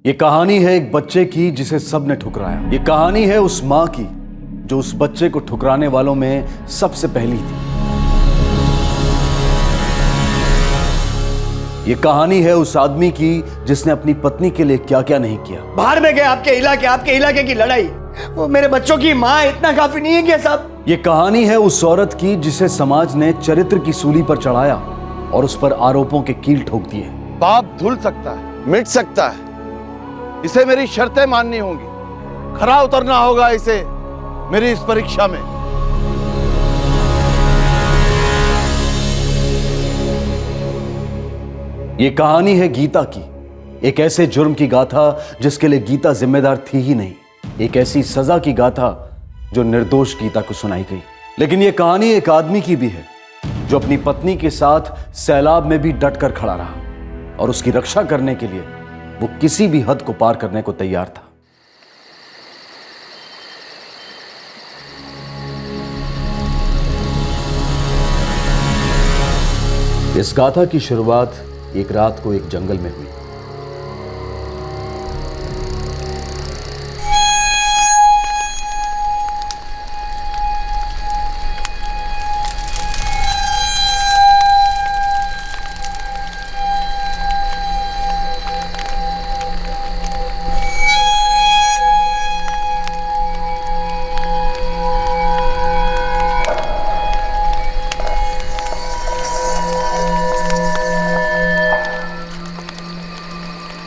ये कहानी है एक बच्चे की जिसे सबने ठुकराया। ये कहानी है उस मां की जो उस बच्चे को ठुकराने वालों में सबसे पहली थी। ये कहानी है उस आदमी की जिसने अपनी पत्नी के लिए क्या क्या नहीं किया। बाहर में गए आपके इलाके की लड़ाई, वो मेरे बच्चों की माँ, इतना काफी नहीं है क्या साहब? ये कहानी है उस औरत की जिसे समाज ने चरित्र की सूली पर चढ़ाया और उस पर आरोपों के कील ठोक दिए। पाप धुल सकता है, मिट सकता है, इसे मेरी शर्तें माननी होंगी, खरा उतरना होगा इसे मेरी इस परीक्षा में। ये कहानी है गीता की, एक ऐसे जुर्म की गाथा जिसके लिए गीता जिम्मेदार थी ही नहीं, एक ऐसी सजा की गाथा जो निर्दोष गीता को सुनाई गई। लेकिन यह कहानी एक आदमी की भी है जो अपनी पत्नी के साथ सैलाब में भी डट कर खड़ा रहा और उसकी रक्षा करने के लिए वो किसी भी हद को पार करने को तैयार था। इस गाथा की शुरुआत एक रात को एक जंगल में हुई।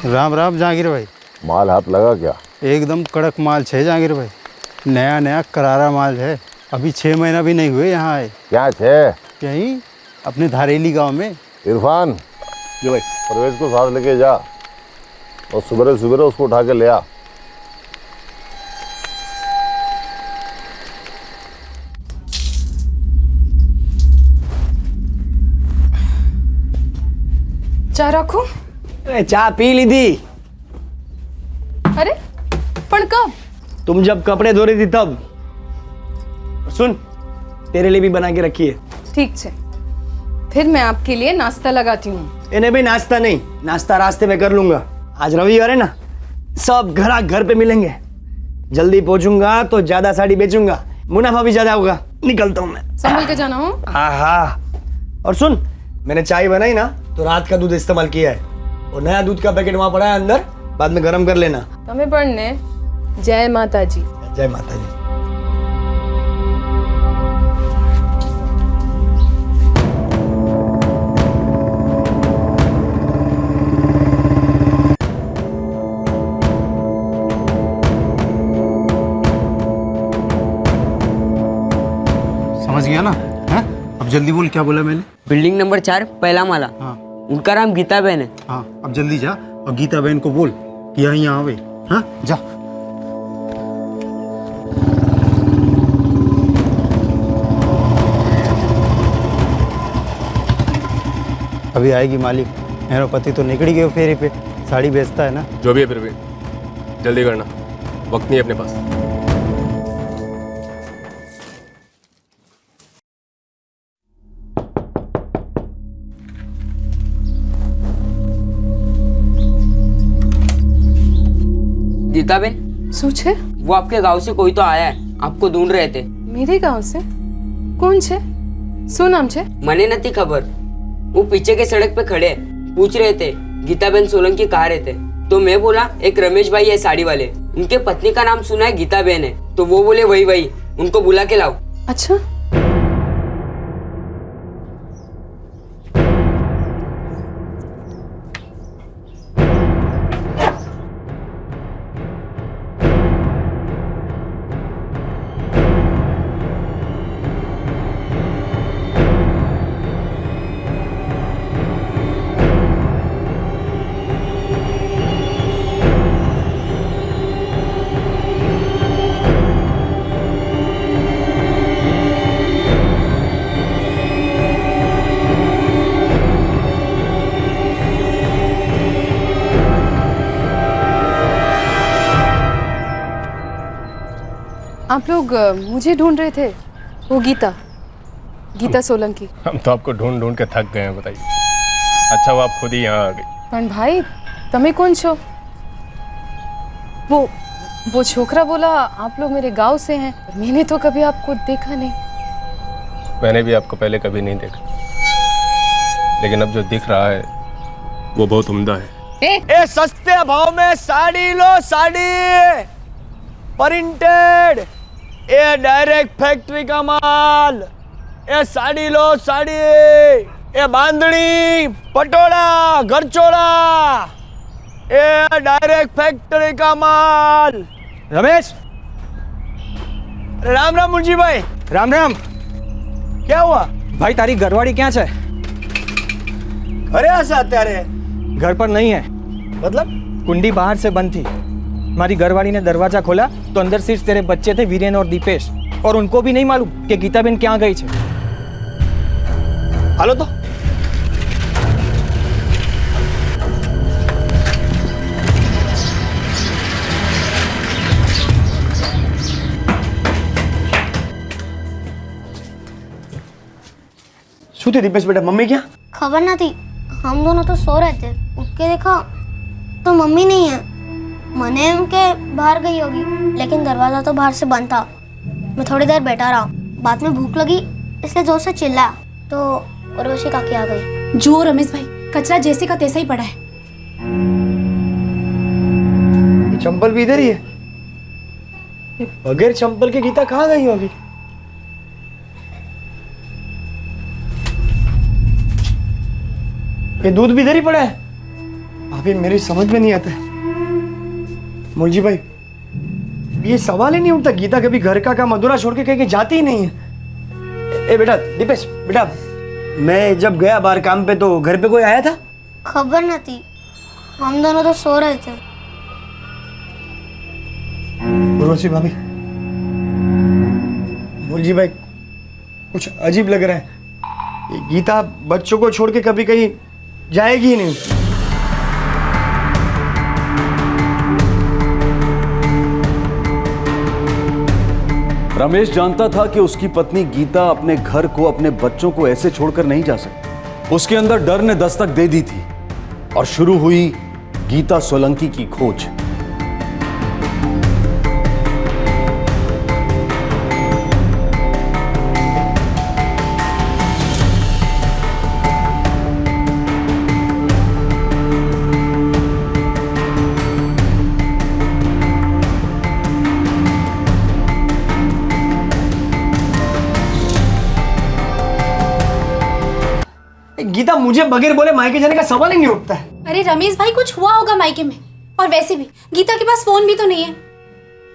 राम राम जहांगीर भाई। माल हाथ लगा क्या? एकदम कड़क माल है जहांगीर भाई, नया नया करारा माल है। अभी 6 महीना भी नहीं हुए यहाँ आए। क्या छे? यहीं अपने धारेली गांव में। इरफान, जो भाई परवेज को साथ लेके जा और सुबह सुबह उसको उठा के ले आ। चा रखूं? चाय पी ली थी। अरे पण कब? तुम जब कपड़े धो रही थी तब। सुन, तेरे लिए भी बना के रखी है। ठीक है, फिर मैं आपके लिए नाश्ता लगाती हूँ। इन्हें भी नाश्ता नहीं, नाश्ता रास्ते में कर लूंगा। आज रविवार है ना, सब घर पे मिलेंगे। जल्दी पहुंचूंगा तो ज्यादा साड़ी बेचूंगा, मुनाफा भी ज्यादा होगा। निकलता हूँ मैं। संभल के जाना हो। हाँ। और सुन, मैंने चाय बनाई ना तो रात का दूध इस्तेमाल किया है और नया दूध का पैकेट वहां पड़ा है अंदर, बाद में गर्म कर लेना। हमें पढ़ने। जय माता जी। जय माता जी। समझ गया ना? है? अब जल्दी बोल, क्या बोला मैंने? बिल्डिंग नंबर 4 पहला माला। हाँ उनका नाम गीता बहन है। हाँ, अब जल्दी जा और गीता बहन को बोल कि यहाँ आवे। हाँ जा। अभी आएगी मालिक। मेरा पति तो निकल गया फेरी पे, साड़ी बेचता है ना। जो भी है फिर भी जल्दी करना, वक्त नहीं है अपने पास। गीता बहन, શું છે? वो आपके गांव से कोई तो आया है, आपको ढूंढ रहे थे। मेरे गांव से? कौन છે? શું નામ છે? मने नहीं खबर। वो पीछे के सड़क पे खड़े पूछ रहे थे गीता बहन सोलंकी कहाँ रहते। तो मैं बोला एक रमेश भाई है साड़ी वाले, उनके पत्नी का नाम सुना है गीता बहन है। तो वो बोले वही उनको बुला के लाओ। अच्छा, आप लोग मुझे ढूंढ रहे थे? वो गीता सोलंकी। हम तो आपको ढूंढ ढूंढ के थक गए हैं, बताइए। अच्छा वो आप खुद ही यहाँ आ गई। पण भाई, તમે કોણ છો? वो छोकरा बोला आप लोग मेरे गांव से हैं। मैंने तो कभी आपको देखा नहीं। मैंने भी आपको पहले कभी नहीं देखा, लेकिन अब जो दिख रहा है वो बहुत उम्दा है। ए सस्ते भाव में साड़ी लो, साड़ी प्रिंटेड, ए डायरेक्ट फैक्ट्री का माल। ए साड़ी लो, साड़ी, ए बांधनी, पटोला, गरचोला, ए डायरेक्ट फैक्ट्री का माल। रमेश, राम राम मुंशी भाई। राम राम। क्या हुआ भाई तारी घरवाड़ी क्या है? अरे ऐसा અત્યારે घर पर नहीं है। मतलब कुंडी बाहर से बंद थी। हमारी घरवाड़ी ने दरवाजा खोला तो अंदर सिर्फ तेरे बच्चे थे, वीरेन और दीपेश, और उनको भी नहीं मालूम कि गीता बहन क्या गई है। हालो तो શું થયું દીપેશ બેટા? મમ્મી ક્યાં? खबर ना थी, हम दोनों तो सो रहे थे। उठ के देखा तो मम्मी नहीं है। मने एम के बाहर गई होगी, लेकिन दरवाजा तो बाहर से बंद था। मैं थोड़ी देर बैठा रहा, बाद में भूख लगी इसलिए जोर से चिल्लाया तो उर्वशी काकी आ गई। जो रमेश भाई, कचरा जैसे का तैसा ही पड़ा है। ये चंपल भी इधर ही है। ये बगैर चंपल के गीता कहाँ गई होगी? ये दूध भी इधर ही पड़ा है। अभी मेरी समझ में नहीं आता है मुंशी भाई, ये सवाल ही नहीं उठता। गीता कभी घर का काम अधूरा छोड़ के कहीं जाती ही नहीं है। ए बेटा दीपेश बेटा, मैं जब गया बाहर काम पे तो घर पे कोई आया था? खबर ना थी, हम दोनों तो सो रहे थे। उर्वशी भाभी, मुंशी भाई कुछ अजीब लग रहा है। ये गीता बच्चों को छोड़ के कभी कहीं जाएगी ही नहीं। रमेश जानता था कि उसकी पत्नी गीता अपने घर को, अपने बच्चों को ऐसे छोड़कर नहीं जा सकती। उसके अंदर डर ने दस्तक दे दी थी और शुरू हुई गीता सोलंकी की खोज। गीता मुझे बगैर बोले मायके जाने का सवाल ही नहीं उठता है। अरे रमेश भाई, कुछ हुआ होगा मायके में। और वैसे भी गीता के पास फोन भी तो नहीं है।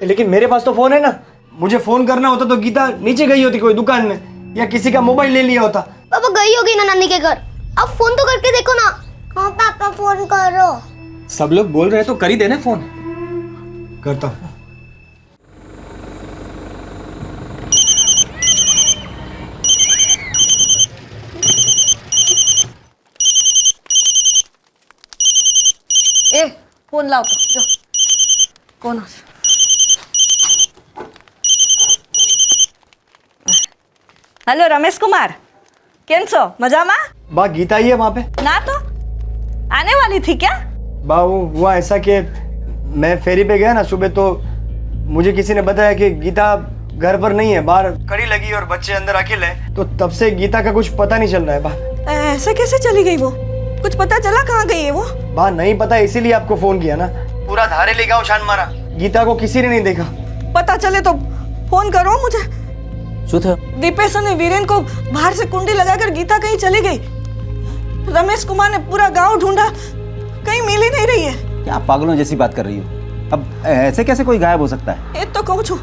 लेकिन मेरे पास तो फोन है ना। मुझे फोन करना होता तो गीता नीचे गई होती कोई दुकान में, या किसी का मोबाइल ले लिया होता। पापा गई होगी ना नानी के घर, अब फोन तो करके देखो ना। हाँ पापा फोन करो। सब लोग बोल रहे हैं तो कर ही देना फोन। करता हूँ। ए फोन लाओ तो जो कौन हो? हेलो रमेश कुमार, केम छो? मजामा? बा गीता ही है वहाँ पे। ना तो आने वाली थी क्या? बा वो हुआ ऐसा कि मैं फेरी पे गया ना सुबह, तो मुझे किसी ने बताया कि गीता घर पर नहीं है, बाहर कड़ी लगी और बच्चे अंदर अकेले हैं। तो तब से गीता का कुछ पता नहीं चल रहा है। बा ऐसे कैसे चली गई वो? कुछ पता चला कहाँ गई है वो? बा नहीं पता, इसीलिए आपको फोन किया ना। पूरा धारेली गांव छान मारा, गीता को किसी ने नहीं देखा। पता चले तो फोन करो मुझे। दीपेश ने वीरेन को बाहर से कुंडी लगाकर गीता कहीं चली गई। रमेश कुमार ने पूरा गांव ढूंढा, कहीं मिल ही नहीं रही है। क्या आप पागलों जैसी बात कर रही हो? अब ऐसे कैसे कोई गायब हो सकता है? ये तो कहूँ छू,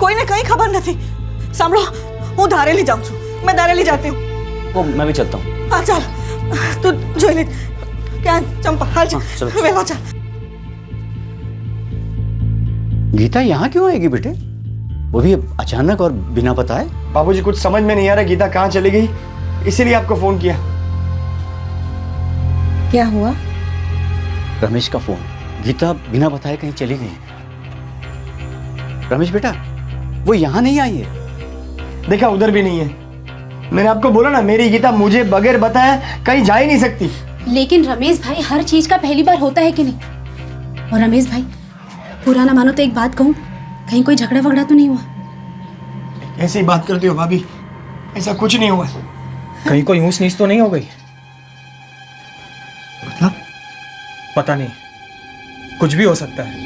कोई ने कहीं खबर नहीं। सांभळो, હું ધારેલી જાઉં છું। मैं ધારેલી जाती हूँ। वो मैं भी चलता हूँ। हाँ चल, तू જોઈ લે क्या चंपा। हाल चल, वेला चल। गीता यहाँ क्यों आएगी बेटे? वो भी अचानक और बिना बताए? बाबूजी कुछ समझ में नहीं आ रहा गीता कहाँ चली गई, इसीलिए आपको फोन किया। क्या हुआ? रमेश का फोन, गीता बिना बताए कहीं चली गई। रमेश बेटा, वो यहाँ नहीं आई है। देखा उधर भी नहीं है। मैंने आपको बोला ना, मेरी गीता मुझे बगैर बताए कहीं जा ही नहीं सकती। लेकिन रमेश भाई, हर चीज का पहली बार होता है कि नहीं? और रमेश भाई, बुरा ना मानो तो एक बात कहूँ, कहीं कोई झगड़ा वगड़ा तो नहीं हुआ? ऐसी बात करती हो भाभी, ऐसा कुछ नहीं हुआ। कहीं कोई ऊंच नीच तो नहीं हो गई? मतलब? पता नहीं, कुछ भी हो सकता है।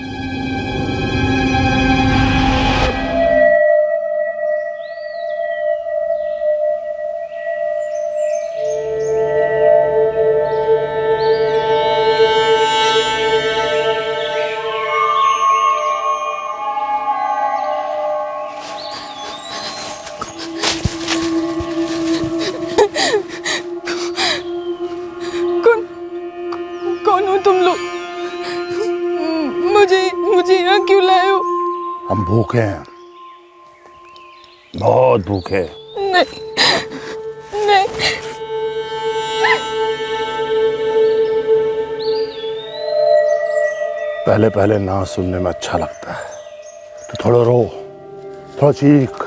कौन हो तुम लोग? मुझे यहाँ क्यों लाए हो? हम भूखे हैं, बहुत भूखे। नहीं नहीं, पहले पहले ना सुनने में अच्छा लगता है, तो थोड़ा रो, थोड़ा चीख।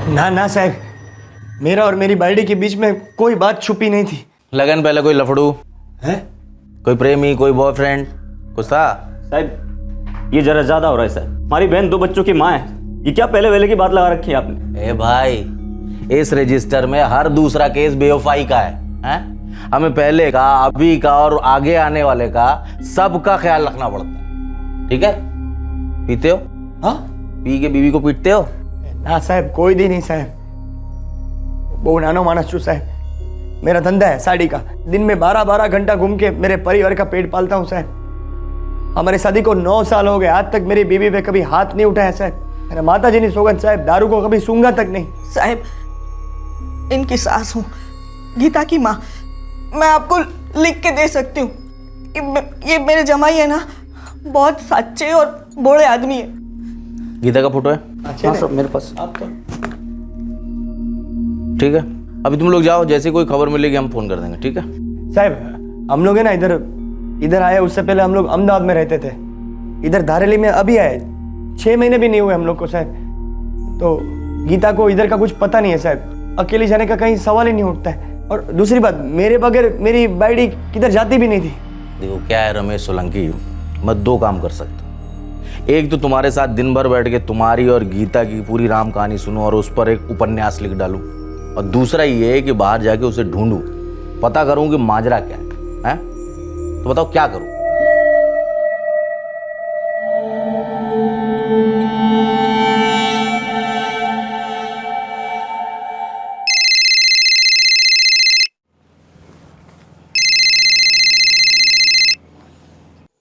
ना ना साहब, मेरा और मेरी बाइडी के बीच में कोई बात छुपी नहीं थी। लगन पहले कोई लफड़ू है? कोई प्रेमी, कोई बॉयफ्रेंड, कुछ था? साहब ये जरा ज्यादा हो रहा है सर। हमारी बहन 2 बच्चों की माँ है, ये क्या पहले वेले की बात लगा रखी है आपने? ए भाई, इस रजिस्टर में हर दूसरा केस बेवफाई का है? हमें पहले का, अभी का और आगे आने वाले का सबका ख्याल रखना पड़ता है, ठीक है? पीते हो? हाँ? पी के बीवी को पीटते हो? ना साहब, कोई दी नहीं साहब। वो नानो मानस छू साहब, मेरा धंधा है साड़ी का। दिन में 12-12 घंटा घूम के मेरे परिवार का पेट पालता हूँ साहब। हमारे शादी को 9 साल हो गए, आज तक मेरी बीवी पे कभी हाथ नहीं उठाया साहब। मेरे माता जी ने सौगंध साहब, दारू को कभी सूंघा तक नहीं। साहब, इनकी सास हूँ, गीता की माँ। मैं आपको लिख के दे सकती हूँ। ये मेरे जमाई है ना, बहुत सच्चे और बोले आदमी है। गीता का फोटो है? हाँ सब मेरे पास। ठीक है, अभी तुम लोग जाओ, जैसे कोई खबर मिलेगी हम फोन कर देंगे, ठीक है? साहब हम लोग है ना इधर आए, उससे पहले हम लोग अहमदाबाद में रहते थे। इधर धारेली में अभी आए, 6 महीने भी नहीं हुए हम लोग को साहब। तो गीता को इधर का कुछ पता नहीं है साहब, अकेले जाने का कहीं सवाल ही नहीं उठता है। और दूसरी बात, मेरे बगैर मेरी बाइडी किधर जाती भी नहीं थी। देखो क्या है रमेश सोलंकी, मैं 2 काम कर सकता हूँ। एक तो तुम्हारे साथ दिन भर बैठ के तुम्हारी और गीता की पूरी राम कहानी सुनूं और उस पर एक उपन्यास लिख डालूं, और दूसरा ये है कि बाहर जाके उसे ढूंढूं, पता करूं कि माजरा क्या है? तो बताओ क्या करूं?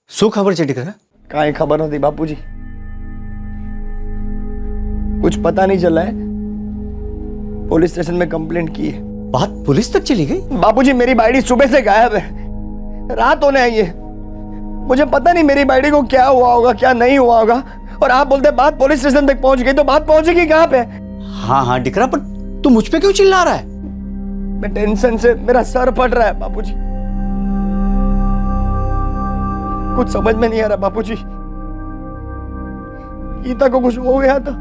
શું ખબર છે દીકરા? काई खबर होती बापूजी, कुछ पता नहीं चला है। पुलिस स्टेशन में कंप्लेंट की है। बात पुलिस तक चली गई? बापूजी मेरी बाइडी सुबह से गायब है, रात होने आई है। मुझे पता नहीं मेरी बाइडी को क्या हुआ होगा, क्या नहीं हुआ होगा। और आप बोलते बात पुलिस स्टेशन तक पहुंच गई, तो बात पहुंचेगी कहाँ पे? हाँ हाँ दिकरा, पर तू मुझ पे क्यों चिल्ला रहा है? मैं टेंशन से मेरा सर फट रहा है बापूजी, कुछ समझ में नहीं आ रहा बापूजी। गीता को कुछ हो गया तो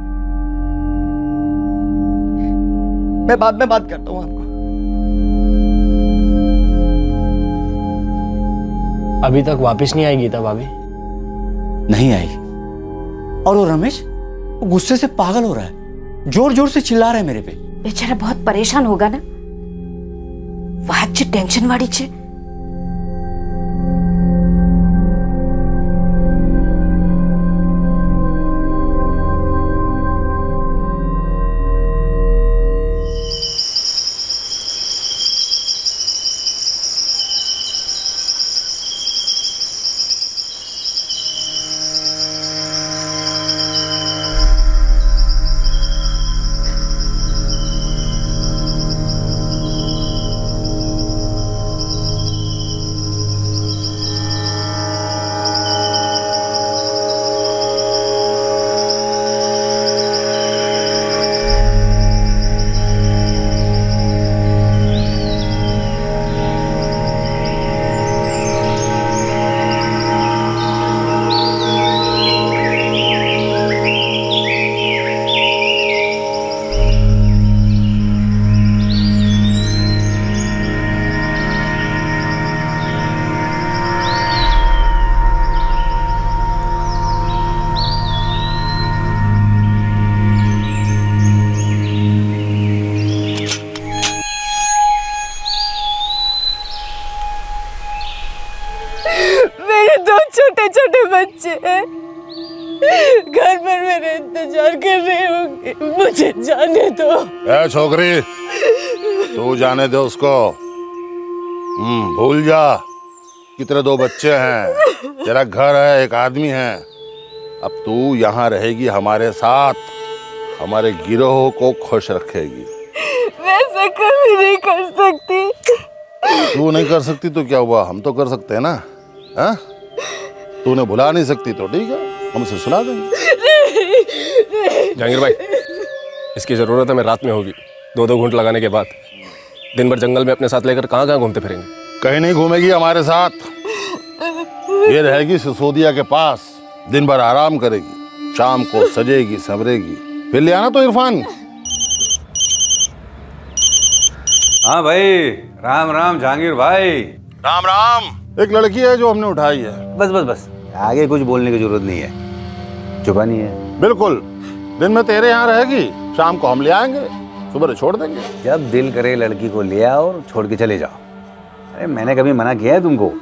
मैं बाद में बात करता हूँ आपको। अभी तक वापस नहीं आई गीता भाभी? नहीं आई। और वो रमेश वो गुस्से से पागल हो रहा है, जोर जोर से चिल्ला रहा है मेरे पे। बेचारा बहुत परेशान होगा ना, वाची टेंशन वाली छे। छोटे छोटे बच्चे हैं, घर पर मेरे इंतजार कर रहे होंगे, मुझे जाने दो। ए छोकरी, तू जाने दे उसको। भूल जा कि तेरे 2 बच्चे हैं, तेरा घर है, एक आदमी है। अब तू यहाँ रहेगी हमारे साथ, हमारे गिरोह को खुश रखेगी। मैं ऐसा कभी नहीं कर सकती। तू नहीं कर सकती तो क्या हुआ, हम तो कर सकते हैं ना। हाँ? तूने भुला नहीं सकती तो ठीक है, हम उसे सुना देंगे। जहांगीर भाई, इसकी जरूरत हमें रात में होगी, 2-2 घूंट लगाने के बाद। दिन भर जंगल में अपने साथ लेकर कहाँ कहाँ घूमते फिरेंगे? कहीं नहीं घूमेगी हमारे साथ, ये रहेगी सिसोदिया के पास, दिन भर आराम करेगी, शाम को सजेगी संवरेगी। फिर ले आना तो इरफान। हाँ भाई, राम राम जहांगीर भाई। राम राम। एक लड़की है जो हमने उठाई है। बस बस बस, आगे कुछ बोलने की जरूरत नहीं है, चुपानी है। बिल्कुल, दिन में तेरे यहाँ रहेगी, शाम को हम ले आएंगे, सुबह छोड़ देंगे। जब दिल करे लड़की को ले आओ और छोड़ के चले जाओ। अरे मैंने कभी मना किया है तुमको?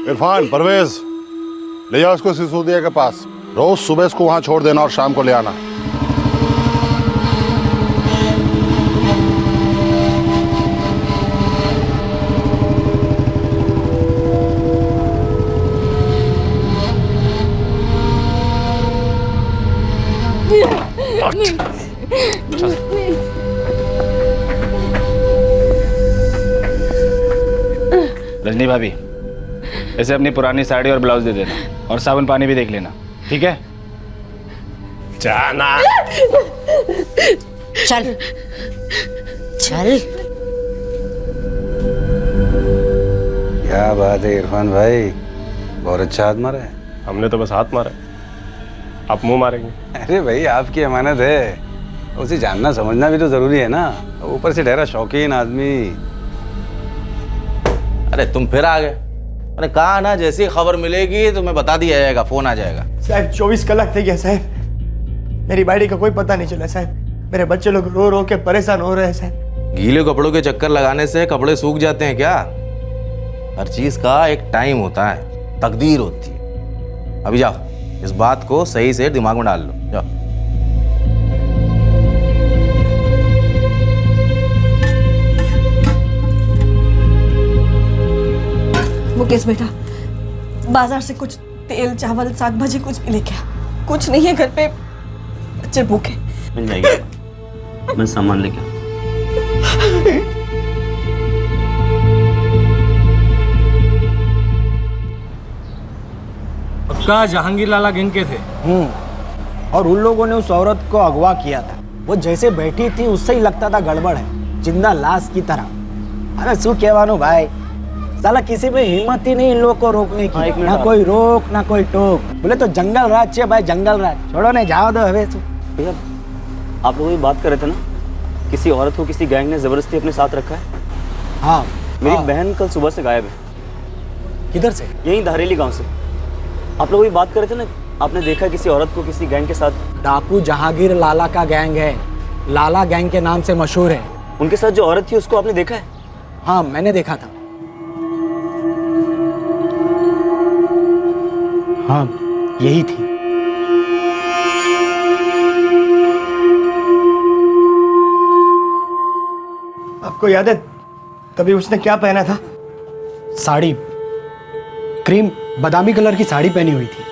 इरफान, परवेज, ले जाओ उसको सिसोदिया के पास, रोज सुबह इसको वहाँ छोड़ देना और शाम को ले आना। रजनी भाभी, ऐसे अपनी पुरानी साड़ी और ब्लाउज दे देना, और साबुन पानी भी देख लेना, ठीक है? जाना। चल चल। क्या बात है इरफान भाई, बहुत अच्छा हाथ मारा है। हमने तो बस हाथ मारा है, आप मुंह मारेंगे। अरे भाई, आपकी अमानत है, उसे जानना समझना भी तो जरूरी है ना, ऊपर से ठहरा शौकीन आदमी। अरे तुम फिर आ गए। अरे कहा ना, जैसी खबर मिलेगी तुम्हें बता दिया जाएगा, फोन आ जाएगा। साहब 24 कलाक थे गया साहब, मेरी बाड़ी का कोई पता नहीं चला साहब। मेरे बच्चे लोग रो रो के परेशान हो रहे हैं साहब। गीले कपड़ों के चक्कर लगाने से कपड़े सूख जाते हैं क्या? हर चीज का एक टाइम होता है, तकदीर होती है। अभी जाओ, इस बात को सही से दिमाग में डाल लो, जाओ। मुकेश बेटा, बाजार से कुछ तेल चावल साग भाजी कुछ भी लेके आ। कुछ नहीं है घर पे, बच्चे भूखे। मिल जाएगी, मैं सामान लेके आऊं। पक्का जहांगीर लाला गैंग के थे। और उन लोगों ने उस औरत को अगवा किया था। वो जैसे बैठी थी उससे ही लगता था गड़बड़ है, जिंदा लाश की तरह। अरे शू कहवानु भाई, साला किसी में हिम्मत ही नहीं इन लोगों को रोकने की। ना कोई रोक ना कोई टोक। बोले तो जंगल राज चाहिए भाई, जंगल राज। छोड़ो नहीं, जाओ दो हवे तू। भैया आप लोग ये बात कर रहे थे ना, किसी औरत को किसी गैंग ने जबरदस्ती अपने साथ रखा है। हाँ, मेरी बहन कल सुबह से गायब है। किधर से? यहीं धारेली गांव से। आप लोग ये बात कर रहे थे ना, आपने देखा किसी औरत को किसी गैंग के साथ। डाकू जहांगीर लाला का गैंग है, लाला गैंग के नाम से मशहूर है। उनके साथ जो औरत थी उसको आपने देखा है? हाँ, मैंने देखा था। हाँ, यही थी। आपको याद है तभी उसने क्या पहना था? साड़ी, क्रीम बादामी कलर की साड़ी पहनी हुई थी।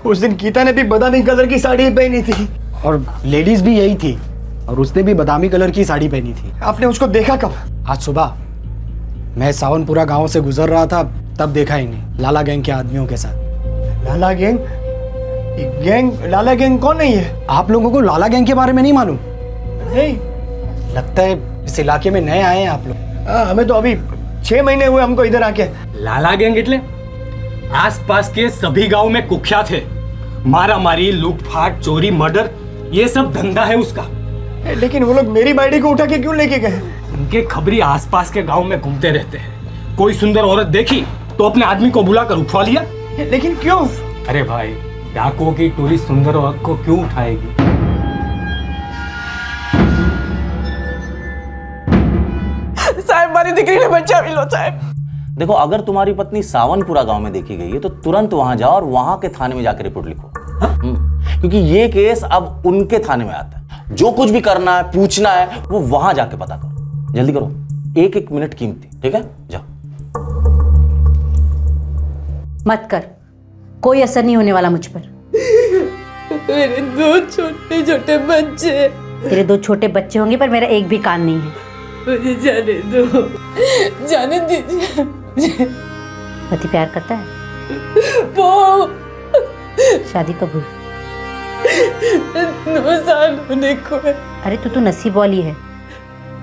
उस दिन गीता ने भी बादामी कलर की साड़ी पहनी थी। और लेडीज भी यही थी, और उसने भी बादामी कलर की साड़ी पहनी थी। आपने उसको देखा कब? आज सुबह मैं सावनपुरा गांव से गुजर रहा था, तब देखा इन्हें लाला गैंग के आदमियों के साथ। लाला गैंग? लाला गैंग कौन नहीं है? आप लोगों को लाला गैंग के बारे में नहीं मालूम? नहीं, लगता है इस इलाके में नए आए हैं आप लोग। हमें तो अभी 6 महीने हुए हमको इधर आके। लाला गैंग એટલે आसपास के सभी गांव में कुख्यात है। मारा मारी, लूटपाट, चोरी, मर्डर, ये सब धंधा है उसका। लेकिन वो लोग मेरी बाइडी को उठा के क्यों लेके गए? उनके खबरी आसपास के गांव में घूमते रहते हैं। कोई सुंदर औरत देखी तो अपने आदमी को बुलाकर उठवा लिया। लेकिन क्यों? अरे भाई, डाकुओं की टोली सुंदर औरत को क्यों उठाएगी? साहब, हमारी दिकरी ने बच्चा मिलो साहब। देखो, अगर तुम्हारी पत्नी सावनपुरा गांव में देखी गई है तो तुरंत वहां जाओ और वहां के थाने में जाकर रिपोर्ट लिखो। क्योंकि ये केस अब उनके थाने में आता है। जो कुछ भी करना है, पूछना है, वो वहां जाके पता करो। जल्दी करो, 1-1 मिनट कीमती, ठीक है? जाओ। मत कर, कोई असर नहीं होने वाला मुझ पर। मेरे 2 छोटे छोटे बच्चे। तेरे 2 छोटे बच्चे होंगे पर मेरा एक भी कान नहीं है। मुझे जाने दो, जाने दीजिए। पति प्यार करता है? वो शादी कब हुई? 9 साल होने को है। अरे तू तो नसीब वाली है,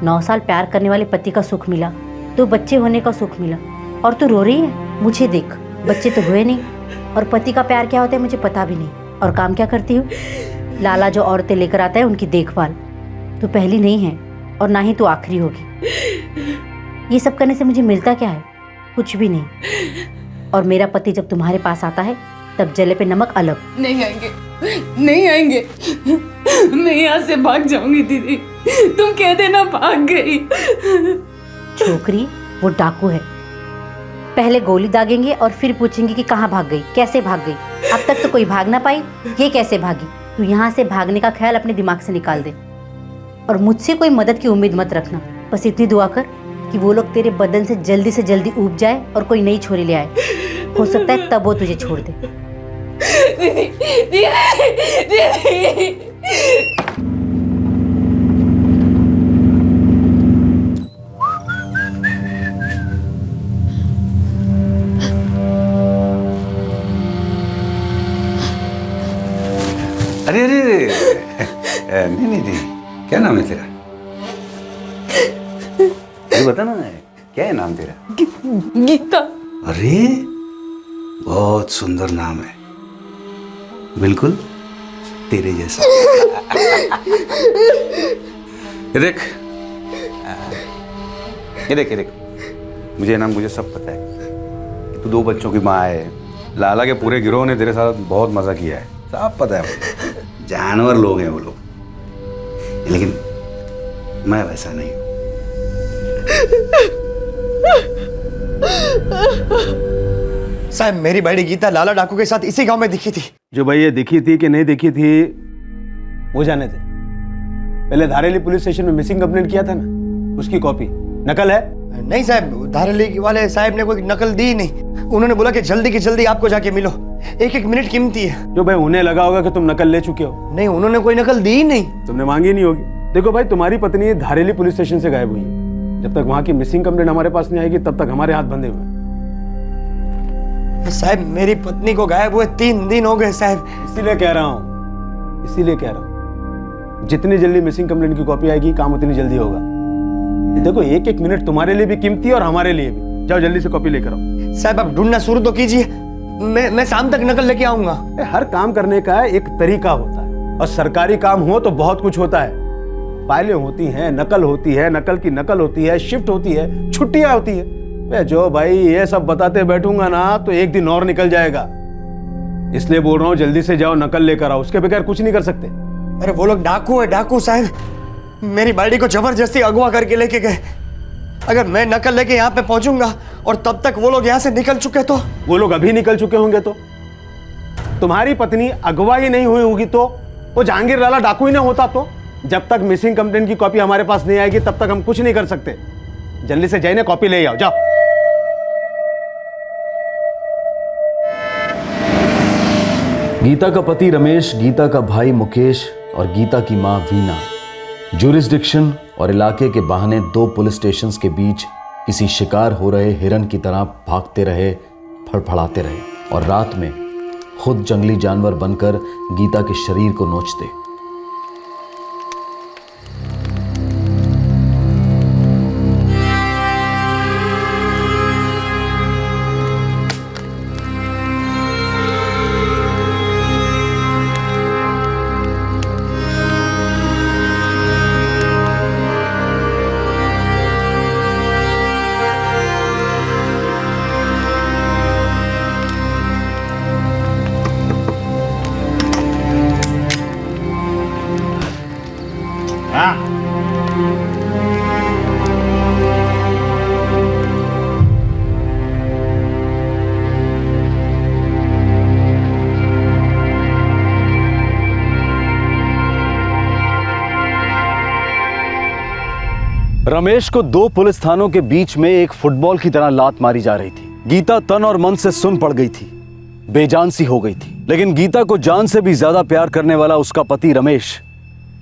9 साल प्यार करने वाले पति का सुख मिला, 2 बच्चे होने का सुख मिला, और तू रो रही है। मुझे देख, बच्चे तो हुए नहीं, और पति का प्यार क्या होता है मुझे पता भी नहीं। और काम क्या करती हूँ? लाला जो औरतें लेकर आता है उनकी देखभाल। तू पहली नहीं है और ना ही तू आखिरी होगी। ये सब करने से मुझे मिलता क्या है? कुछ भी नहीं। और मेरा पति जब तुम्हारे पास आता है तब जले पे नमक अलग। नहीं आएंगे, नहीं आएंगे। मैं यहाँ से भाग जाऊंगी दीदी, तुम कह देना भाग गई। छोकरी वो डाकू है, पहले गोली दागेंगे और फिर पूछेंगे कि कहाँ भाग गई, कैसे भाग गई। अब तक तो कोई भाग ना पाई, ये कैसे भागी? तू यहाँ से भागने का ख्याल अपने दिमाग से निकाल दे, और मुझसे कोई मदद की उम्मीद मत रखना। बस इतनी दुआ कर कि वो लोग तेरे बदन से जल्दी उब जाए और कोई नई छोरी ले आए। हो सकता है तब वो तुझे छोड़ दे। दीदी, दीदी, दीदी। अरे अरे अरे, नहीं, क्या नाम है तेरा? ये बता ना, क्या है नाम तेरा? गीता। अरे बहुत सुंदर नाम है, बिल्कुल तेरे जैसा। ये देख, ये देख, मुझे सब पता है। तू 2 बच्चों की माँ है। लाला के पूरे गिरोह ने तेरे साथ बहुत मजा किया है, सब पता है मुझे। जानवर लोग हैं वो लोग, लेकिन मैं वैसा नहीं हूं। साहब, मेरी बड़ी गीता लाला डाकू के साथ इसी गांव में दिखी थी। जो भाई ये दिखी थी कि नहीं दिखी थी वो जाने थे। पहले धारेली पुलिस स्टेशन में मिसिंग कंप्लेंट किया था ना, उसकी कॉपी नकल है? नहीं साहब, धारेली वाले साहब ने कोई नकल दी नहीं। उन्होंने बोला कि जल्दी की जल्दी आपको जाके मिलो, 1-1 मिनट कीमती है। जो भाई उन्हें लगा होगा कि तुम नकल ले चुके हो। नहीं, उन्होंने कोई नकल दी ही नहीं। तुमने मांगी नहीं होगी। देखो भाई, तुम्हारी पत्नी धारेली पुलिस स्टेशन से गायब हुई है। जब तक वहां की मिसिंग कंप्लेंट हमारे पास नहीं आएगी तब तक हमारे हाथ बंधे हुए। साहब, मेरी पत्नी को गायब हुए 3 दिन हो गए साहब। इसीलिए कह रहा हूँ जितनी जल्दी मिसिंग कंप्लेंट की कॉपी आएगी काम उतनी जल्दी होगा। देखो एक एक मिनट तुम्हारे लिए भी कीमती है और हमारे लिए भी। जाओ जल्दी से कॉपी लेकर आओ। साहब आप ढूंढना शुरू तो कीजिए, मैं शाम तक नकल लेके आऊंगा। हर काम करने का एक तरीका होता है और सरकारी काम हो तो बहुत कुछ होता है। फाइलें होती हैं, नकल होती है, नकल की नकल होती है, शिफ्ट होती है, छुट्टियां होती है। मैं जो भाई ये सब बताते बैठूंगा ना तो एक दिन और निकल जाएगा। इसलिए बोल रहा हूँ जल्दी से जाओ नकल लेकर आओ, उसके बगैर कुछ नहीं कर सकते। अरे वो लोग डाकू है, डाकू साहब मेरी बाड़ी को जबरदस्ती अगवा करके लेके गए। अगर मैं नकल लेके यहाँ पे पहुंचूंगा और तब तक वो लोग यहाँ से निकल चुके तो? वो लोग अभी निकल चुके होंगे तो? तुम्हारी पत्नी अगवा ही नहीं हुई होगी तो? वो जहांगीर लाला डाकू ही ना होता तो? जब तक मिसिंग कंप्लेंट की कॉपी हमारे पास नहीं आएगी तब तक हम कुछ नहीं कर सकते। जल्दी से जाइए कॉपी ले आओ, जाओ। गीता का पति रमेश, गीता का भाई मुकेश और गीता की मां वीना ज्यूरिसडिक्शन और इलाके के बहाने 2 पुलिस स्टेशंस के बीच किसी शिकार हो रहे हिरन की तरह भागते रहे, फड़फड़ाते रहे और रात में खुद जंगली जानवर बनकर गीता के शरीर को नोचते। रमेश को 2 पुलिस थानों के बीच में एक फुटबॉल की तरह लात मारी जा रही थी। गीता तन और मन से सुन पड़ गई थी, बेजान सी हो गई थी। लेकिन गीता को जान से भी ज्यादा प्यार करने वाला उसका पति रमेश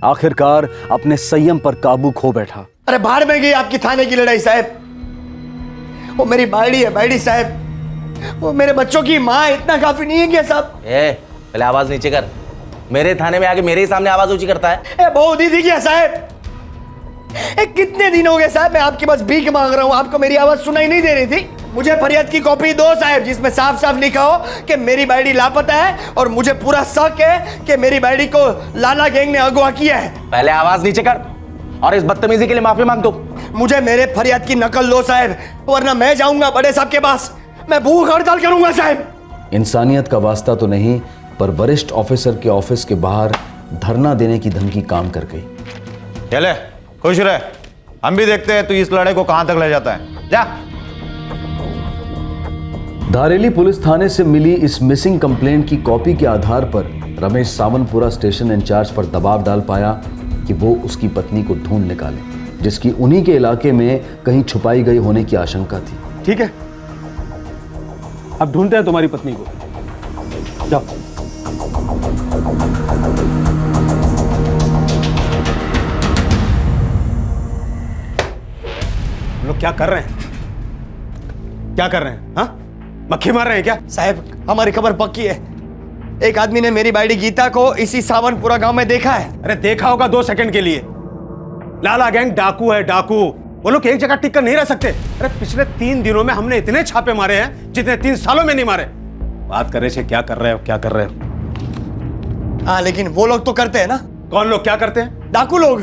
आखिरकार अपने संयम पर काबू खो बैठा। अरे बाहर में गई आपकी थाने की लड़ाई साहब। वो मेरी बाड़ी है, बाड़ी साहब। वो मेरे बच्चों की माँ है, इतना काफी नहीं है क्या साहब? पहले आवाज नीचे कर। मेरे थाने में आके मेरे ही सामने आवाज ऊंची करता है। बहुत ही थी क्या साहब? कितने दिन हो गए साहब मैं आपके पास भीख मांग रहा हूँ, आपको मेरी आवाज सुनाई नहीं दे रही थी? मुझे फरियाद की कॉपी दो साहब, जिसमें साफ साफ लिखा हो कि मेरी बाड़ी लापता है और मुझे पूरा शक है कि मेरी बाड़ी को लाला गैंग ने अगवा किया है। पहले आवाज नीचे कर और इस बदतमीजी के लिए माफी मांग दो। मुझे मेरे फरियाद की नकल दो साहब, वरना मैं जाऊंगा बड़े साहब के पास, मैं भूख हड़ताल करूंगा साहब। इंसानियत का वास्ता तो नहीं, पर वरिष्ठ ऑफिसर के ऑफिस के बाहर धरना देने की धमकी काम कर गई। चले खुश रहे, हम भी देखते हैं तू इस लड़ाई को कहां तक ले जाता है। जा। धारेली पुलिस थाने से मिली इस मिसिंग कंप्लेंट की कॉपी के आधार पर रमेश सावनपुरा स्टेशन इंचार्ज पर दबाव डाल पाया कि वो उसकी पत्नी को ढूंढ निकाले, जिसकी उन्हीं के इलाके में कहीं छुपाई गई होने की आशंका थी। ठीक है, अब ढूंढते हैं तुम्हारी पत्नी को। जाओ। लोग क्या कर रहे हैं? क्या कर रहे हैं? हाँ, मक्खी मार रहे हैं क्या? साहब हमारी खबर पक्की है, एक आदमी ने मेरी बाड़ी गीता को इसी सावनपुरा गांव में देखा है। अरे देखा होगा 2 सेकंड के लिए। लाला गैंग डाकू है, डाकू। वो लोग एक जगह टिक कर नहीं रह सकते। अरे पिछले 3 दिनों में हमने इतने छापे मारे हैं जितने 3 सालों में नहीं मारे। बात कर रहे थे क्या कर रहे हो, क्या कर रहे हो? हाँ लेकिन वो लोग तो करते हैं ना। कौन लोग क्या करते हैं? डाकू लोग,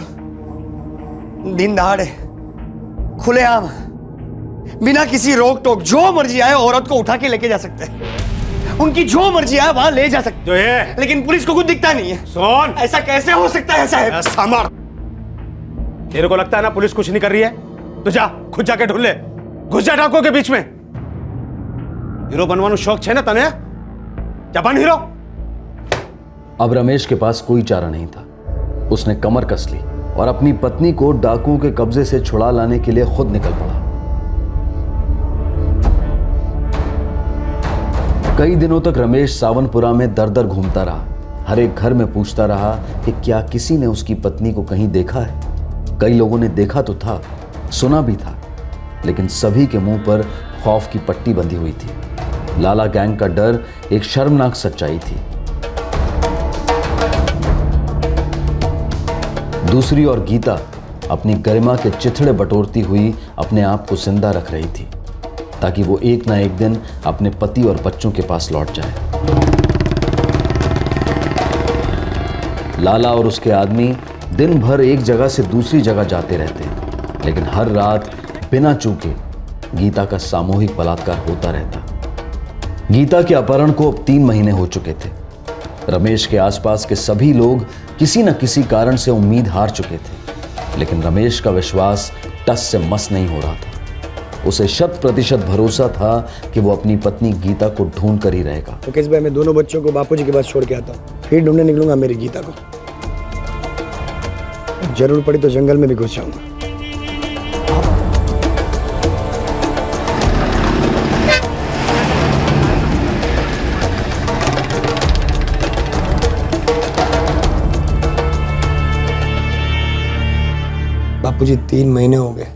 दिन दहाड़े, खुलेआम, बिना किसी रोक टोक, जो मर्जी आए औरत को उठा के लेके जा सकते हैं। उनकी जो मर्जी आए वहां ले जा सकते हैं। लेकिन पुलिस को कुछ दिखता नहीं है। सुन, ऐसा कैसे हो सकता है साहब? सामर, तेरे को लगता है ना पुलिस कुछ नहीं कर रही है, तो जा खुद जाके ढूंढ ले, घुस जा डाकुओं के बीच में। हीरो बनवानो शौक छे ना तने? जा बन हीरो। अब रमेश के पास कोई चारा नहीं था। उसने कमर कस ली और अपनी पत्नी को डाकुओं के कब्जे से छुड़ा लाने के लिए खुद निकल पड़ा। कई दिनों तक रमेश सावनपुरा में दर दर घूमता रहा। हर एक घर में पूछता रहा कि क्या किसी ने उसकी पत्नी को कहीं देखा है। कई लोगों ने देखा तो था, सुना भी था, लेकिन सभी के मुंह पर खौफ की पट्टी बंधी हुई थी। लाला गैंग का डर एक शर्मनाक सच्चाई थी। दूसरी ओर गीता अपनी गरिमा के चिथड़े बटोरती हुई अपने आप को जिंदा रख रही थी ताकि वो एक ना एक दिन अपने पति और बच्चों के पास लौट जाए। लाला और उसके आदमी दिन भर एक जगह से दूसरी जगह जाते रहते, लेकिन हर रात बिना चूके गीता का सामूहिक बलात्कार होता रहता। गीता के अपहरण को अब 3 महीने हो चुके थे। रमेश के आसपास के सभी लोग किसी न किसी कारण से उम्मीद हार चुके थे, लेकिन रमेश का विश्वास टस से मस नहीं हो रहा था। उसे 100% भरोसा था कि वो अपनी पत्नी गीता को ढूंढ कर ही रहेगा। तो किस भाई, मैं दोनों बच्चों को बापूजी के पास छोड़ के आता हूँ, फिर ढूंढने निकलूंगा मेरी गीता को। जरूर पड़ी तो जंगल में भी घुस जाऊंगा। बापूजी 3 महीने हो गए,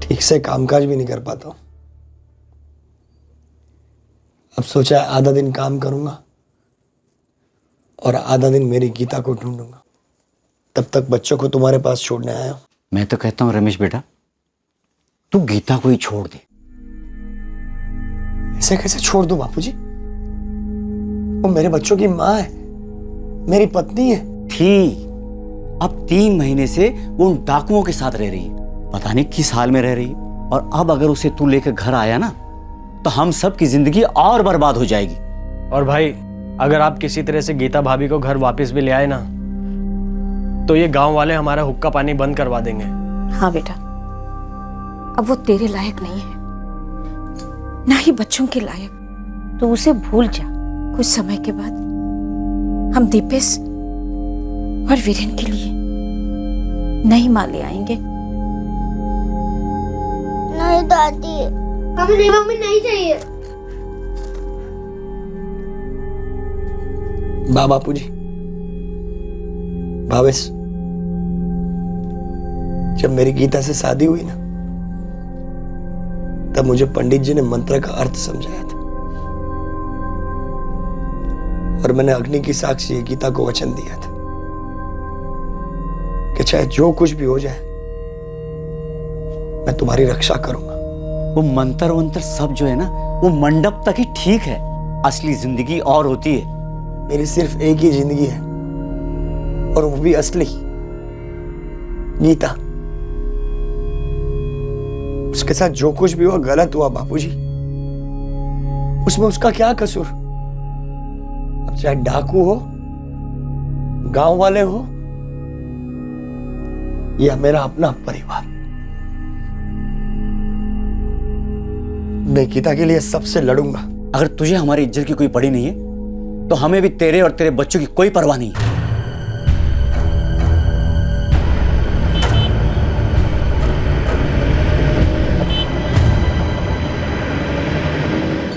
ठीक से कामकाज भी नहीं कर पाता हूं। अब सोचा है आधा दिन काम करूंगा और आधा दिन मेरी गीता को ढूंढूंगा। तब तक बच्चों को तुम्हारे पास छोड़ने आया हूं। मैं तो कहता हूं रमेश बेटा, तू गीता को ही छोड़ दे। ऐसे कैसे छोड़ दूं बापूजी? वो मेरे बच्चों की माँ है, मेरी पत्नी है। थी, अब 3 महीने से वो उन डाकुओं के साथ रह रही है, पता नहीं किस हाल में रह रही है। और अब अगर उसे तू लेकर घर आया ना, तो हम सब की जिंदगी और बर्बाद हो जाएगी। और भाई, अगर आप किसी तरह से गीता भाभी को घर वापस भी ले आए ना, तो ये गांव वाले हमारा हुक्का पानी बंद करवा देंगे। हाँ बेटा, अब वो तेरे लायक नहीं है, ना ही बच्चों के लायक। तो उसे भूल जा। कुछ समय के बाद हम दीपेश और वीरेन के लिए नई माँ ले आएंगे। नहीं दादी, हमें नई मम्मी नहीं चाहिए। बापूजी, भावेश, जब मेरी गीता से शादी हुई ना, तब मुझे पंडित जी ने मंत्र का अर्थ समझाया था और मैंने अग्नि की साक्षी गीता को वचन दिया था कि चाहे जो कुछ भी हो जाए, मैं तुम्हारी रक्षा करूंगा। वो मंत्र वंत्र सब जो है ना, वो मंडप तक ही ठीक है, असली जिंदगी और होती है। मेरी सिर्फ एक ही जिंदगी है, और वो भी असली, गीता। उसके साथ जो कुछ भी हुआ गलत हुआ बापूजी, उसमें उसका क्या कसूर? अब चाहे डाकू हो, गांव वाले हो, या मेरा अपना परिवार, मैं गीता के लिए सबसे लड़ूंगा। अगर तुझे हमारी इज्जत की कोई पड़ी नहीं है, तो हमें भी तेरे और तेरे बच्चों की कोई परवाह नहीं है।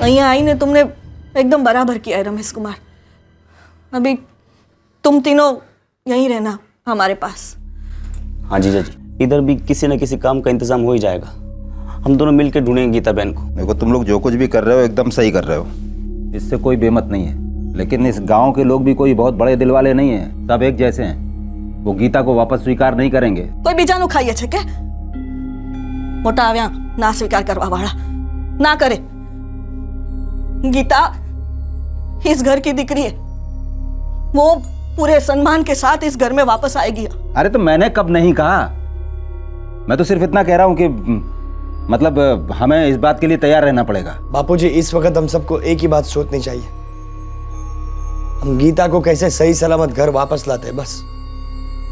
અહીંયા આવીને तुमने एकदम बराबर किया है रमेश कुमार। अभी तुम तीनों यहीं रहना हमारे पास। हाँ जीजा जी, इधर भी किसी न किसी काम का इंतजाम हो ही जाएगा। हम दोनों मिलकर ढूंढेंगे गीता बहन को। देखो, तुम लोग जो कुछ भी कर रहे हो एकदम सही कर रहे हो, इससे कोई बेमत नहीं है। लेकिन इस गांव के लोग भी कोई बहुत बड़े दिल वाले नहीं हैं, सब एक जैसे हैं। वो गीता को वापस स्वीकार नहीं करेंगे। कोई बीजाનું ખાઈએ છે કે મોટા આવ્યા ના સ્વીકાર કરવા વાળા ના કરે। गीता इस घर की दिक्री है, वो पूरे सम्मान के साथ इस घर में वापस आएगी। अरे तो मैंने कब नहीं कहा, मैं तो सिर्फ इतना कह रहा हूं कि मतलब हमें इस बात के लिए तैयार रहना पड़ेगा। बापूजी, इस वक्त हम सबको एक ही बात सोचनी चाहिए, हम गीता को कैसे सही सलामत घर वापस लाते हैं। बस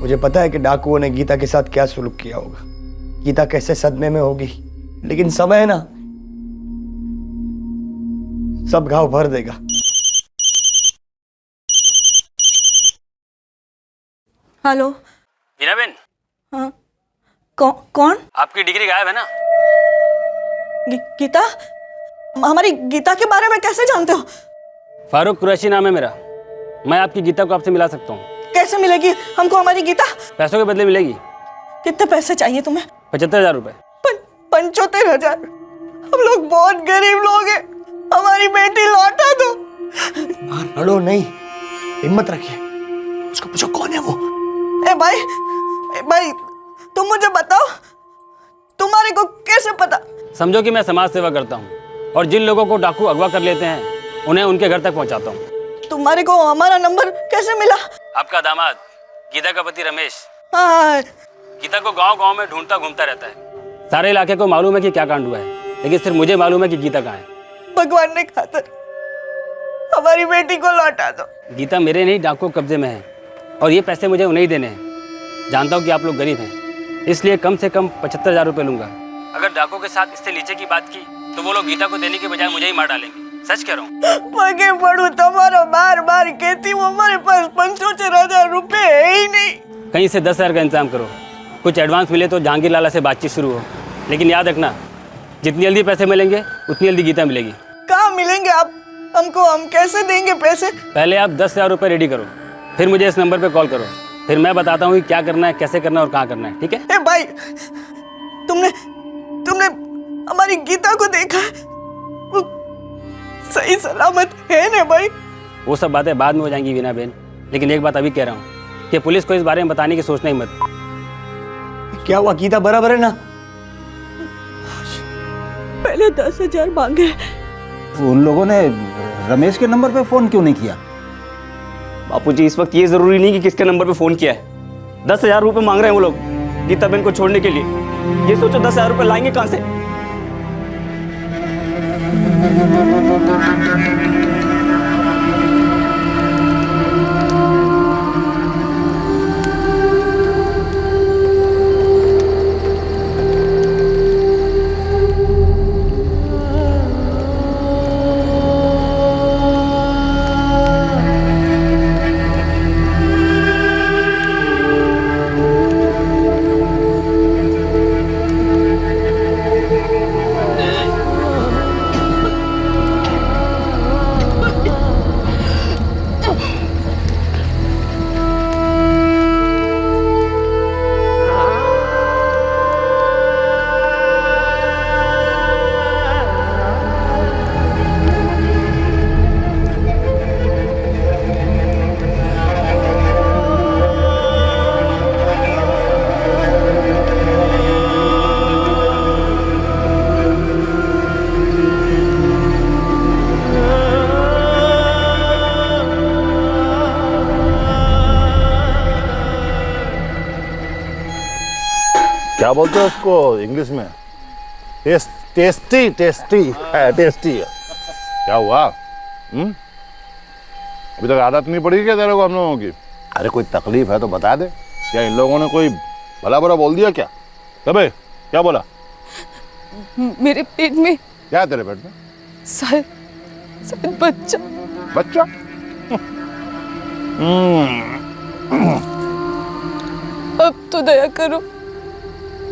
मुझे पता है कि डाकुओं ने गीता के साथ क्या सुलूक किया होगा, गीता कैसे सदमे में होगी, लेकिन समय है ना, सब घाव भर देगा। हेलो वीना बेन, हाँ, कौन? आपकी डिग्री गायब है ना? गीता? हमारी गीता के बारे में कैसे जानते हो? फारूक कुरैशी नाम है मेरा। मैं आपकी गीता को आपसे मिला सकता हूँ। कैसे मिलेगी हमको हमारी गीता? पैसों के बदले मिलेगी। कितने पैसे चाहिए तुम्हें? 75,000 रुपए। 75,000? हम लोग बहुत गरीब लोग हैं, हमारी बेटी लौटा दो। लड़ो नहीं, हिम्मत रखिए। उसको पूछो कौन है वो। भाई तुम मुझे बताओ, तुम्हारे को कैसे पता? समझो कि मैं समाज सेवा करता हूँ और जिन लोगों को डाकू अगवा कर लेते हैं उन्हें उनके घर तक पहुँचाता हूँ। तुम्हारे को हमारा नंबर कैसे मिला? आपका दामाद गीता का पति रमेश हाँ। गीता को गांव-गांव में ढूंढता घूमता रहता है। सारे इलाके को मालूम है कि क्या कांड हुआ है, लेकिन सिर्फ मुझे मालूम है कि गीता कहाँ है। भगवान ने खातर हमारी बेटी को लौटा दो। गीता मेरे नहीं डाकू कब्जे में है और ये पैसे मुझे उन्हें ही देने हैं। जानता हूँ कि आप लोग गरीब हैं, इसलिए कम से कम 75,000 रुपये लूंगा। अगर डाकू के साथ इससे नीचे की बात की तो वो लोग गीता को देने के बजाय मुझे ही मार डालेंगे। सच कह रहा हूँ। पगे पड़ू तुम्हारा बार बार कहती हूँ, हमारे पास 75,000 रुपये है ही नहीं। कहीं से 10,000 का इंतजाम करो, कुछ एडवांस मिले तो जहांगीर लाला से बातचीत शुरू हो। लेकिन याद रखना, जितनी जल्दी पैसे मिलेंगे उतनी जल्दी गीता मिलेगी। कहाँ मिलेंगे आप हमको? हम कैसे देंगे पैसे? पहले आप 10,000 रुपये रेडी करो, फिर मुझे इस नंबर पे कॉल करो, फिर मैं बताता हूँ कि क्या करना है, कैसे करना है और कहाँ करना है। ठीक है? ए भाई, तुमने हमारी गीता को देखा है? वो सही सलामत है ना भाई? वो सब बातें बाद में हो जाएंगी वीना बहन, लेकिन एक बात अभी कह रहा हूँ कि पुलिस को इस बारे में बताने की सोचना ही मत। क्या हुआ? गीता बराबर है ना? पहले 10,000 मांगे। उन लोगों ने रमेश के नंबर पे फोन क्यों नहीं किया? बापूजी, इस वक्त ये जरूरी नहीं कि किसके नंबर पे फोन किया है। 10,000 रुपये मांग रहे हैं वो लोग गीता बहन को छोड़ने के लिए। ये सोचो 10,000 रुपये लाएंगे कहाँ से? क्या बोलते हैं उसको इंग्लिश में? टेस्टी टेस्टी है, टेस्टी है। क्या हुआ? अभी तक आदत नहीं पड़ी क्या तेरे को हम लोगों की? अरे कोई तकलीफ है तो बता दे। क्या इन लोगों ने कोई भला बुरा बोल दिया क्या? तबे क्या बोला? मेरे पेट में। क्या तेरे पेट में? शायद बच्चा। बच्चा? अब तो दया करो,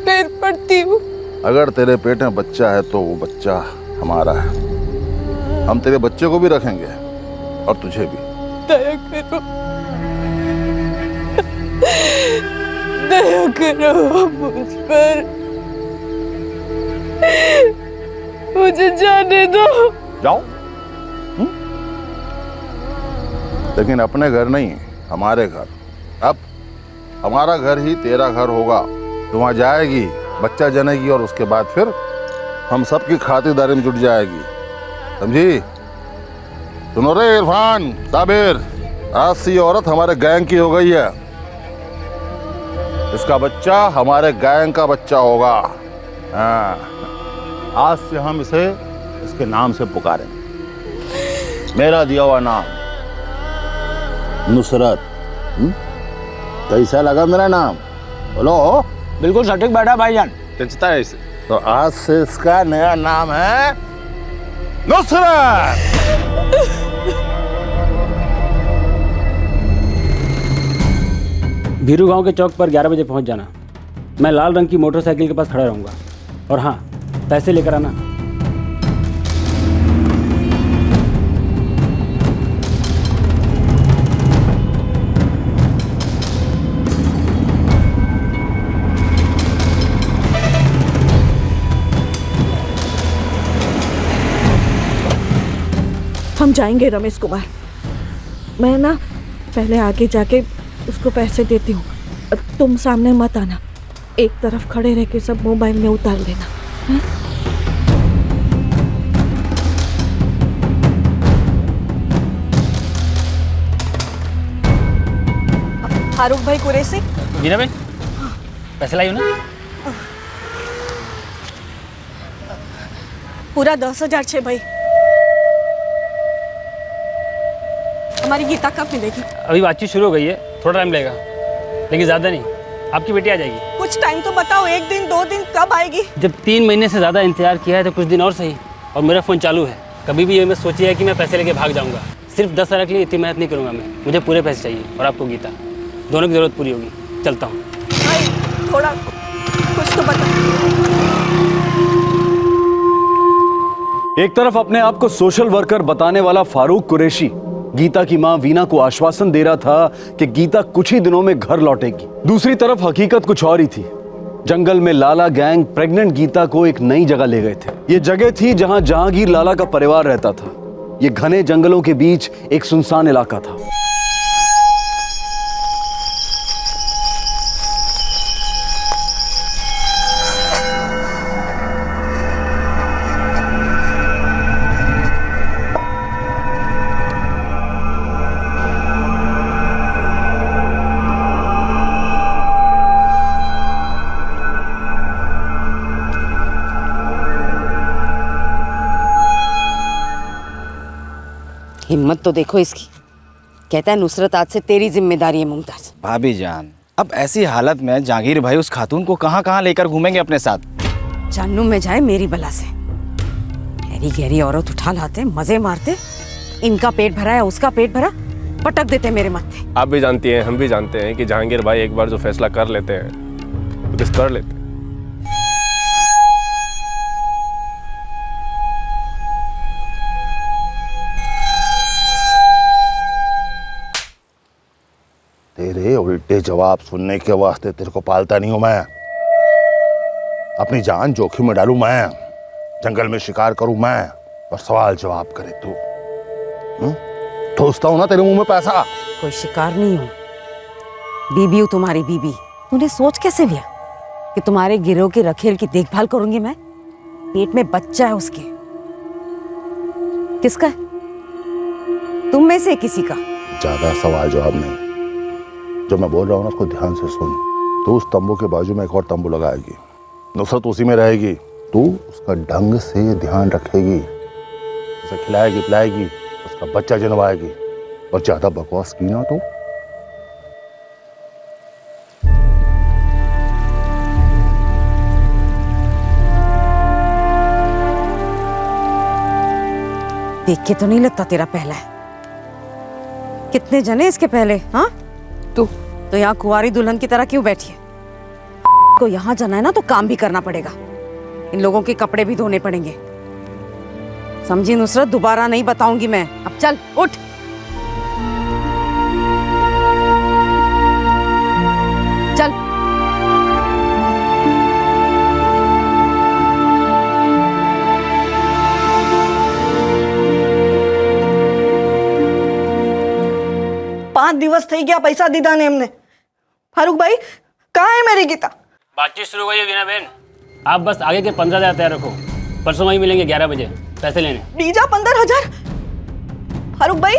पैर पड़ती हूँ। अगर तेरे पेट में बच्चा है तो वो बच्चा हमारा है। हम तेरे बच्चे को भी रखेंगे और तुझे भी। दया करो, दया करो मुझ पर, मुझे जाने दो। जाओ। लेकिन अपने घर नहीं, हमारे घर। अब हमारा घर ही तेरा घर होगा। तो वहाँ जाएगी, बच्चा जनेगी और उसके बाद फिर हम सबकी खातिरदारी में जुट जाएगी। समझी? सुनो रे इरफान, साबिर, आज से ये औरत हमारे गैंग की हो गई है। इसका बच्चा हमारे गैंग का बच्चा होगा। हाँ, आज से हम इसे इसके नाम से पुकारेंगे। मेरा दिया हुआ नाम नुसरत। कैसा लगा मेरा नाम? बोलो। बिल्कुल सटीक बैठा भाईजान, जचता है इसे। तो आज से इसका नया नाम है नुसरत। भीरू गांव के चौक पर 11 बजे पहुंच जाना। मैं लाल रंग की मोटरसाइकिल के पास खड़ा रहूंगा। और हाँ, पैसे लेकर आना। हम जाएंगे रमेश कुमार। मैं ना पहले आगे जाके उसको पैसे देती हूँ, तुम सामने मत आना, एक तरफ खड़े रह के सब मोबाइल में उतार लेना। हाँ? फारूक भाई कुरैशी। वीना बहन, पैसे लाई हो ना? पूरा 10,000 छे भाई। हमारी गीता कब मिलेगी? अभी बातचीत शुरू हो गई है, थोड़ा टाइम लगेगा, लेकिन ज़्यादा नहीं। आपकी बेटी आ जाएगी। कुछ टाइम तो बताओ, 1 दिन 2 दिन कब आएगी? जब 3 महीने से ज़्यादा इंतजार किया है तो कुछ दिन और सही। और मेरा फ़ोन चालू है, कभी भी ये मैं सोची है कि मैं पैसे लेके भाग जाऊँगा। सिर्फ 10,000 के लिए इतनी मेहनत नहीं करूँगा मैं। मुझे पूरे पैसे चाहिए और आपको गीता, दोनों की ज़रूरत पूरी होगी। चलता हूँ। भाई थोड़ा कुछ तो बता। एक तरफ अपने आप को सोशल वर्कर बताने वाला फारूक कुरैशी गीता की मां वीना को आश्वासन दे रहा था कि गीता कुछ ही दिनों में घर लौटेगी। दूसरी तरफ हकीकत कुछ और ही थी। जंगल में लाला गैंग प्रेग्नेंट गीता को एक नई जगह ले गए थे। ये जगह थी जहां जहांगीर लाला का परिवार रहता था। ये घने जंगलों के बीच एक सुनसान इलाका था। हिम्मत तो देखो इसकी। कहता है नुसरत आज से तेरी जिम्मेदारी है मुमताज। भाभी जान, अब ऐसी हालत में जहांगीर भाई उस खातून को कहाँ कहाँ लेकर घूमेंगे अपने साथ? जानू में जाए मेरी बला से। गहरी गहरी औरत उठा लाते, मजे मारते, इनका पेट भरा है उसका पेट भरा, पटक देते मेरे माथे। आप भी जानती हैं, हम भी जानते हैं कि जहांगीर भाई एक बार जो फैसला कर लेते हैं तो किस कर लेते हैं। तेरे उल्टे जवाब सुनने के वास्ते तेरे को पालता नहीं हूं मैं। अपनी जान जोखिम में डालूं मैं, जंगल में शिकार करूं मैं और सवाल जवाब करे तू। ठोसता हूं ना तेरे मुंह में पैसा। कोई शिकार नहीं हूं, बीबी हूं तुम्हारी बीबी। तूने सोच कैसे लिया कि तुम्हारे गिरोह की रखेल की देखभाल करूंगी मैं? पेट में बच्चा है उसके। किसका है? तुम में से किसी का? ज्यादा सवाल जवाब नहीं। जो मैं बोल रहा हूँ ना उसको ध्यान से सुन। तू उस तंबू के बाजू में एक और तंबू लगाएगी, नुसरत उसी में रहेगी। तू उसका ढंग से ध्यान रखेगी, उसे खिलाएगी पिलाएगी, उसका बच्चा जनवाएगी। और ज्यादा बकवास की ना तो देख के तो नहीं लगता तेरा पहला है। कितने जने इसके पहले? हाँ, तू तो यहाँ कुंवारी दुल्हन की तरह क्यों बैठी है? को यहाँ जाना है ना तो काम भी करना पड़ेगा। इन लोगों के कपड़े भी धोने पड़ेंगे। समझी नुसरत? दोबारा नहीं बताऊंगी मैं। अब चल उठ। चल। पांच दिवस થઈ ગયા પૈસા દીધા ને એમને। फारूक भाई कहाँ है मेरी गीता? बातचीत शुरू हो गई है वीना बहन। आप बस आगे के 15,000 तैयार रखो, परसों वहीं मिलेंगे 11 बजे पैसे लेने। बीजा 15,000? फारूक भाई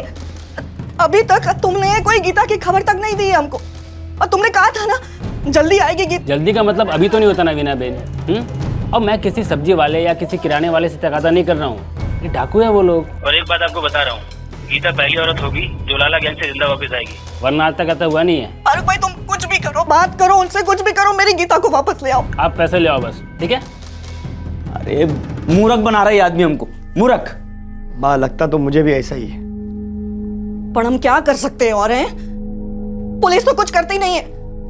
अभी तक तुमने कोई गीता की खबर तक नहीं दी है हमको, और तुमने कहा था ना जल्दी आएगी गीता। जल्दी का मतलब अभी तो नहीं होता ना वीना बहन। अब मैं किसी सब्जी वाले या किसी किराने वाले से तकादा नहीं कर रहा हूँ, ये डाकू है वो लोग। और एक बात आपको बता रहा हूँ, गीता पहली औरत होगी जो लाला गैंग से जिंदा वापस आएगी, वरना आज तक ऐसा हुआ नहीं है। फारूक भाई तुम कुछ भी करो, बात करो उनसे, कुछ भी करो, मेरी गीता को वापस ले आओ। आप पैसे ले आओ बस, ठीक है? अरे मूर्ख बना रहा है आदमी हमको, मूर्ख। माँ लगता तो मुझे भी ऐसा ही है। पर हम क्या कर सकते हैं? और हैं पुलिस तो कुछ करती नहीं है।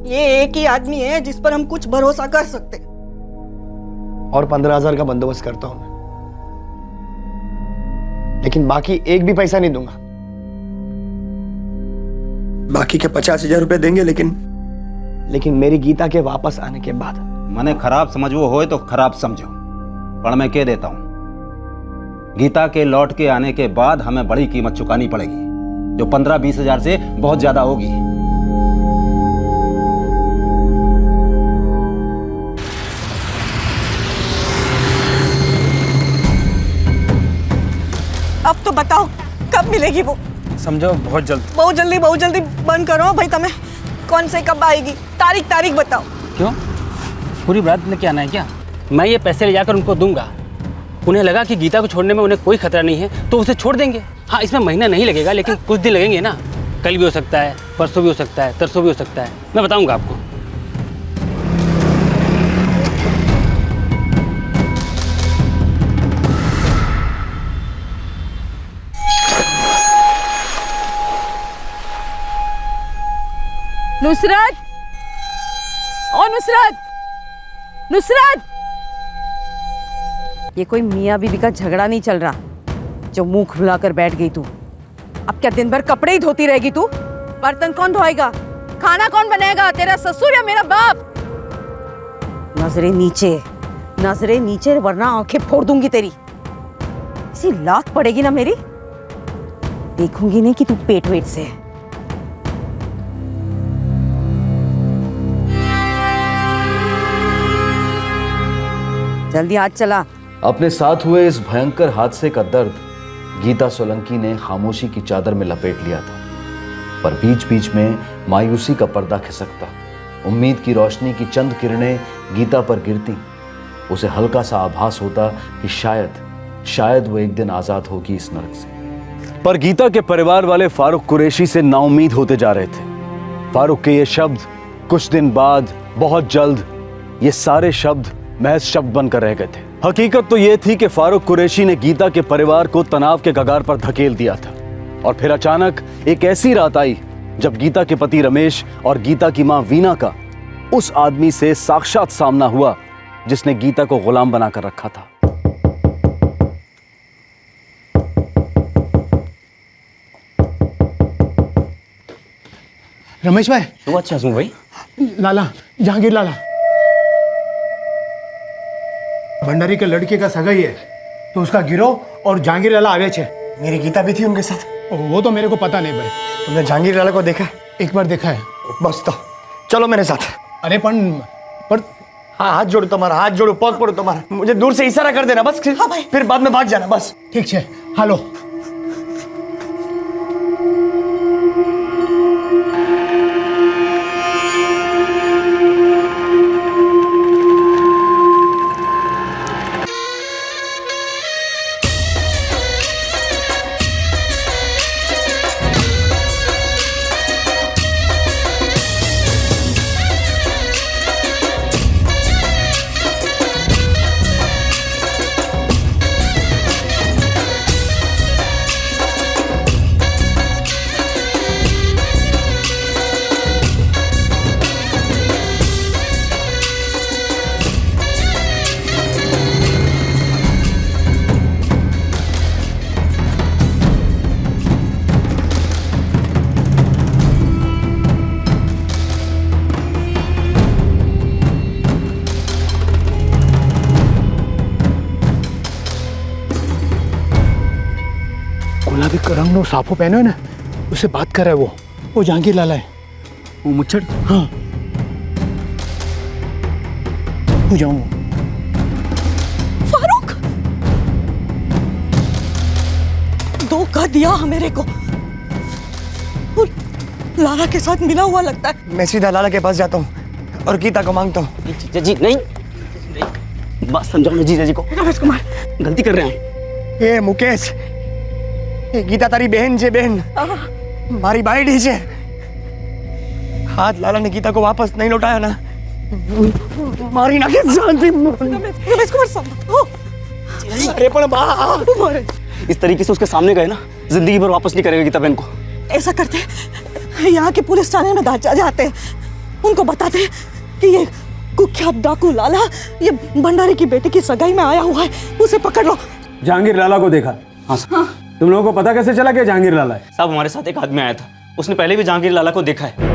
ये एक ही आदमी है जिस पर हम कुछ भरोसा कर सकते। और 15,000 का बंदोबस्त करता हूं मैं, लेकिन बाकी एक भी पैसा नहीं दूंगा। बाकी के 50,000 रुपए देंगे, लेकिन मेरी गीता के वापस आने के बाद। मने खराब समझो हो तो खराब समझो, पर मैं कह देता हूं, गीता के लौट के आने के बाद हमें बड़ी कीमत चुकानी पड़ेगी, जो 15-20 हजार से बहुत ज्यादा होगी। अब तो बताओ कब मिलेगी वो? समझो बहुत जल्द। बहुत जल्दी बंद करो भाई। तुम्हें कौन से कब आएगी? तारीख बताओ। क्यों, पूरी बारात लेके आना है क्या? मैं ये पैसे ले जाकर उनको दूंगा। उन्हें लगा कि गीता को छोड़ने में उन्हें कोई खतरा नहीं है तो उसे छोड़ देंगे। हाँ, इसमें महीना नहीं लगेगा लेकिन कुछ दिन लगेंगे ना। कल भी हो सकता है, परसों भी हो सकता है, तरसों भी हो सकता है। मैं बताऊंगा आपको। नुसरत, ओ नुसरत, नुसरत! ये कोई मियाँ बीवी का झगड़ा नहीं चल रहा जो मुंह खुलाकर बैठ गई तू। अब क्या दिन भर कपड़े ही धोती रहेगी तू? बर्तन कौन धोएगा? खाना कौन बनाएगा? तेरा ससुर या मेरा बाप? नजरें नीचे वरना आंखें फोड़ दूंगी तेरी। इसी लात पड़ेगी ना मेरी, देखूंगी नहीं कि तू पेट वेट से है। जल्दी हाथ चला। अपने साथ हुए इस भयंकर हादसे का दर्द गीता सोलंकी ने खामोशी की चादर में लपेट लिया था, पर बीच बीच में मायूसी का पर्दा खिसकता। उम्मीद की रोशनी की चंद किरणें गीता पर गिरती। उसे हल्का सा आभास होता कि शायद वो एक दिन आजाद होगी इस नरक से। पर गीता के परिवार वाले फारूक कुरैशी से नाउम्मीद होते जा रहे थे। फारूक के ये शब्द कुछ दिन बाद, बहुत जल्द, ये सारे शब्द महज शब्द बनकर रह गए थे। हकीकत तो यह थी कि फारूक कुरैशी ने गीता के परिवार को तनाव के कगार पर धकेल दिया था। और फिर अचानक एक ऐसी रात आई जब गीता के पति रमेश और गीता की मां वीना का उस आदमी से साक्षात सामना हुआ जिसने गीता को गुलाम बनाकर रखा था। रमेश भाई। तो अच्छा सुन भाई। लाला, जहांगीर लाला। भंडारी के लड़के का सगाई है तो उसका गिरोह और जहांगीर लाला आवे छे। मेरी गीता भी थी उनके साथ। वो तो मेरे को पता नहीं भाई। तुमने जहांगीर लाला को देखा? एक बार देखा है बस। तो चलो मेरे साथ। अरे पर हाँ, हाथ जोड़ो तुम्हारा, हाथ जोड़ो, पग पड़ो तुम्हारा। मुझे दूर से इशारा कर देना बस। हाँ भाई। फिर बाद में भाग जाना बस। ठीक है। हेलो। गुलाबी रंग नो साफो पहनो है ना, उससे बात कर रहा है वो जहांगीर लाला है। वो मुच्छड़? हाँ, हो जाऊं। फारूक, धोखा दिया मेरे को। और लाला के साथ मिला हुआ लगता है। मैं सीधा लाला के पास जाता हूँ और गीता को मांगता हूँ। जी नहीं, बात समझाओ ना जीजा जी को। रमेश कुमार गलती कर रहे हैं। ये मुकेश, ये गीता तारी बहन छे। बहन मारी बायडी छे। हाथ लाला ने गीता को वापस नहीं लौटाया ना, मारी नाखे जानती। रमेश कुमार समझो। अरे पण बा, इस तरीके से उसके सामने गए ना, जिंदगी भर वापस नहीं करेगा गीता बहन को। ऐसा करते, यहाँ के पुलिस थाने में जाते, उनको बताते कि ये कुख्यात डाकू लाला ये भंडारी की बेटी की सगाई में आया हुआ है, उसे पकड़ लो। जहांगीर लाला को देखा? हाँ सर। तुम लोगों को पता कैसे चला कि जहांगीर लाला है? साहब, हमारे साथ एक आदमी आया था, उसने पहले भी जहांगीर लाला को देखा है।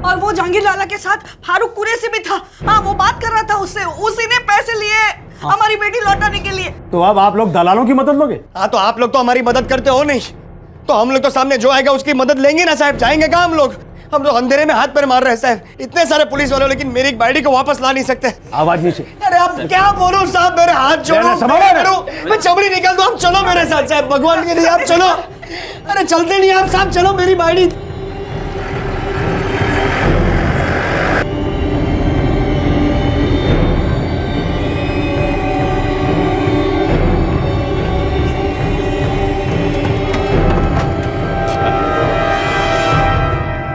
और वो जहांगीर लाला के साथ फारूक कुरैशी भी था। हाँ, वो बात कर रहा था उससे, उसी ने पैसे लिए हमारी बेटी लौटाने के लिए। तो अब आप लोग दलालों की मदद लोगे? हाँ, तो आप लोग तो हमारी मदद करते हो नहीं, तो हम लोग तो सामने जो आएगा उसकी मदद लेंगे ना साहब। जाएंगे कहाँ हम लोग? हम तो अंधेरे में हाथ पैर मार रहे हैं साहब। इतने सारे पुलिस वाले, लेकिन मेरी बाइडी को वापस ला नहीं सकते। आवाज नीचे। अरे आप क्या बोलो साहब, मेरे हाथ जोड़ो। मैं चमड़ी निकाल दूं, आप चलो मेरे साथ साहब, भगवान के लिए आप चलो। अरे चलते नहीं आप साहब, चलो मेरी बाड़ी।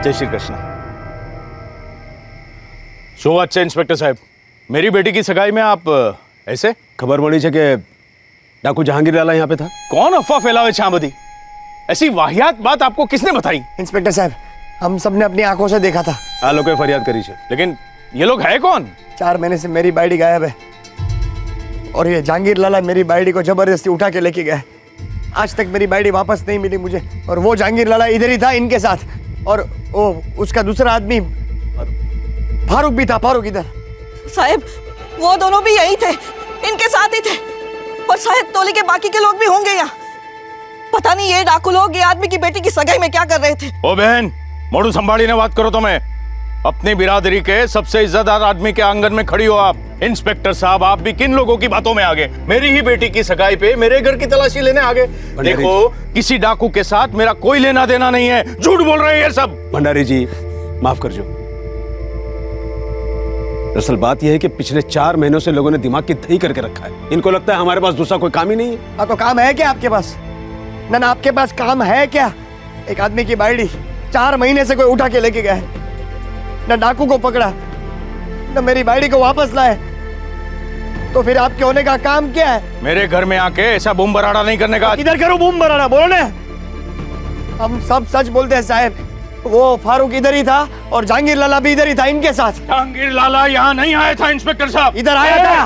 जय श्री कृष्ण। शो अच्छे इंस्पेक्टर साहब, मेरी बेटी की सगाई में आप ऐसे? खबर मળી છે કે डाकू जहांगीर लाला यहाँ पे था। कौन अफवाह फैलावे छाबदी? ऐसी वाहियात बात आपको किसने बताई? इंस्पेक्टर साहब, हम सबने अपनी आंखों से देखा था। आ लोगों फरियाद करी है। लेकिन ये लोग है कौन? 4 महीने से मेरी बाड़ी गायब है और ये जहांगीर लाला मेरी बाड़ी को जबरदस्ती उठा के लेके गए। आज तक मेरी बाड़ी वापस नहीं मिली मुझे, और वो जहांगीर लाला इधर ही था इनके साथ, और वो उसका दूसरा आदमी फारूक भी था। फारूक इधर। साहब वो दोनों भी यही थे, इनके साथ ही थे, और शायद टोली के बाकी के लोग भी होंगे यहाँ। पता नहीं ये डाकू लोग ये आदमी की बेटी की सगाई में क्या कर रहे थे। ओ बहन, मोड़ू संभाली ने बात करो। तुम्हें अपनी बिरादरी के सबसे इज्जतदार आदमी के आंगन में खड़ी हो आप। इंस्पेक्टर साहब, आप भी किन लोगों की बातों में आ गए? मेरी ही बेटी की सगाई पे मेरे घर की तलाशी लेने आ गए। देखो, किसी डाकू के साथ मेरा कोई लेना देना नहीं है। झूठ बोल रहे हैं ये सब। भंडारी जी माफ कर जो। दरअसल बात यह है कि पिछले 4 महीनों से लोगों ने दिमाग की दही करके रखा है। इनको लगता है हमारे पास दूसरा कोई काम ही नहीं है। हाँ तो काम है क्या आपके पास? ना आपके पास काम है क्या? एक आदमी की बाड़ी 4 महीने से कोई उठा के लेके गया है, ना डाकू को पकड़ा, ना मेरी बाड़ी को वापस लाए, तो फिर आपके होने का काम क्या है? मेरे घर में आके ऐसा बूम बराड़ा नहीं करने का। इधर करो बूम बराड़ा, बोलो ना। हम सब सच बोलते हैं साहब, वो फारूक इधर ही था और जहांगीर लाला भी इधर ही था इनके साथ। जहांगीर लाला यहाँ नहीं आया था इंस्पेक्टर साहब। इधर आया था।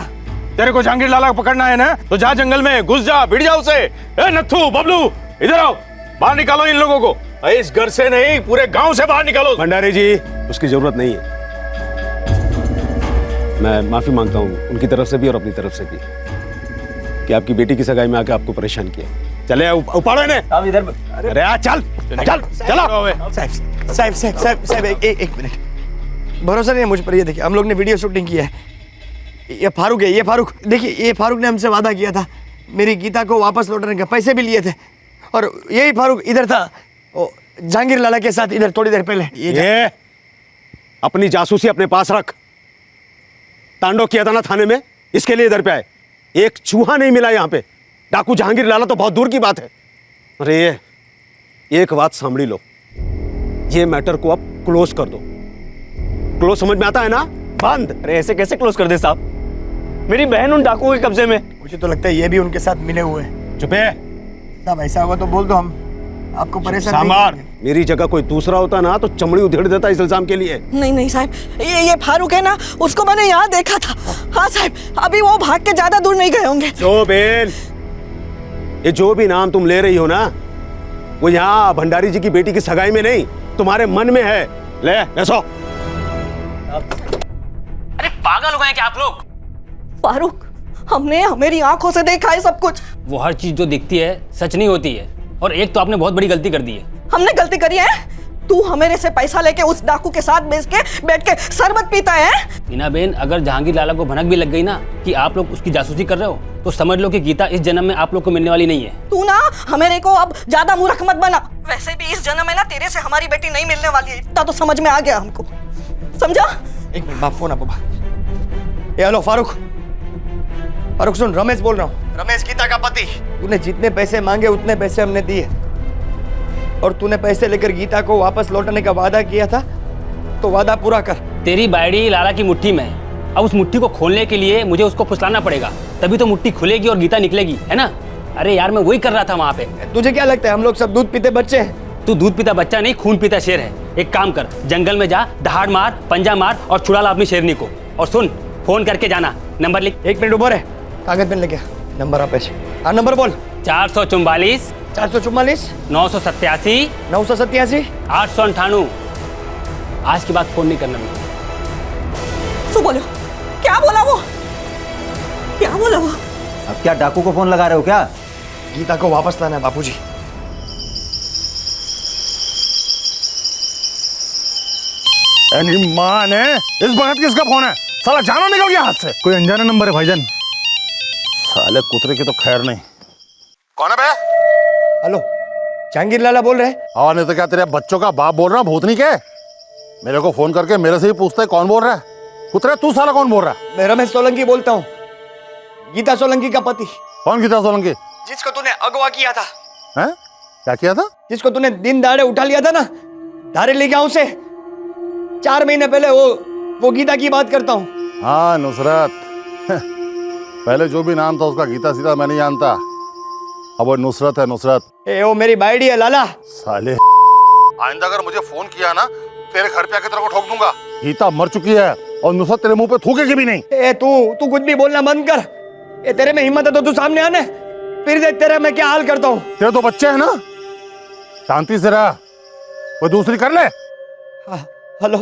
तेरे को जहांगीर लाला को पकड़ना है ना, तो जा जंगल में घुस जा, भिड़ जा उसे। ए नत्थू, बबलू, इधर आओ, बाहर निकालो इन लोगों को। इस घर से नहीं, पूरे गांव से बाहर निकालो। भंडारी जी उसकी जरूरत नहीं है। मैं माफी मांगता हूँ उनकी तरफ से भी और अपनी तरफ से भी कि आपकी बेटी की सगाई में आके आपको परेशान किया। चले उपाड़ो इन्हें। अब इधर। अरे यार चल चल चलो। साहब एक मिनट, भरोसा नहीं है मुझ पर। ये देखिए, हम लोग ने वीडियो शूटिंग की है। ये फारूक है, ये फारूक देखिए, ये फारूक ने हमसे वादा किया था मेरी गीता को वापस लौटाने का, पैसे भी लिए थे, और यही फारूक इधर था जहांगीर लाला के साथ इधर थोड़ी देर पहले। ये अपनी जासूसी अपने पास रख। तांडव किया था ना थाने में, इसके लिए इधर पे आए। एक चूहा नहीं मिला यहाँ पे। डाकू जहांगीर लाला तो बहुत दूर की बात है। अरे ये एक बात सांभળી लो, ये मैटर को अब क्लोज कर दो। क्लोज समझ में आता है ना? बंद। अरे ऐसे कैसे क्लोज कर दे साहब? मेरी बहन उन डाकुओं के कब्जे में। मुझे तो लगता है ये भी उनके साथ मिले हुए हैं। चुप है साहब, ऐसा होगा तो बोल दो, हम आपको परेशान नहीं सांबार। करेंगे। मेरी जगह कोई दूसरा होता ना तो चमड़ी उधेड़ देता इस इल्जाम के लिए। नहीं नहीं साहब, ये फारूक है ना, उसको मैंने यहाँ देखा था। हाँ साहब, अभी वो भाग के ज्यादा दूर नहीं गए होंगे। जो बेन, ये जो भी नाम तुम ले रही हो ना, वो यहाँ भंडारी जी की बेटी की सगाई में नहीं, तुम्हारे मन में है। ले सो। अरे पागल हो गए क्या आप लोग? फारूक, हमने मेरी आंखों से देखा है सब कुछ। वो हर चीज जो दिखती है सच नहीं होती है, और एक तो आपने बहुत बड़ी गलती कर दी है। हमने गलती करी है? तू हमें से पैसा लेके उस डाकू के साथ बैठ के शरबत पीता है। मीना बेन, अगर जहांगीर लाला को भनक भी लग गई ना कि आप लोग उसकी जासूसी कर रहे हो, तो समझ लो कि गीता इस जन्म में आप लोग को मिलने वाली नहीं है। तू ना हमें को अब ज्यादा मूर्ख मत बना। वैसे भी इस जन्म में ना तेरे से हमारी बेटी नहीं मिलने वाली है, इतना तो समझ में आ गया हमको। समझा? एक मिनट, बाप फोन आपको। ये हेलो फारूक। फारूक सुन, रमेश बोल रहा हूँ। रमेश गीता का पति। तूने जितने पैसे मांगे उतने पैसे हमने दिए, और तूने पैसे लेकर गीता को वापस लौटाने का वादा किया था, तो वादा पूरा कर। तेरी बाड़ी लाला की मुट्ठी में है। अब उस मुट्ठी को खोलने के लिए मुझे उसको फुसलाना पड़ेगा, तभी तो मुट्ठी खुलेगी और गीता निकलेगी, है ना? अरे यार, मैं वही कर रहा था वहाँ पे। तुझे क्या लगता है हम लोग सब दूध पीते बच्चे हैं? तू दूध पीता बच्चा नहीं, खून पीता शेर है। एक काम कर, जंगल में जा, दहाड़ मार, पंजा मार और छुड़ा ला अपनी शेरनी को। और सुन, फोन करके जाना, नंबर लिख। 1 मिनट ऊपर है, कागज पेन लेके नंबर आप ऐसे। हाँ नंबर बोल। 444 444 987 987 898। आज के बाद फोन नहीं करना मुझे। सो बोलो, क्या बोला वो? क्या बोला वो? अब क्या डाकू को फोन लगा रहे हो क्या? गीता को वापस लाना है बापूजी। मां ने इस वक्त किसका फोन है? साला जानो निकल गया हाथ से। कोई अनजाना नंबर है भाईजान। साले कुतरे की तो खैर नहीं। कौन है बे? हेलो, जहांगीर लाला बोल रहे हैं? और नहीं तो क्या तेरे बच्चों का बाप बोल रहा, भूतनी के? मेरे को फोन करके मेरे से ही पूछता है कौन बोल रहा है? कुतरे तू साला कौन बोल रहा है? मैं रमेश सोलंकी बोलता हूँ, गीता सोलंकी का पति। कौन गीता सोलंकी? जिसको तूने अगवा किया था। हैं? क्या किया था? जिसको तूने दिन दहाड़े उठा लिया था ना, धारे ले गया उसे 4 महीने पहले। वो गीता की बात करता हूँ। हाँ नुसरत। पहले जो भी नाम था उसका गीता सीता मैं नहीं जानता, अब वो नुसरत है, नुसरत। वो मेरी बाइडी है लाला। साले आइंदा अगर मुझे फोन किया ना, तेरे घर पे आके तेरे को ठोक दूंगा। गीता मर चुकी है और नुसरत तेरे मुंह पे थूकेगी भी नहीं। तू कुछ भी बोलना बंद कर। तेरे में हिम्मत है तो तू सामने आने, फिर देख तेरा मैं क्या हाल करता हूँ। तेरे तो बच्चे हैं ना, शांति से रह, कोई दूसरी कर ले। हेलो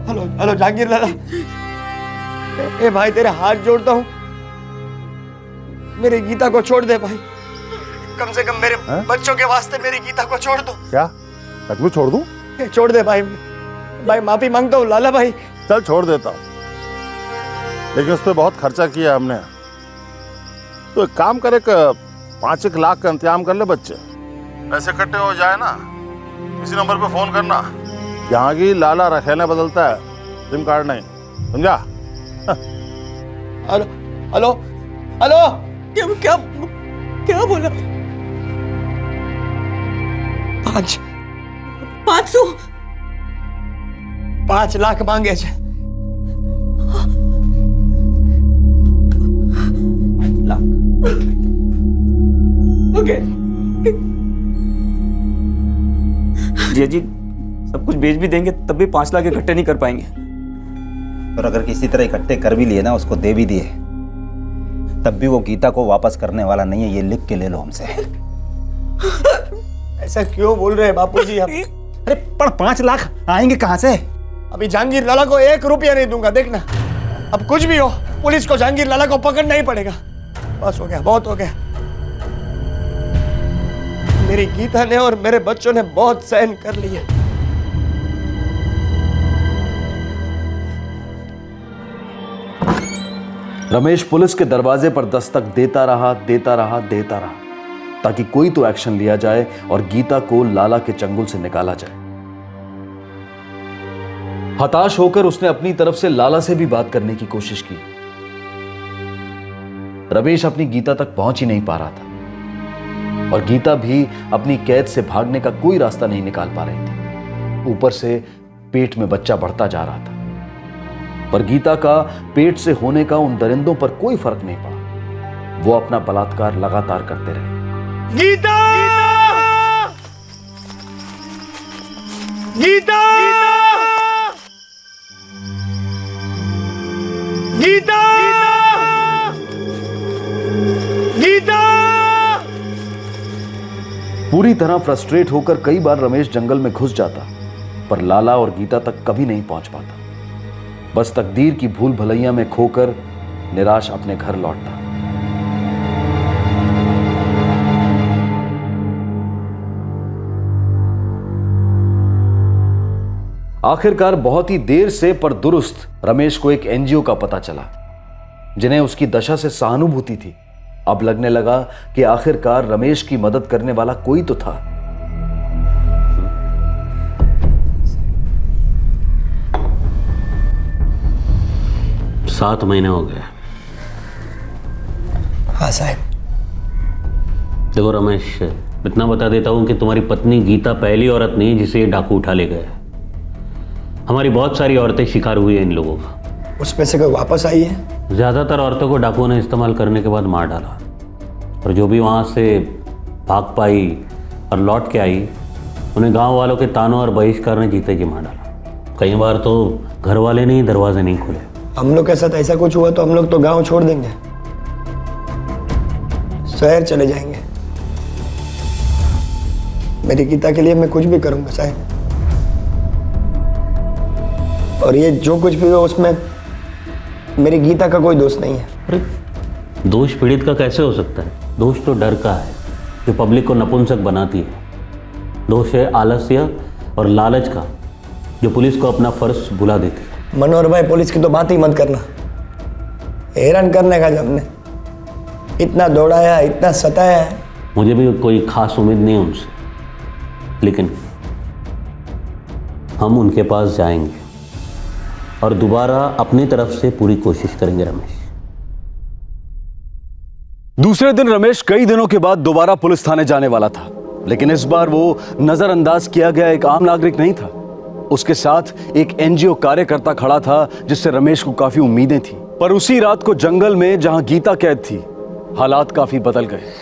हेलो हेलो जहांगीर लाला, भाई तेरे हाथ जोड़ता हूँ, मेरी गीता को छोड़ दे भाई। कम से कम मेरे बच्चों के वास्ते मेरी गीता को छोड़ दो। क्या सच में छोड़ दूं? छोड़ दे भाई, भाई माफी मांगता हूँ लाला भाई। चल छोड़ देता हूँ, लेकिन उस पर बहुत खर्चा किया हमने। तो एक काम करे, 5-1 लाख का इंतजाम कर ले, बच्चे पैसे इकट्ठे हो जाए ना, इसी नंबर पे फोन करना। जहांगीर लाला रखेला बदलता है, सिम कार्ड नहीं, समझा? हेलो हेलो हेलो, क्या क्या बोला? 5 लाख मांगे छे। ओके जी, सब कुछ बेच भी देंगे तब भी 5 लाख इकट्ठे नहीं कर पाएंगे। और अगर किसी तरह इकट्ठे कर भी लिए ना, उसको दे भी दिए, तब भी वो गीता को वापस करने वाला नहीं है, ये लिख के ले लो हमसे। ऐसा क्यों बोल रहे हैं बापूजी आप? अरे पर 5 लाख आएंगे कहां से? अभी जहांगीर लाला को 1 रुपया नहीं दूंगा, देखना। अब कुछ भी हो, पुलिस को जहांगीर लाला को पकड़ना ही पड़ेगा। बस हो गया, बहुत हो गया। मेरी गीता ने और मेरे बच्चों ने बहुत सहन कर लिया। रमेश पुलिस के दरवाजे पर दस्तक देता रहा, ताकि कोई तो एक्शन लिया जाए और गीता को लाला के चंगुल से निकाला जाए। हताश होकर उसने अपनी तरफ से लाला से भी बात करने की कोशिश की। रमेश अपनी गीता तक पहुंच ही नहीं पा रहा था और गीता भी अपनी कैद से भागने का कोई रास्ता नहीं निकाल पा रही थी। ऊपर से पेट में बच्चा बढ़ता जा रहा था, पर गीता का पेट से होने का उन दरिंदों पर कोई फर्क नहीं पड़ा। वो अपना बलात्कार लगातार करते रहे। गीता! गीता! गीता! गीता! पूरी तरह फ्रस्ट्रेट होकर कई बार रमेश जंगल में घुस जाता, पर लाला और गीता तक कभी नहीं पहुंच पाता। बस तकदीर की भूल भलैया में खोकर निराश अपने घर लौटता। आखिरकार बहुत ही देर से पर दुरुस्त रमेश को एक एनजीओ का पता चला, जिन्हें उसकी दशा से सहानुभूति थी। अब लगने लगा कि आखिरकार रमेश की मदद करने वाला कोई तो था। 7 महीने हो गए। हाँ साहब। देखो रमेश, इतना बता देता हूँ कि तुम्हारी पत्नी गीता पहली औरत नहीं जिसे ये डाकू उठा ले गए। हमारी बहुत सारी औरतें शिकार हुई हैं इन लोगों का। उस पैसे को वापस आई है? ज़्यादातर औरतों को डाकुओं ने इस्तेमाल करने के बाद मार डाला, और जो भी वहाँ से भाग पाई और लौट के आई, उन्हें गांव वालों के तानों और बहिष्कार ने जीते जी मार डाला। कई बार तो घर वाले ने ही दरवाजे नहीं खोले। हम लोग के साथ ऐसा कुछ हुआ तो हम लोग तो गांव छोड़ देंगे, शहर चले जाएंगे। मेरी गीता के लिए मैं कुछ भी करूंगा साहब, और ये जो कुछ भी हो उसमें मेरी गीता का कोई दोष नहीं है। अरे दोष पीड़ित का कैसे हो सकता है? दोष तो डर का है जो पब्लिक को नपुंसक बनाती है। दोष है आलस्य और लालच का जो पुलिस को अपना फर्ज भुला देती है। मनोहर भाई, पुलिस की तो बात ही मत करना। हैरान करने का जब ने इतना दौड़ाया, इतना सताया है। मुझे भी कोई खास उम्मीद नहीं है उनसे, लेकिन हम उनके पास जाएंगे और दोबारा अपनी तरफ से पूरी कोशिश करेंगे रमेश। दूसरे दिन रमेश कई दिनों के बाद दोबारा पुलिस थाने जाने वाला था, लेकिन इस बार वो नजरअंदाज किया गया एक आम नागरिक नहीं था। उसके साथ एक एनजीओ कार्यकर्ता खड़ा था जिससे रमेश को काफी उम्मीदें थी। पर उसी रात को जंगल में जहां गीता कैद थी, हालात काफी बदल गए।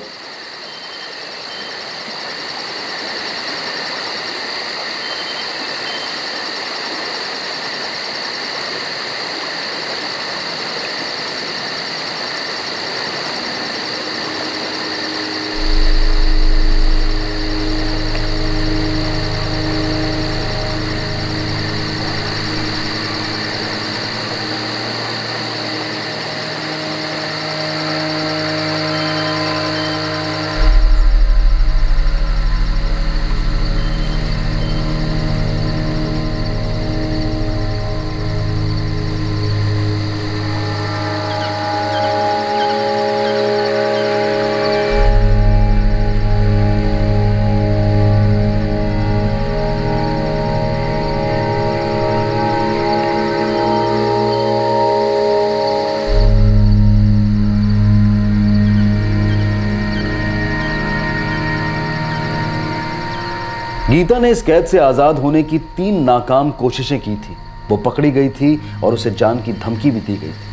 गीता ने इस कैद से आजाद होने की 3 नाकाम कोशिशें की थी। वो पकड़ी गई थी और उसे जान की धमकी भी दी गई थी।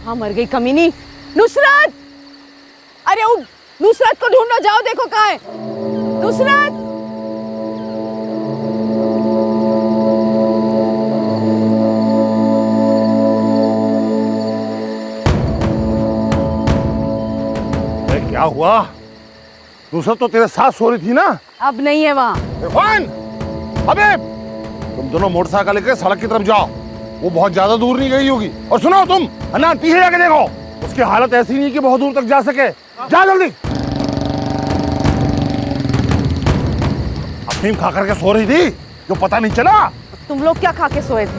कहाँ मर गई कमीनी? नुसरत! अरे वो नुसरत को ढूंढो, जाओ देखो कहाँ है नुसरत। क्या हुआ? नुसरत तो तेरे साथ सो रही थी ना? अब नहीं है वहाँ। इरफान! अबे तुम दोनों मोटरसाइकिल लेकर सड़क की तरफ जाओ, वो बहुत ज्यादा दूर नहीं गई होगी। और सुनो तुम, अन्ना पीछे जाके देखो, उसकी हालत ऐसी नहीं कि बहुत दूर तक जा सके। जा जल्दी। अफीम खा करके सो रही थी जो पता नहीं चला। तुम लोग क्या खा के सोए थे?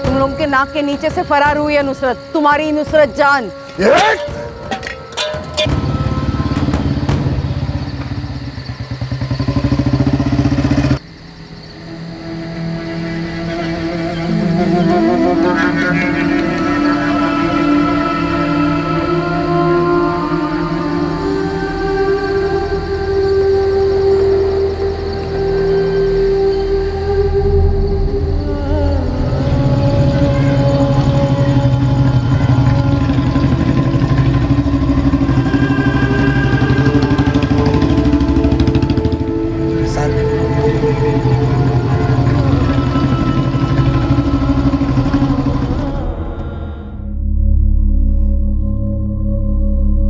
तुम लोग के नाक के नीचे से फरार हुई है नुसरत, तुम्हारी नुसरत जान।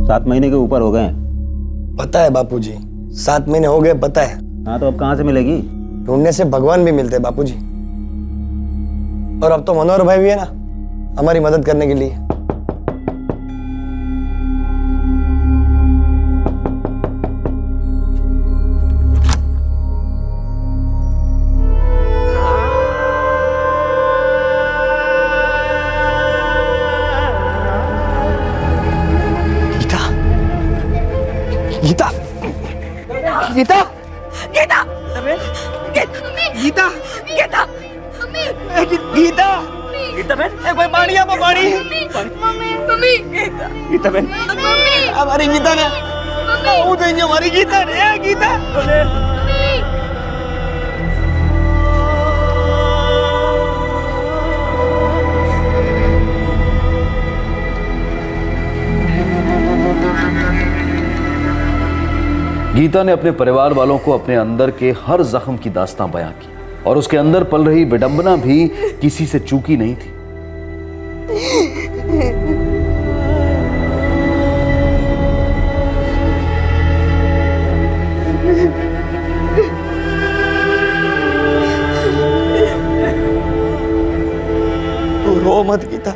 सात महीने के ऊपर हो गए। पता है बापूजी, 7 महीने हो गए, पता है। हाँ तो अब कहाँ से मिलेगी? ढूंढने से भगवान भी मिलते हैं बापूजी। और अब तो मनोहर भाई भी है ना हमारी मदद करने के लिए। गीता गीता गीता गीता गीता गीता गीता बहन, एक भाई पानी, आप पानी। मम्मी गीता, गीता बहन, हमारी गीता ने वो देंगे, हमारी गीता ने, गीता गीता ने अपने परिवार वालों को अपने अंदर के हर जख्म की दास्तां बयां की और उसके अंदर पल रही विडंबना भी किसी से चूकी नहीं थी। तू रो मत गीता,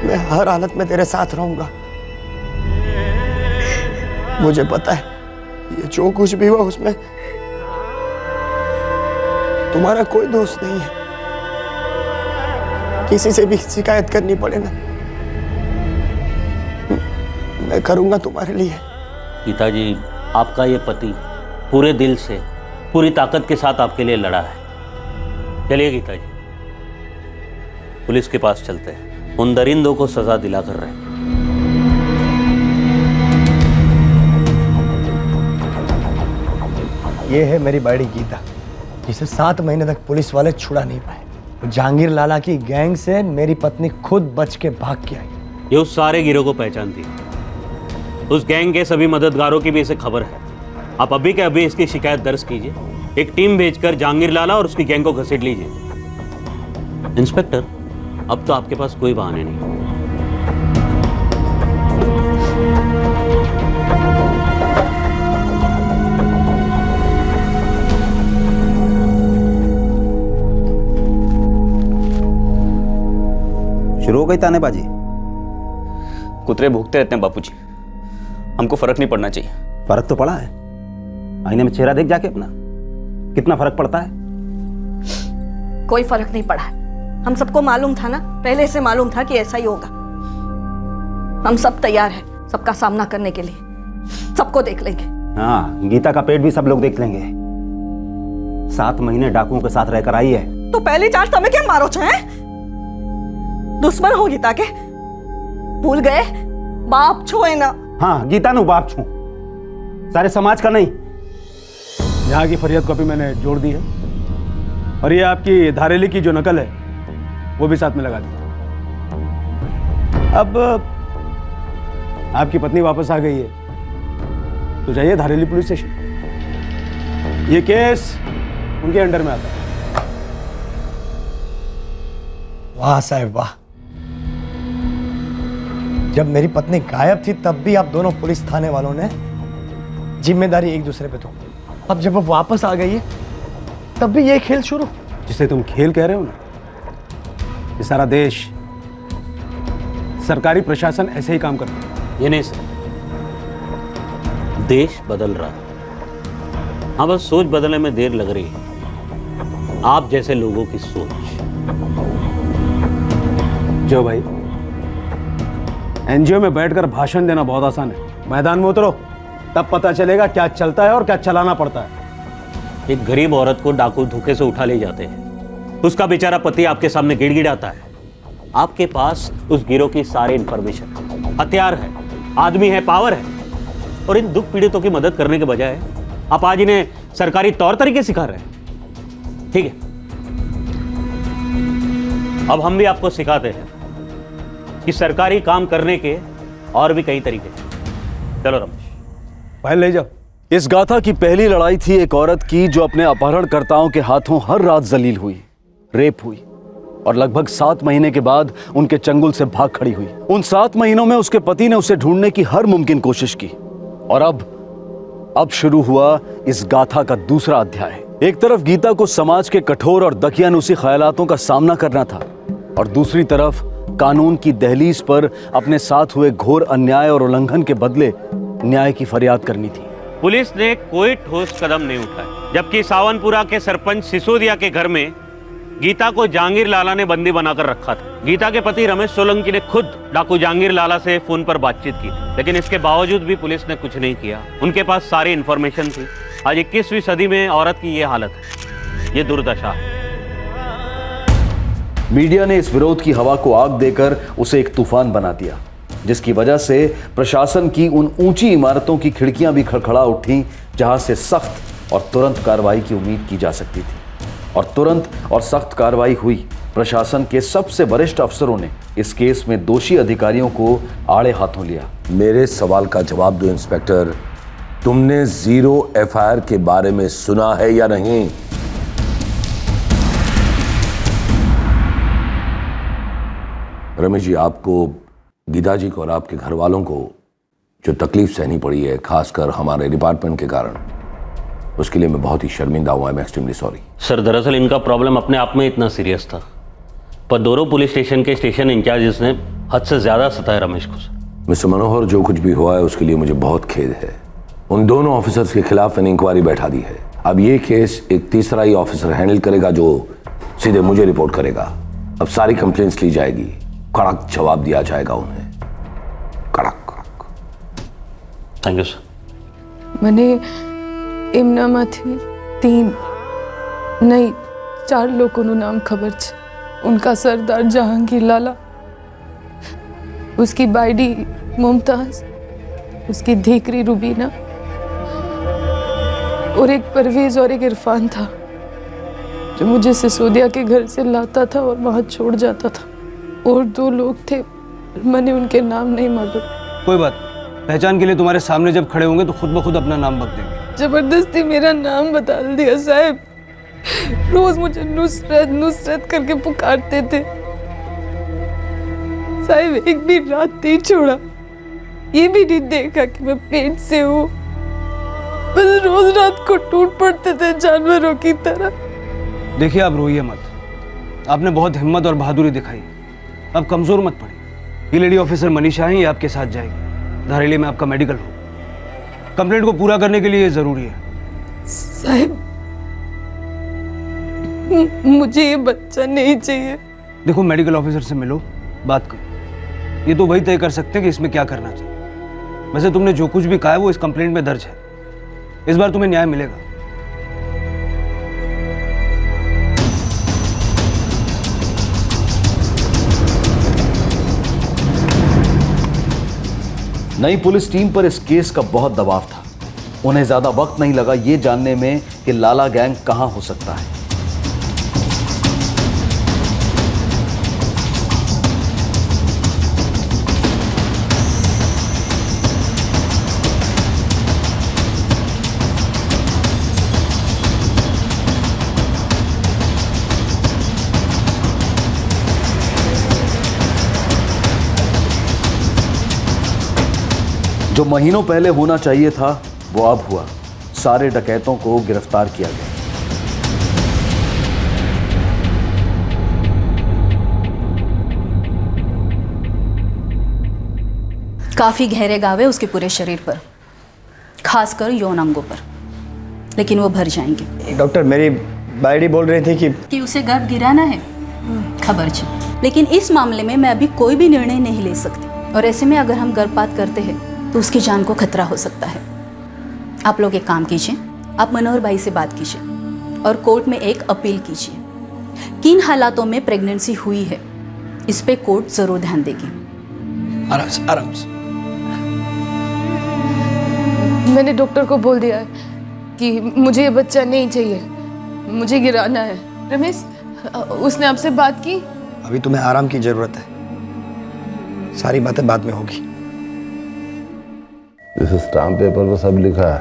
मैं हर हालत में तेरे साथ रहूंगा। मुझे पता है ये जो कुछ भी हुआ उसमें तुम्हारा कोई दोष नहीं है। किसी से भी शिकायत करनी पड़े ना, मैं करूंगा तुम्हारे लिए। गीता जी, आपका ये पति पूरे दिल से, पूरी ताकत के साथ आपके लिए लड़ा है। चलिए गीता जी, पुलिस के पास चलते हैं, उन दरिंदों को सजा दिला कर रहे हैं। ये है मेरी बड़ी गीता, जिसे 7 महीने तक पुलिस वाले छुड़ा नहीं पाए। जहांगीर लाला की गैंग से मेरी पत्नी खुद बच के भाग के आई। ये उस सारे गिरोह को पहचानती है। उस गैंग के सभी मददगारों की भी इसे खबर है। आप अभी के अभी इसकी शिकायत दर्ज कीजिए, एक टीम भेजकर जहांगीर लाला और उसकी गैंग को घसीट लीजिए। इंस्पेक्टर, अब तो आपके पास कोई बहाने नहीं। शुरू हो गई तानेबाजी? कुतरे भूखते रहते हैं बापूजी, हमको फर्क नहीं पड़ना चाहिए। फर्क तो पड़ा है, आईने में चेहरा देख जाके अपना, कितना फर्क पड़ता है। कोई फर्क नहीं पड़ा है। हम सबको मालूम था ना, पहले से मालूम था कि ऐसा ही होगा। हम सब तैयार हैं सबका सामना करने के लिए, सबको देख लेंगे। हाँ, गीता का पेट भी सब लोग देख लेंगे। 7 महीने डाकुओं के साथ रहकर आई है। तो पहली चार्ज तुम्हें क्या मारो छे? दुश्मन हो गीता के? भूल गए बाप छो है ना? हाँ, गीता नु बाप छू, सारे समाज का नहीं। यहाँ की फरियाद कॉपी मैंने जोड़ दी है और ये आपकी धारेली की जो नकल है वो भी साथ में लगा दी। अब आपकी पत्नी वापस आ गई है तो जाइए धारेली पुलिस स्टेशन। ये केस उनके अंडर में आता है। वाह साहब वाह, जब मेरी पत्नी गायब थी तब भी आप दोनों पुलिस थाने वालों ने जिम्मेदारी एक दूसरे पे थोपी। अब जब वो वापस आ गई है तब भी ये खेल शुरू। जिसे तुम खेल कह रहे हो ना, ये सारा देश, सरकारी प्रशासन ऐसे ही काम करता है। ये नहीं सर, देश बदल रहा है। हाँ, बस सोच बदलने में देर लग रही है, आप जैसे लोगों की सोच। जो भाई, एनजीओ में बैठकर भाषण देना बहुत आसान है, मैदान में उतरो तब पता चलेगा क्या चलता है और क्या चलाना पड़ता है। एक गरीब औरत को डाकू धोखे से उठा ले जाते हैं, उसका बेचारा पति आपके सामने गिड़गिड़ाता है। आपके पास उस गिरोह की सारी इंफॉर्मेशन, हथियार है, आदमी है, पावर है, और इन दुख पीड़ितों की मदद करने के बजाय आप आज इन्हें सरकारी तौर तरीके सिखा रहे हैं। ठीक है, अब हम भी आपको सिखाते हैं कि सरकारी काम करने के और भी कई तरीके हैं। चलो रमेश, फाइल ले जाओ। इस गाथा की पहली लड़ाई थी एक औरत की जो अपने अपहरणकर्ताओं के हाथों हर रात जलील हुई, रेप हुई और लगभग 7 महीने के बाद उनके चंगुल से भाग खड़ी हुई। उन 7 महीनों में उसके पति ने उसे ढूंढने की हर मुमकिन कोशिश की और अब शुरू हुआ इस गाथा का दूसरा अध्याय। एक तरफ गीता को समाज के कठोर और दकियानूसी ख्यालातों का सामना करना था और दूसरी तरफ कानून की दहलीज पर अपने साथ हुए घोर अन्याय और उल्लंघन के बदले न्याय की फरियाद करनी थी। पुलिस ने कोई ठोस कदम नहीं उठाया, जबकि सावनपुरा के सरपंच सिसोदिया के घर में गीता को जहांगीर लाला ने बंदी बनाकर रखा था। गीता के पति रमेश सोलंकी ने खुद डाकू जहांगीर लाला से फोन पर बातचीत की थी, लेकिन इसके बावजूद भी पुलिस ने कुछ नहीं किया। उनके पास सारी इंफॉर्मेशन थी। आज 21वीं सदी में औरत की ये हालत है, ये दुर्दशा है। मीडिया ने इस विरोध की हवा को आग देकर उसे एक तूफान बना दिया, जिसकी वजह से प्रशासन की उन ऊंची इमारतों की खिड़कियां भी खड़खड़ा उठी जहां से सख्त और तुरंत कार्रवाई की उम्मीद की जा सकती थी। और तुरंत और सख्त कार्रवाई हुई। प्रशासन के सबसे वरिष्ठ अफसरों ने इस केस में दोषी अधिकारियों को आड़े हाथों लिया। मेरे सवाल का जवाब दो इंस्पेक्टर, तुमने 0 FIR के बारे में सुना है या नहीं? रमेश जी, आपको, गीता जी को और आपके घर वालों को जो तकलीफ सहनी पड़ी है, खासकर हमारे डिपार्टमेंट के कारण, उसके लिए मैं बहुत ही शर्मिंदा हुआ। I am extremely sorry. Sir, दरअसल इनका प्रॉब्लम अपने आप में इतना सीरियस था, पर दोनों पुलिस स्टेशन के स्टेशन इंचार्जेस ने हद से ज्यादा सताया रमेश को। सर मिस्टर मनोहर, जो कुछ भी हुआ है उसके लिए मुझे बहुत खेद है। उन दोनों ऑफिसर्स के खिलाफ मैंने इंक्वायरी बैठा दी है। अब ये केस एक तीसरा ही ऑफिसर हैंडल करेगा जो सीधे मुझे रिपोर्ट करेगा। अब सारी कंप्लेंट्स ली जाएगी, कड़क जवाब दिया जाएगा उन्हें, कड़क। Thank you sir. મને એમનામાંથી 3 નહીં 4 લોકોનું નામ ખબર છે। उनका सरदार जहांगीर लाला, उसकी बाइडी मुमताज, उसकी धीकरी रुबीना और एक परवेज और एक इरफान था जो मुझे सिसोदिया के घर से लाता था और वहाँ छोड़ जाता था। और 2 लोग थे, मैंने उनके नाम नहीं मालूम। कोई बात, पहचान के लिए तुम्हारे सामने जब खड़े होंगे तो खुद ब खुद अपना नाम बक देंगे। जबरदस्ती मेरा नाम बता दिया साहब। रोज मुझे नुसरत नुसरत करके पुकारते थे साहब। एक भी रात नहीं छोड़ा, ये भी नहीं देखा कि मैं पेट से हूँ। बस रोज रात को टूट पड़ते थे जानवरों की तरह। देखिए, आप रोइए मत। आपने बहुत हिम्मत और बहादुरी दिखाई, अब कमजोर मत पड़े। ये लेडी ऑफिसर मनीषा है, ये आपके साथ जाएगी। धारेली में आपका मेडिकल हो। कंप्लेंट को पूरा करने के लिए ये जरूरी है। साहब, मुझे ये बच्चा नहीं चाहिए। देखो, मेडिकल ऑफिसर से मिलो, बात करो। ये तो वही तय कर सकते हैं कि इसमें क्या करना चाहिए। वैसे तुमने जो कुछ भी कहा है वो इस कंप्लेंट में दर्ज है। इस बार तुम्हें न्याय मिलेगा। नई पुलिस टीम पर इस केस का बहुत दबाव था। उन्हें ज्यादा वक्त नहीं लगा ये जानने में कि लाला गैंग कहां हो सकता है। जो महीनों पहले होना चाहिए था वो अब हुआ। सारे डकैतों को गिरफ्तार किया गया। काफी गहरे घाव है उसके पूरे शरीर पर, खासकर यौन अंगों पर, लेकिन वो भर जाएंगे। डॉक्टर, मेरी बाइडी बोल रही थी कि उसे गर्भ गिराना है, खबर चाहिए। लेकिन इस मामले में मैं अभी कोई भी निर्णय नहीं ले सकती, और ऐसे में अगर हम गर्भपात करते हैं तो उसकी जान को खतरा हो सकता है। आप लोग एक काम कीजिए, आप मनोहर भाई से बात कीजिए और कोर्ट में एक अपील कीजिए। किन हालातों में प्रेगनेंसी हुई है इस पे कोर्ट जरूर ध्यान देगी। आराम से, आराम से। मैंने डॉक्टर को बोल दिया है कि मुझे ये बच्चा नहीं चाहिए, मुझे गिराना है। रमेश, उसने आपसे बात की? अभी तुम्हें आराम की जरूरत है, सारी बातें बाद में होगी। इस स्टाम्प पेपर पर सब लिखा है।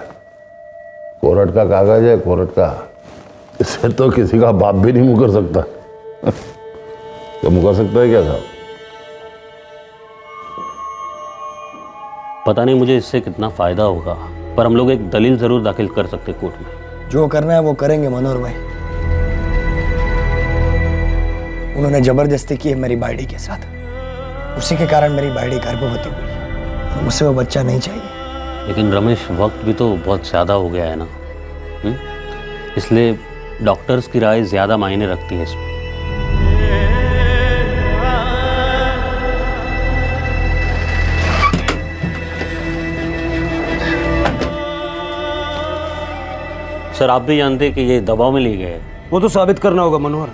कोर्ट का कागज है, कोर्ट का। इससे तो किसी का बाप भी नहीं मुकर सकता। क्या मुकर सकता है क्या साहब? पता नहीं मुझे इससे कितना फायदा होगा, पर हम लोग एक दलील जरूर दाखिल कर सकते कोर्ट में। जो करना है वो करेंगे मनोहर भाई। उन्होंने जबरदस्ती की है मेरी बाइडी के साथ, उसी के कारण मेरी बाइडी गर्भवती हुई। मुझसे वो बच्चा नहीं चाहिए। लेकिन रमेश, वक्त भी तो बहुत ज़्यादा हो गया है ना, इसलिए डॉक्टर्स की राय ज़्यादा मायने रखती है इसमें। सर, आप भी जानते हैं कि ये दबाव में लिए गए हैं। वो तो साबित करना होगा मनोहर।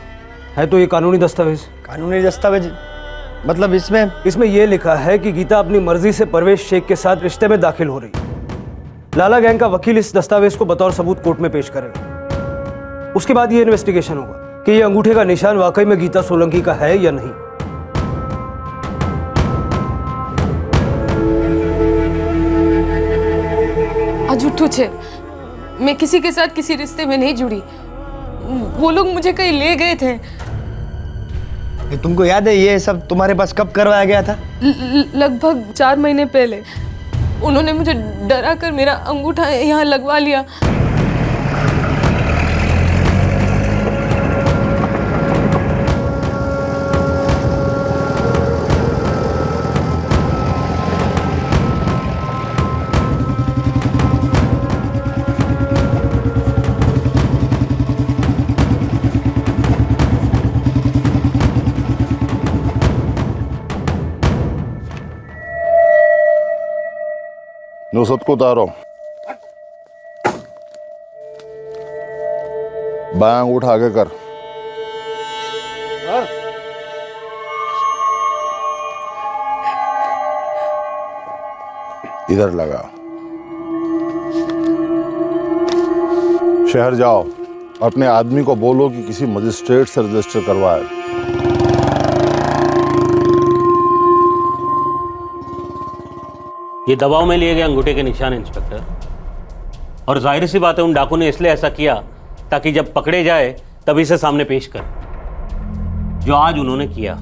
है तो ये कानूनी दस्तावेज। कानूनी दस्तावेज मतलब इसमें ये लिखा है कि गीता अपनी मर्जी से परवेज शेख के साथ रिश्ते में दाखिल हो रही है। लाला गैंग का वकील इस दस्तावेज को बतौर सबूत कोर्ट में पेश करेगा। उसके बाद ये इन्वेस्टिगेशन होगा। कि ये अंगूठे का निशान वाकई में गीता सोलंकी का है या नहीं। આ જૂઠું છે। मैं किसी के साथ किसी रिश्ते में नहीं जुड़ी। वो लोग मुझे कहीं ले गए थे। तुमको याद है ये सब तुम्हारे पास कब करवाया गया था? लगभग 4 महीने पहले। उन्होंने मुझे डरा कर मेरा अंगूठा यहाँ लगवा लिया। नुसरत को उतारो। बायां अंगूठा आगे कर। इधर लगा। शहर जाओ, अपने आदमी को बोलो कि किसी मजिस्ट्रेट से रजिस्टर करवाए। ये दबाव में लिए गए अंगूठे के निशान इंस्पेक्टर, और जाहिर सी बात है उन डाकू ने इसलिए ऐसा किया ताकि जब पकड़े जाए तभी इसे सामने पेश कर। जो आज उन्होंने किया,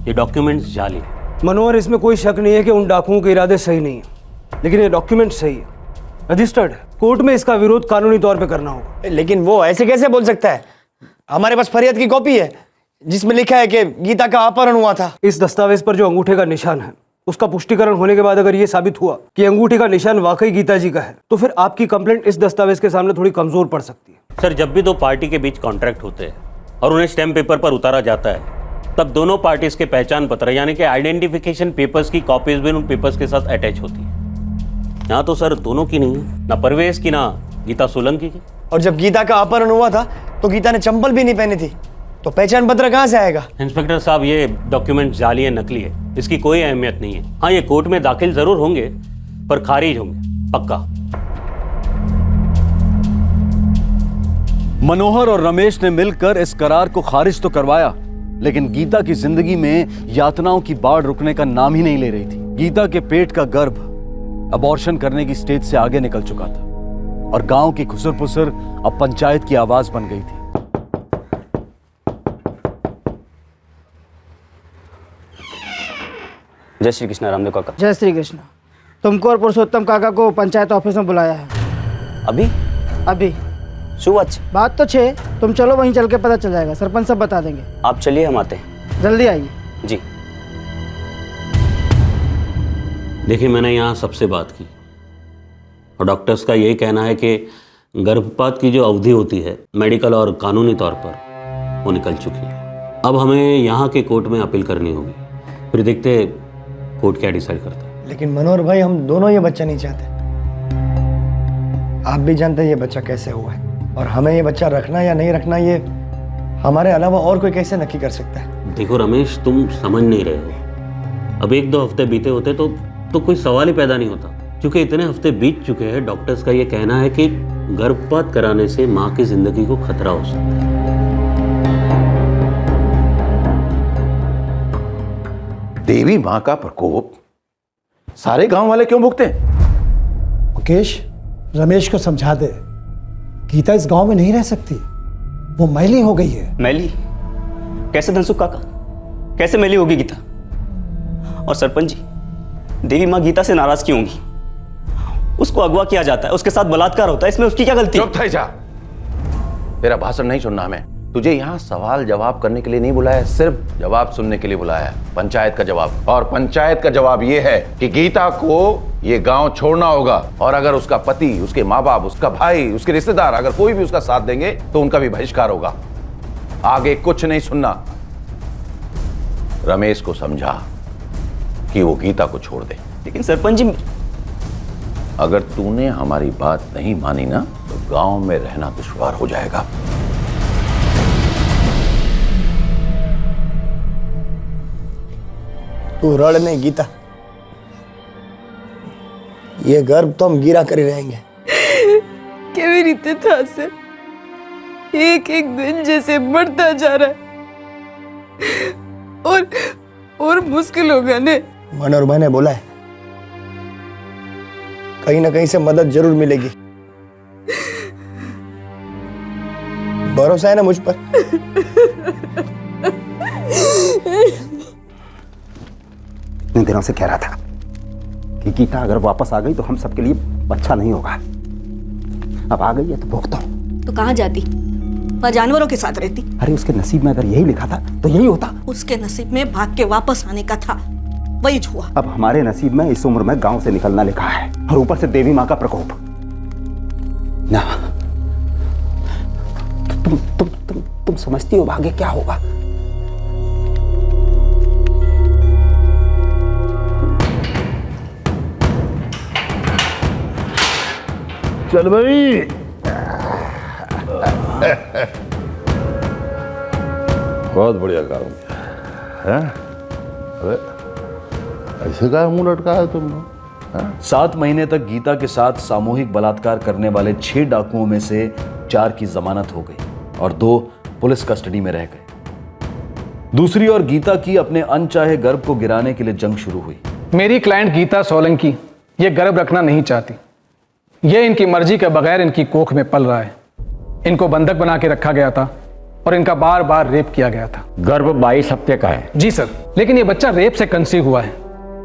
ये डॉक्यूमेंट्स जाली है। मनोहर, इसमें कोई शक नहीं है कि उन डाकुओं के इरादे सही नहीं है, लेकिन ये डॉक्यूमेंट सही है, रजिस्टर्ड है। कोर्ट में इसका विरोध कानूनी तौर पे करना होगा। लेकिन वो ऐसे कैसे बोल सकता है? हमारे पास फरियाद की कॉपी है जिसमें लिखा है कि गीता का अपहरण हुआ था। इस दस्तावेज पर जो अंगूठे का निशान है उसका पुष्टिकरण होने के बाद अगर ये साबित हुआ कि अंगूठे का निशान वाकई गीता जी का है, तो फिर आपकी कंप्लेंट इस दस्तावेज के सामने थोड़ी कमजोर पड़ सकती है। सर, जब भी दो पार्टी के बीच कॉन्ट्रैक्ट होते हैं और उन्हें स्टैम्प पेपर पर उतारा जाता है, तब दोनों पार्टीज के पहचान पत्र यानी कि आइडेंटिफिकेशन पेपर्स की कॉपीज भी उन पेपर्स के साथ अटैच होती है। यहाँ तो सर दोनों की नहीं है, ना परवेज की ना गीता सोलंकी की। और जब गीता का अपहरण हुआ था तो गीता ने चंपल भी नहीं पहनी थी, तो पहचान पत्र कहाँ से आएगा? इंस्पेक्टर साहब, ये डॉक्यूमेंट जाली है, नकली है, इसकी कोई अहमियत नहीं है। हाँ, ये कोर्ट में दाखिल जरूर होंगे पर खारिज होंगे पक्का। मनोहर और रमेश ने मिलकर इस करार को खारिज तो करवाया, लेकिन गीता की जिंदगी में यातनाओं की बाढ़ रुकने का नाम ही नहीं ले रही थी। गीता के पेट का गर्भ अबॉर्शन करने की स्टेज से आगे निकल चुका था और गांव की खुसर पुसर अब पंचायत की आवाज बन गई थी। जय श्री कृष्ण रामदेव काका। जय श्री कृष्ण। तुमको और पुरुषोत्तम काका को पंचायत ऑफिस में बुलाया है। अभी शुभ अच्छी बात तो छे, तुम चलो वहीं चल के पता चल जाएगा, सरपंच सब बता देंगे। आप चलिए, हम आते हैं। जल्दी आइए। जी। देखिए, मैंने यहाँ सबसे बात की और डॉक्टर्स का यही कहना है कि गर्भपात की जो अवधि होती है मेडिकल और कानूनी तौर पर वो निकल चुकी है। अब हमें यहाँ के कोर्ट में अपील करनी होगी, फिर देखते कोर्ट क्या डिसाइड करता है। लेकिन मनोहर भाई, हम दोनों ये बच्चा नहीं चाहते। आप भी जानते हैं ये बच्चा कैसे हुआ है, और हमें ये बच्चा रखना या नहीं रखना ये हमारे अलावा और कोई कैसे नक्की कर सकता है? देखो रमेश, तुम समझ नहीं रहे हो। अब 1-2 हफ्ते बीते होते तो कोई सवाल ही पैदा नहीं होता, क्योंकि इतने हफ्ते बीत चुके हैं। डॉक्टर्स का ये कहना है कि गर्भपात कराने से माँ की जिंदगी को खतरा हो सकता है। देवी माँ का प्रकोप सारे गांव वाले क्यों भुगते हैं? मुकेश, रमेश को समझा दे, गीता इस गांव में नहीं रह सकती, वो मैली हो गई है। मैली? कैसे धनसुख काका, कैसे मैली होगी गीता? और सरपंच जी, देवी माँ गीता से नाराज क्यों होंगी? उसको अगवा किया जाता है, उसके साथ बलात्कार होता है, इसमें उसकी क्या गलती? चुप जा, तेरा भाषण नहीं सुनना हमें। तुझे यहाँ सवाल जवाब करने के लिए नहीं बुलाया, सिर्फ जवाब सुनने के लिए बुलाया है, पंचायत का जवाब। और पंचायत का जवाब ये है कि गीता को ये गांव छोड़ना होगा, और अगर उसका पति, उसके माँ बाप, उसका भाई, उसके रिश्तेदार अगर कोई भी उसका साथ देंगे तो उनका भी बहिष्कार होगा। आगे कुछ नहीं सुनना। रमेश को समझा कि वो गीता को छोड़ दे। लेकिन सरपंच जी, अगर तूने हमारी बात नहीं मानी ना तो गांव में रहना दुश्वार हो जाएगा। तू रड़ नहीं गीता, ये गर्भ तो हम गिरा कर ही रहेंगे। કેવી રીતે થશે? एक एक दिन जैसे बढ़ता जा रहा है और मुश्किल होगा ने। मनोरमा ने बोला है कहीं ना कहीं से मदद जरूर मिलेगी। भरोसा है ना मुझ पर? इतने दिनों से कह रहा था कि गीता अगर वापस आ गई तो हम सबके लिए अच्छा नहीं होगा। अब आ गई है तो भुगतो। तो कहाँ जाती? वह जानवरों के साथ रहती। अरे उसके नसीब में अगर यही लिखा था तो यही होता। उसके नसीब में भाग के वापस आने का था, वही हुआ। अब हमारे नसीब में इस उम्र में गांव से निकलना लिखा है, और ऊपर से देवी माँ का प्रकोप। ना तुम समझती हो भाग्य क्या होगा? चल भाई। बहुत बढ़िया काम किया है। अरे ऐसे का मुंह लटका है तुमने? 7 महीने तक गीता के साथ सामूहिक बलात्कार करने वाले 6 डाकुओं में से 4 की जमानत हो गई और 2 पुलिस कस्टडी में रह गए। दूसरी ओर गीता की अपने अनचाहे गर्भ को गिराने के लिए जंग शुरू हुई। मेरी क्लाइंट गीता सोलंकी ये गर्भ रखना नहीं चाहती। ये इनकी मर्जी के बगैर इनकी कोख में पल रहा है। इनको बंधक बना के रखा गया था और इनका बार बार रेप किया गया था। गर्भ 22 हफ्ते का है। जी सर, लेकिन ये बच्चा रेप से कंसीव हुआ है।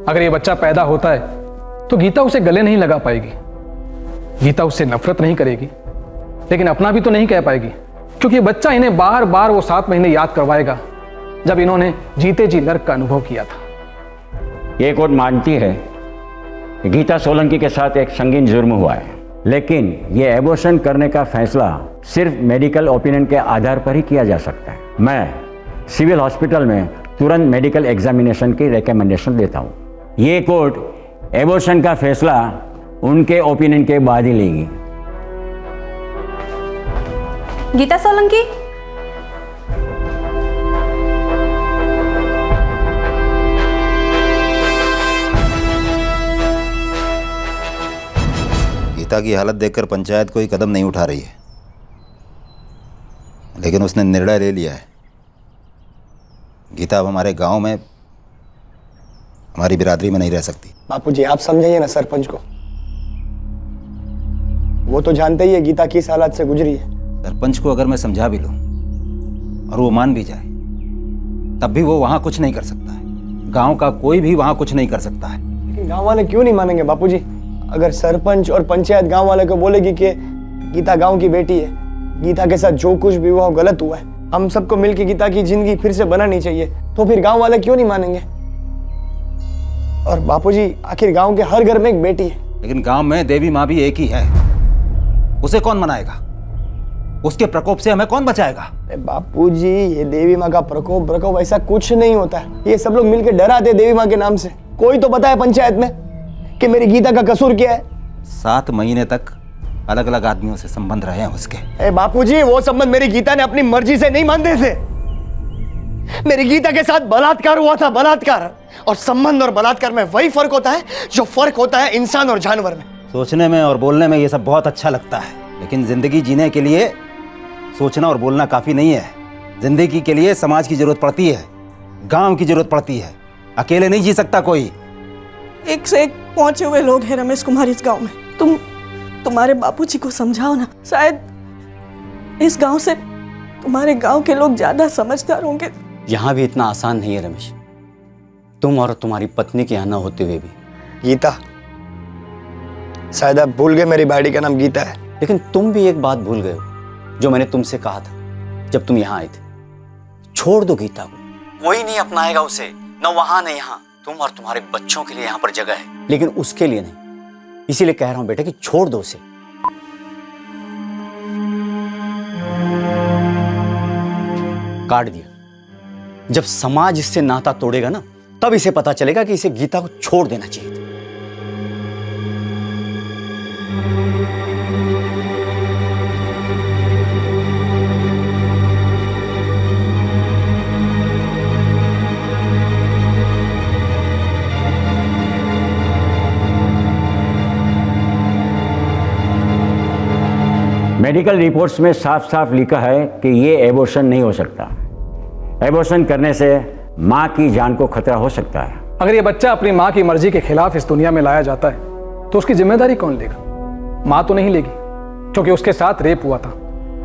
अगर ये बच्चा पैदा होता है तो गीता उसे गले नहीं लगा पाएगी। गीता उससे नफरत नहीं करेगी, लेकिन अपना भी तो नहीं कह पाएगी, क्योंकि बच्चा इन्हें बार बार वो 7 महीने याद करवाएगा जब इन्होंने जीते जी नर्क का अनुभव किया था। ये कोर्ट मानती है कि गीता सोलंकी के साथ एक संगीन जुर्म हुआ है, लेकिन ये एबॉर्शन करने का फैसला सिर्फ मेडिकल ओपिनियन के आधार पर ही किया जा सकता है। मैं सिविल हॉस्पिटल में तुरंत मेडिकल एग्जामिनेशन की रिकमेंडेशन देता हूँ। ये कोर्ट एबॉर्शन का फैसला उनके ओपिनियन के बाद ही लेगी। गीता सोलंकी, गीता की हालत देखकर पंचायत कोई कदम नहीं उठा रही है, लेकिन उसने निर्णय ले लिया है। गीता अब हमारे गांव में, हमारी बिरादरी में नहीं रह सकती। बापूजी आप समझाइए ना सरपंच को। वो तो जानते ही है गीता किस हालत से गुजरी है। सरपंच को अगर मैं समझा भी लूं और वो मान भी जाए, तब भी वो वहां कुछ नहीं कर सकता है। गांव का कोई भी वहां कुछ नहीं कर सकता है। लेकिन गांव वाले क्यों नहीं मानेंगे बापूजी? अगर सरपंच और पंचायत गांव वाले को बोलेगी कि गीता गांव की बेटी है, गीता के साथ जो कुछ भी हुआ गलत हुआ है, हम सबको मिलकर गीता की जिंदगी फिर से बनानी चाहिए, तो फिर गांव वाले क्यों नहीं मानेंगे? और बापूजी आखिर गांव के हर घर में एक बेटी है। लेकिन गांव में देवी माँ भी एक ही है, उसे कौन मनाएगा? उसके प्रकोप से हमें कौन बचाएगा? बापूजी ये देवी माँ का प्रकोप ऐसा कुछ नहीं होता है। ये सब लोग मिलकर डराते देवी माँ के नाम से। कोई तो बताए पंचायत में कि मेरी गीता का कसूर क्या है। 7 महीने तक अलग अलग आदमियों से संबंध रहे हैं उसके। बापूजी वो संबंध मेरी गीता ने अपनी मर्जी से नहीं मानते थे। मेरी गीता के साथ बलात्कार हुआ था, बलात्कार। और संबंध और बलात्कार में वही फर्क होता है जो फर्क होता है इंसान और जानवर में। सोचने में और बोलने में ये सब बहुत अच्छा लगता है, लेकिन जिंदगी जीने के लिए सोचना और बोलना काफी नहीं है। जिंदगी के लिए समाज की जरूरत पड़ती है, गांव की जरूरत पड़ती है। अकेले नहीं जी सकता कोई। एक से एक पहुंचे हुए लोग हैं रमेश कुमार इस गांव में। तुम्हारे बापूजी को समझाओ ना। शायद इस गांव से तुम्हारे गांव के लोग ज्यादा समझदार होंगे। यहाँ भी इतना आसान नहीं है रमेश, तुम और तुम्हारी पत्नी के यहाँ न होते हुए भी। गीता, शायद आप भूल गए मेरी भाड़ी का नाम गीता है। लेकिन तुम भी एक बात भूल गए हो जो मैंने तुमसे कहा था जब तुम यहाँ आए थे। छोड़ दो गीता को, कोई नहीं अपनाएगा उसे, न वहां न यहाँ। तुम और तुम्हारे बच्चों के लिए यहाँ पर जगह है, लेकिन उसके लिए नहीं। इसीलिए कह रहा हूं बेटा कि छोड़ दो उसे। काट दिया। जब समाज इससे नाता तोड़ेगा ना, तब इसे पता चलेगा कि इसे गीता को छोड़ देना चाहिए था। मेडिकल रिपोर्ट्स में साफ साफ लिखा है कि ये एबॉर्शन नहीं हो सकता। एबॉर्शन करने से माँ की जान को खतरा हो सकता है। अगर ये बच्चा अपनी माँ की मर्जी के खिलाफ इस दुनिया में लाया जाता है तो उसकी जिम्मेदारी कौन लेगा? माँ तो नहीं लेगी, क्योंकि उसके साथ रेप हुआ था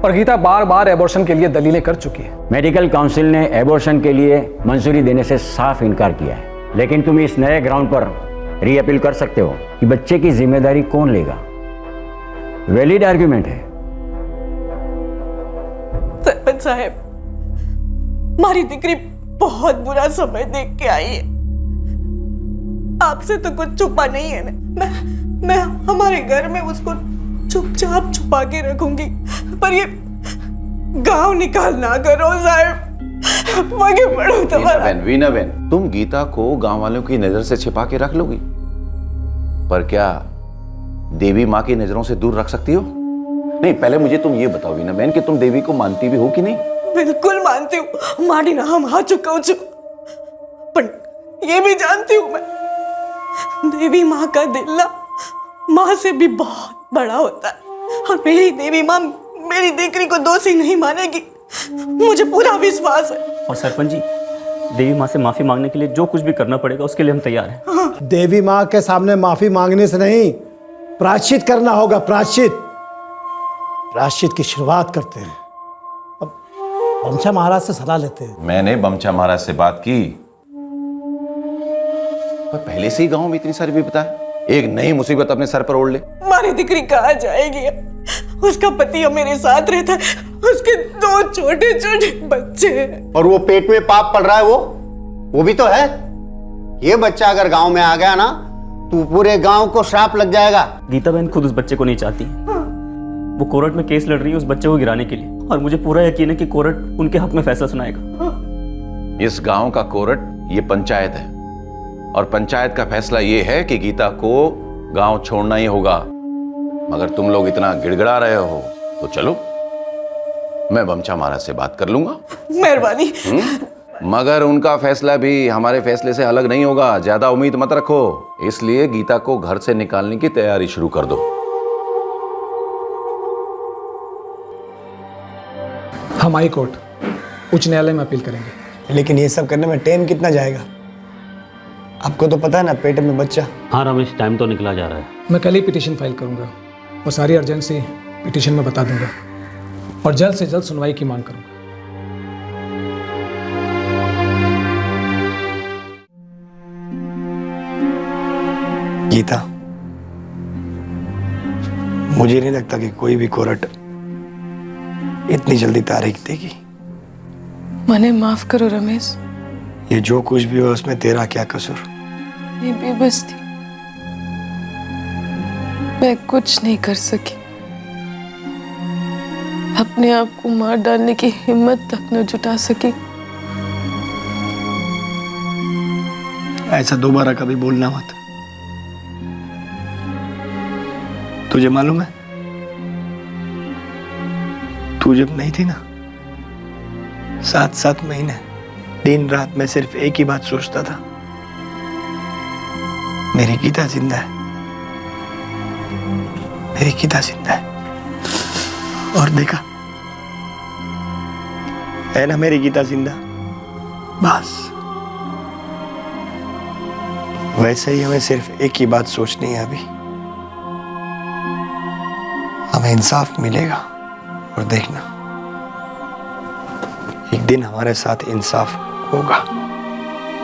और गीता बार बार एबॉर्शन के लिए दलीलें कर चुकी है। मेडिकल काउंसिल ने एबॉर्शन के लिए मंजूरी देने से साफ इनकार किया है, लेकिन तुम इस नए ग्राउंड पर रीअपील कर सकते हो कि बच्चे की जिम्मेदारी कौन लेगा। वैलिड आर्ग्यूमेंट है। सरपंच साहब, हमारी दीकरी बहुत बुरा समय देख के आई है। आपसे तो कुछ छुपा नहीं है ना। मैं हमारे घर में उसको चुपचाप छुपा के रखूंगी, पर ये गांव निकाल ना करो साहब। आगे बढ़ो तुम्हारा। वीना बहन, तुम गीता को गांव वालों की नजर से छिपा के रख लोगी, पर क्या देवी माँ की नजरों से दूर रख सकती हो? नहीं, पहले मुझे तुम ये बताओ वीना बहन कि तुम देवी को मानती भी हो कि नहीं? बिल्कुल मानती हूँ, मारी ना हम आ चुका हूँ, पर ये भी जानती हूँ मैं, देवी माँ का दिल ना माँ से भी बहुत बड़ा होता है, और मेरी देवी माँ मेरी दीकरी को दोषी नहीं मानेगी, मुझे पूरा विश्वास है। और सरपंच जी, देवी माँ से माफी मांगने के लिए जो कुछ भी करना पड़ेगा उसके लिए हम तैयार हैं। देवी माँ के सामने माफी मांगने से नहीं, प्रायश्चित करना होगा। प्रायश्चित की शुरुआत करते हैं। अब बमचा महाराज से सलाह लेते हैं। मैंने बमचा महाराज से बात की, पर पहले से ही गांव में इतनी सारी विपदा है, एक नई मुसीबत अपने सर पर ओढ़ ले। हमारी दीकरी कहाँ जाएगी? उसका पति अब मेरे साथ रहता है, उसके 2 छोटे छोटे बच्चे हैं। और वो पेट में पाप पड़ रहा है, वो भी तो है। ये बच्चा अगर गांव में आ गया ना तो पूरे गांव को श्राप लग जाएगा। गीता बहन खुद उस बच्चे को नहीं चाहती। वो कोर्ट में केस लड़ रही है उस बच्चे को गिराने के लिए, और मुझे पूरा यकीन है कि कोर्ट उनके हक में फैसला सुनाएगा। इस गांव का कोर्ट ये पंचायत है, और पंचायत का फैसला ये है कि गीता को गांव छोड़ना ही होगा। मगर तुम लोग इतना गिड़गिड़ा रहे हो तो चलो, मैं बमचा महाराज से बात कर लूंगा। मेहरबानी। मगर उनका फैसला भी हमारे फैसले से अलग नहीं होगा, ज्यादा उम्मीद मत रखो। इसलिए गीता को घर से निकालने की तैयारी शुरू कर दो। हम हाई कोर्ट उच्च न्यायालय में अपील करेंगे। लेकिन ये सब करने में टाइम कितना जाएगा? आपको तो पता है ना, पेट में बच्चा। हाँ रमेश, टाइम तो निकला जा रहा है। मैं कल ही पिटीशन फाइल करूंगा और सारी अर्जेंसी पिटीशन में बता दूंगा, और जल्द से जल्द सुनवाई की मांग करूंगा। गीता, मुझे नहीं लगता कि कोई भी कोर्ट इतनी जल्दी तारीख देगी। मने माफ करो रमेश, ये जो कुछ भी हो उसमें तेरा क्या कसूर? मैं बेबस थी, मैं कुछ नहीं कर सकी। अपने आप को मार डालने की हिम्मत तक न जुटा सकी। ऐसा दोबारा कभी बोलना मत। तुझे मालूम है, तू जब नहीं थी ना, 7 महीने दिन रात मैं सिर्फ एक ही बात सोचता था, मेरी गीता जिंदा है, मेरी गीता जिंदा है। और देखा है ना, मेरी गीता जिंदा। बस वैसे ही हमें सिर्फ एक ही बात सोचनी है अभी, हमें इंसाफ मिलेगा। और देखना, एक दिन हमारे साथ इंसाफ होगा।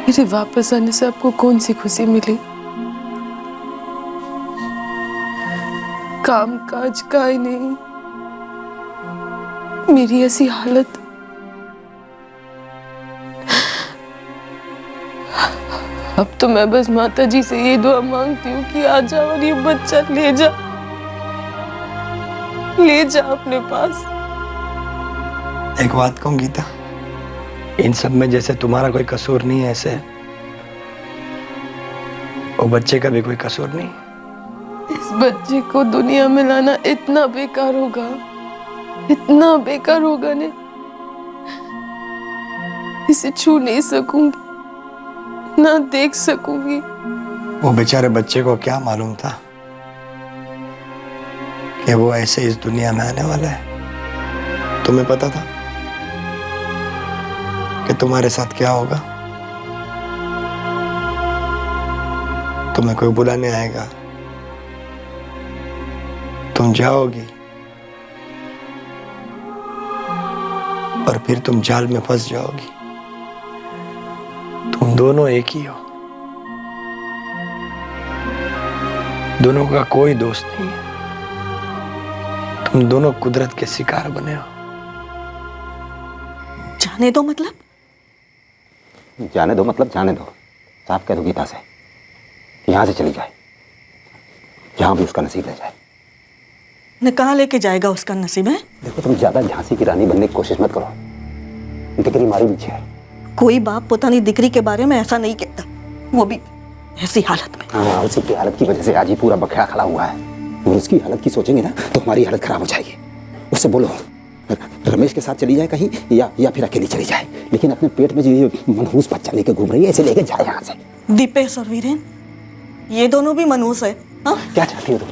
मेरे वापस आने से आपको कौन सी खुशी मिली? काम काज का ही नहीं, मेरी ऐसी हालत। अब तो मैं बस माता जी से ये दुआ मांगती हूँ कि आ जाओ और ये बच्चा ले जा अपने पास। एक बात कहूं गीता, इन सब में जैसे तुम्हारा कोई कसूर नहीं है, ऐसे वो बच्चे का भी कोई कसूर नहीं। इस बच्चे को दुनिया में लाना इतना बेकार होगा, इतना बेकार होगा ने, इसे छू नहीं सकूंगी, ना देख सकूंगी। वो बेचारे बच्चे को क्या मालूम था कि वो ऐसे इस दुनिया में आने वाला है। तुम्हें पता था कि तुम्हारे साथ क्या होगा? तुम्हें कोई बुलाने आएगा, तुम जाओगी और फिर तुम जाल में फंस जाओगी। तुम दोनों एक ही हो, दोनों का कोई दोस्त नहीं है। तुम दोनों कुदरत के शिकार बने हो। जाने दो मतलब? जाने दो मतलब जाने दो। साफ कह दो गीता से यहां से चली जाए, जहां भी उसका नसीब रह जाए। न कहाँ लेके जाएगा उसका नसीब है? देखो तुम ज्यादा झांसी की रानी बनने की कोशिश मत करो। दिकरी मारी पीछे है। कोई बाप पुतानी दिकरी के बारे में ऐसा नहीं कहता, वो भी ऐसी हालत में। हाँ, उसी की हालत की वजह से आज ही पूरा बखेड़ा खड़ा हुआ है। अगर उसकी हालत की सोचेंगे ना तो हमारी हालत खराब हो जाएगी। उससे बोलो रमेश के साथ चली जाए कहीं या फिर अकेली चली जाए, लेकिन अपने पेट में जो ये मनहूस बच्चा लेके घूम रही है ऐसे लेके जाए यहाँ से। दीपेश और वीरेन, ये दोनों भी मनहूस है। हाँ? क्या चाहती हो तुम?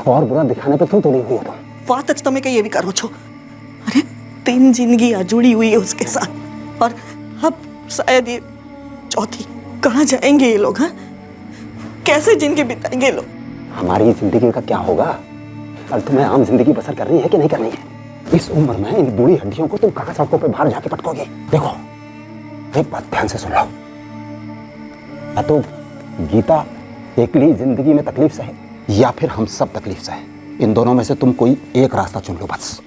और बुरा दिखाने पर क्यों तुली हुई हो तुम? बात आज तुम्हें ये भी करो छो। अरे 3 जिंदगी जुड़ी हुई है उसके साथ और अब शायद ये चौथी। कहाँ जाएंगे ये लोग? हाँ, कैसे जिंदगी बिताएंगे लोग? हमारी जिंदगी का क्या होगा? अब तुम्हें आम जिंदगी बसर करनी है कि नहीं करनी है? इस उम्र में इन बूढ़ी हड्डियों को तुम कहाँ सड़कों पे बाहर जाके पटकोगे? देखो एक बात ध्यान से सुन लो, या तो गीता अकेली जिंदगी में तकलीफ सहे या फिर हम सब तकलीफ सहे। इन दोनों में से तुम कोई एक रास्ता चुन लो बस।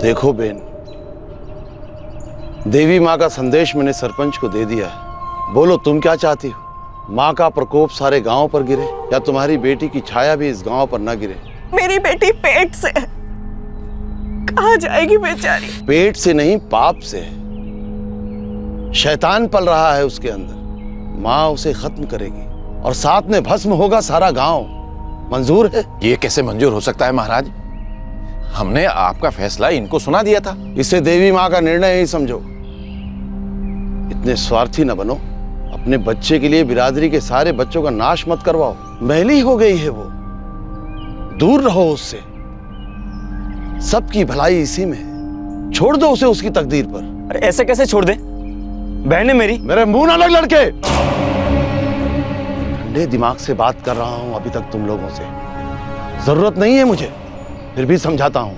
देखो बेन, देवी माँ का संदेश मैंने सरपंच को दे दिया है। बोलो तुम क्या चाहती हो? माँ का प्रकोप सारे गांव पर गिरे या तुम्हारी बेटी की छाया भी इस गांव पर न गिरे? मेरी बेटी पेट से है, कहाँ जाएगी बेचारी? पेट से नहीं, पाप से है। शैतान पल रहा है उसके अंदर। माँ उसे खत्म करेगी और साथ में भस्म होगा सारा गांव। मंजूर है? ये कैसे मंजूर हो सकता है महाराज? हमने आपका फैसला इनको सुना दिया था। इसे देवी माँ का निर्णय ही समझो। इतने स्वार्थी न बनो। अपने बच्चे के लिए बिरादरी के सारे बच्चों का नाश मत करवाओ। मैली हो गई है वो, दूर रहो उससे। सबकी भलाई इसी में है। छोड़ दो उसे उसकी तकदीर पर। अरे ऐसे कैसे छोड़ दे? बहन है मेरी। मेरे मुंह न लग लड़के। ठंडे दिमाग से बात कर रहा हूं अभी तक तुम लोगों से। जरूरत नहीं है मुझे, फिर भी समझाता हूं।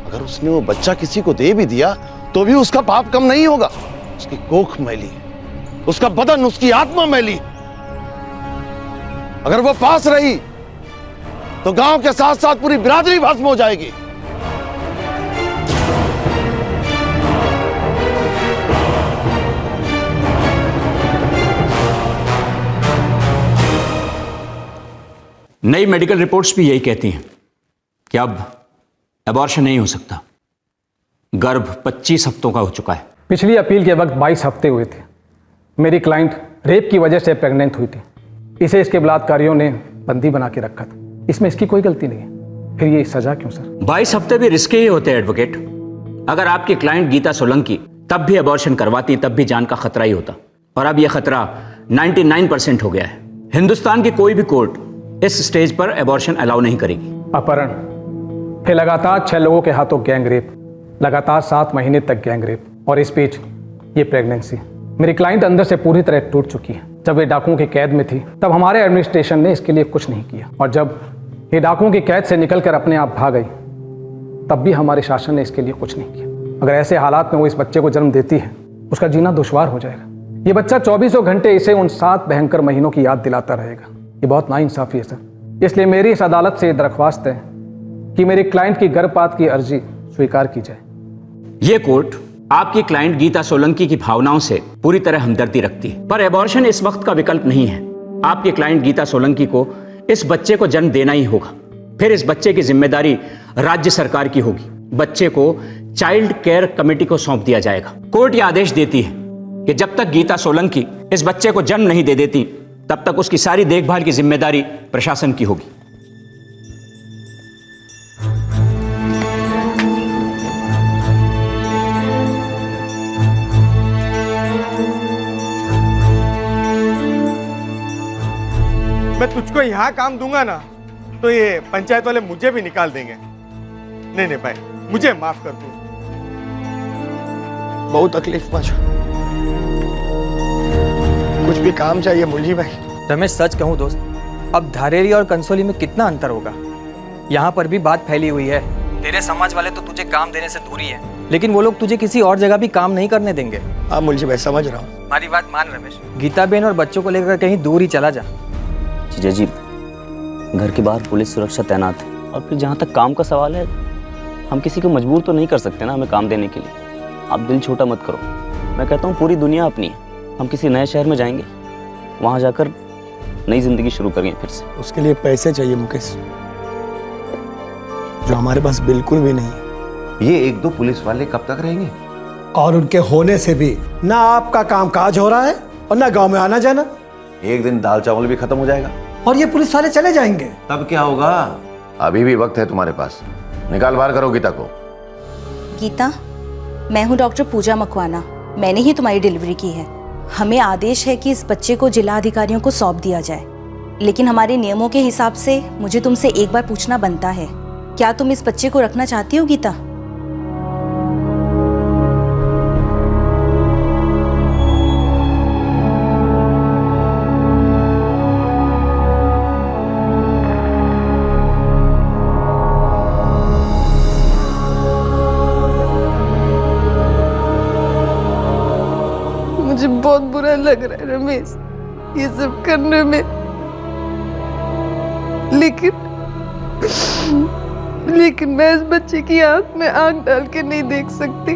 अगर उसने वो बच्चा किसी को दे भी दिया तो भी उसका पाप कम नहीं होगा। उसकी कोख मैली, उसका बदन, उसकी आत्मा मैली। अगर वो पास रही तो गांव के साथ साथ पूरी बिरादरी भस्म हो जाएगी। नई मेडिकल रिपोर्ट्स भी यही कहती हैं कि अब एबॉर्शन नहीं हो सकता। गर्भ 25 हफ्तों का हो चुका है। पिछली अपील के वक्त 22 हफ्ते हुए थे। मेरी क्लाइंट रेप की वजह से प्रेग्नेंट हुई थी। इसे इसके बलात्कारियों ने बंदी बना के रखा था। इसमें इसकी कोई गलती नहीं है, फिर ये सजा क्यों सर? 22 हफ्ते भी रिस्की ही होते हैं एडवोकेट। अगर आपकी क्लाइंट गीता सोलंकी तब भी एबॉर्शन करवाती तब भी जान का खतरा ही होता, और अब यह खतरा 99% हो गया है। हिंदुस्तान की कोई भी कोर्ट इस स्टेज पर एबॉर्शन अलाउ नहीं करेगी। अपहरण, फिर लगातार 6 लोगों के हाथों गैंग रेप, लगातार 7 महीने तक गैंग रेप, और इस बीच ये प्रेगनेंसी। मेरी क्लाइंट अंदर से पूरी तरह टूट चुकी है। जब ये डाकुओं की कैद में थी तब हमारे एडमिनिस्ट्रेशन ने इसके लिए कुछ नहीं किया, और जब ये डाकुओं की कैद से निकलकर अपने आप भाग गई तब भी हमारे शासन ने इसके लिए कुछ नहीं किया। अगर ऐसे हालात में वो इस बच्चे को जन्म देती है, उसका जीना दुश्वार हो जाएगा। ये बच्चा 24 घंटे इसे उन 7 भयंकर महीनों की याद दिलाता रहेगा। ये बहुत नाइंसाफी है सर। इसलिए मेरी इस अदालत से दरख्वास्त है कि मेरी क्लाइंट की गर्भपात की अर्जी स्वीकार की जाए। ये कोर्ट आपकी क्लाइंट गीता सोलंकी की भावनाओं से पूरी तरह हमदर्दी रखती है, पर एबॉर्शन इस वक्त का विकल्प नहीं है। आपकी क्लाइंट गीता सोलंकी को इस बच्चे को जन्म देना ही होगा। फिर इस बच्चे की जिम्मेदारी राज्य सरकार की होगी। बच्चे को चाइल्ड केयर कमेटी को सौंप दिया जाएगा। कोर्ट यह आदेश देती है कि जब तक गीता सोलंकी इस बच्चे को जन्म नहीं दे देती तब तक उसकी सारी देखभाल की जिम्मेदारी प्रशासन की होगी। मैं तुझको यहाँ काम दूंगा ना तो ये पंचायत वाले मुझे भी निकाल देंगे। नहीं नहीं भाई, मुझे माफ कर दो, बहुत तकलीफ पहुंचा। कुछ भी काम चाहिए मुलजी भाई। रमेश सच कहूँ दोस्त, अब धारेरी और कंसोली में कितना अंतर होगा। यहाँ पर भी बात फैली हुई है, तेरे समाज वाले तो तुझे काम देने से दूरी है, लेकिन वो लोग तुझे किसी और जगह भी काम नहीं करने देंगे। हाँ मुलजी भाई, समझ रहा हूँ। हमारी बात मान रमेश, गीता बहन और बच्चों को लेकर कहीं दूर ही चला जा। जीजा जी, घर के बाहर पुलिस सुरक्षा तैनात है, और फिर जहाँ तक काम का सवाल है, हम किसी को मजबूर तो नहीं कर सकते ना हमें काम देने के लिए। आप दिल छोटा मत करो। मैं कहता हूँ पूरी दुनिया अपनी है, हम किसी नए शहर में जाएंगे, वहाँ जाकर नई जिंदगी शुरू करेंगे फिर से। उसके लिए पैसे चाहिए मुकेश, जो हमारे पास बिल्कुल भी नहीं है। ये एक दो पुलिस वाले कब तक रहेंगे? और उनके होने से भी ना आपका काम काज हो रहा है और ना गांव में आना जाना। एक दिन दाल चावल भी खत्म हो जाएगा और ये पुलिस वाले चले जाएंगे। तब क्या होगा? अभी भी वक्त है तुम्हारे पास, निकाल बाहर करो गीता को। गीता, मैं हूँ डॉक्टर पूजा मकवाना, मैंने ही तुम्हारी डिलीवरी की है। हमें आदेश है कि इस बच्चे को जिला अधिकारियों को सौंप दिया जाए, लेकिन हमारे नियमों के हिसाब से मुझे तुमसे एक बार पूछना बनता है। क्या तुम इस बच्चे को रखना चाहती हो गीता? मुझे बहुत बुरा लग रहा है रमेश ये सब करने में, लेकिन मैं इस बच्चे की आंख में आंख डाल के नहीं देख सकती।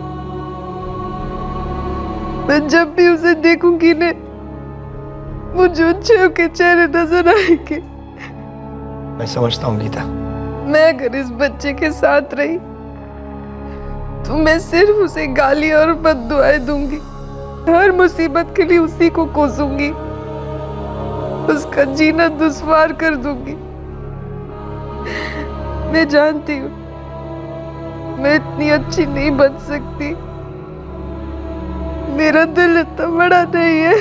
मैं जब भी उसे देखूंगी ने मुझे अच्छे के चेहरे नजर आएंगे। मैं समझता हूँ गीता। मैं अगर इस बच्चे के साथ रही तो मैं सिर्फ उसे गाली और बद्दुआएं दूंगी, हर मुसीबत के लिए उसी को कोसूंगी, उसका जीना दुश्वार कर दूंगी। मैं जानती हूँ मैं इतनी अच्छी नहीं बन सकती, मेरा दिल इतना बड़ा नहीं है।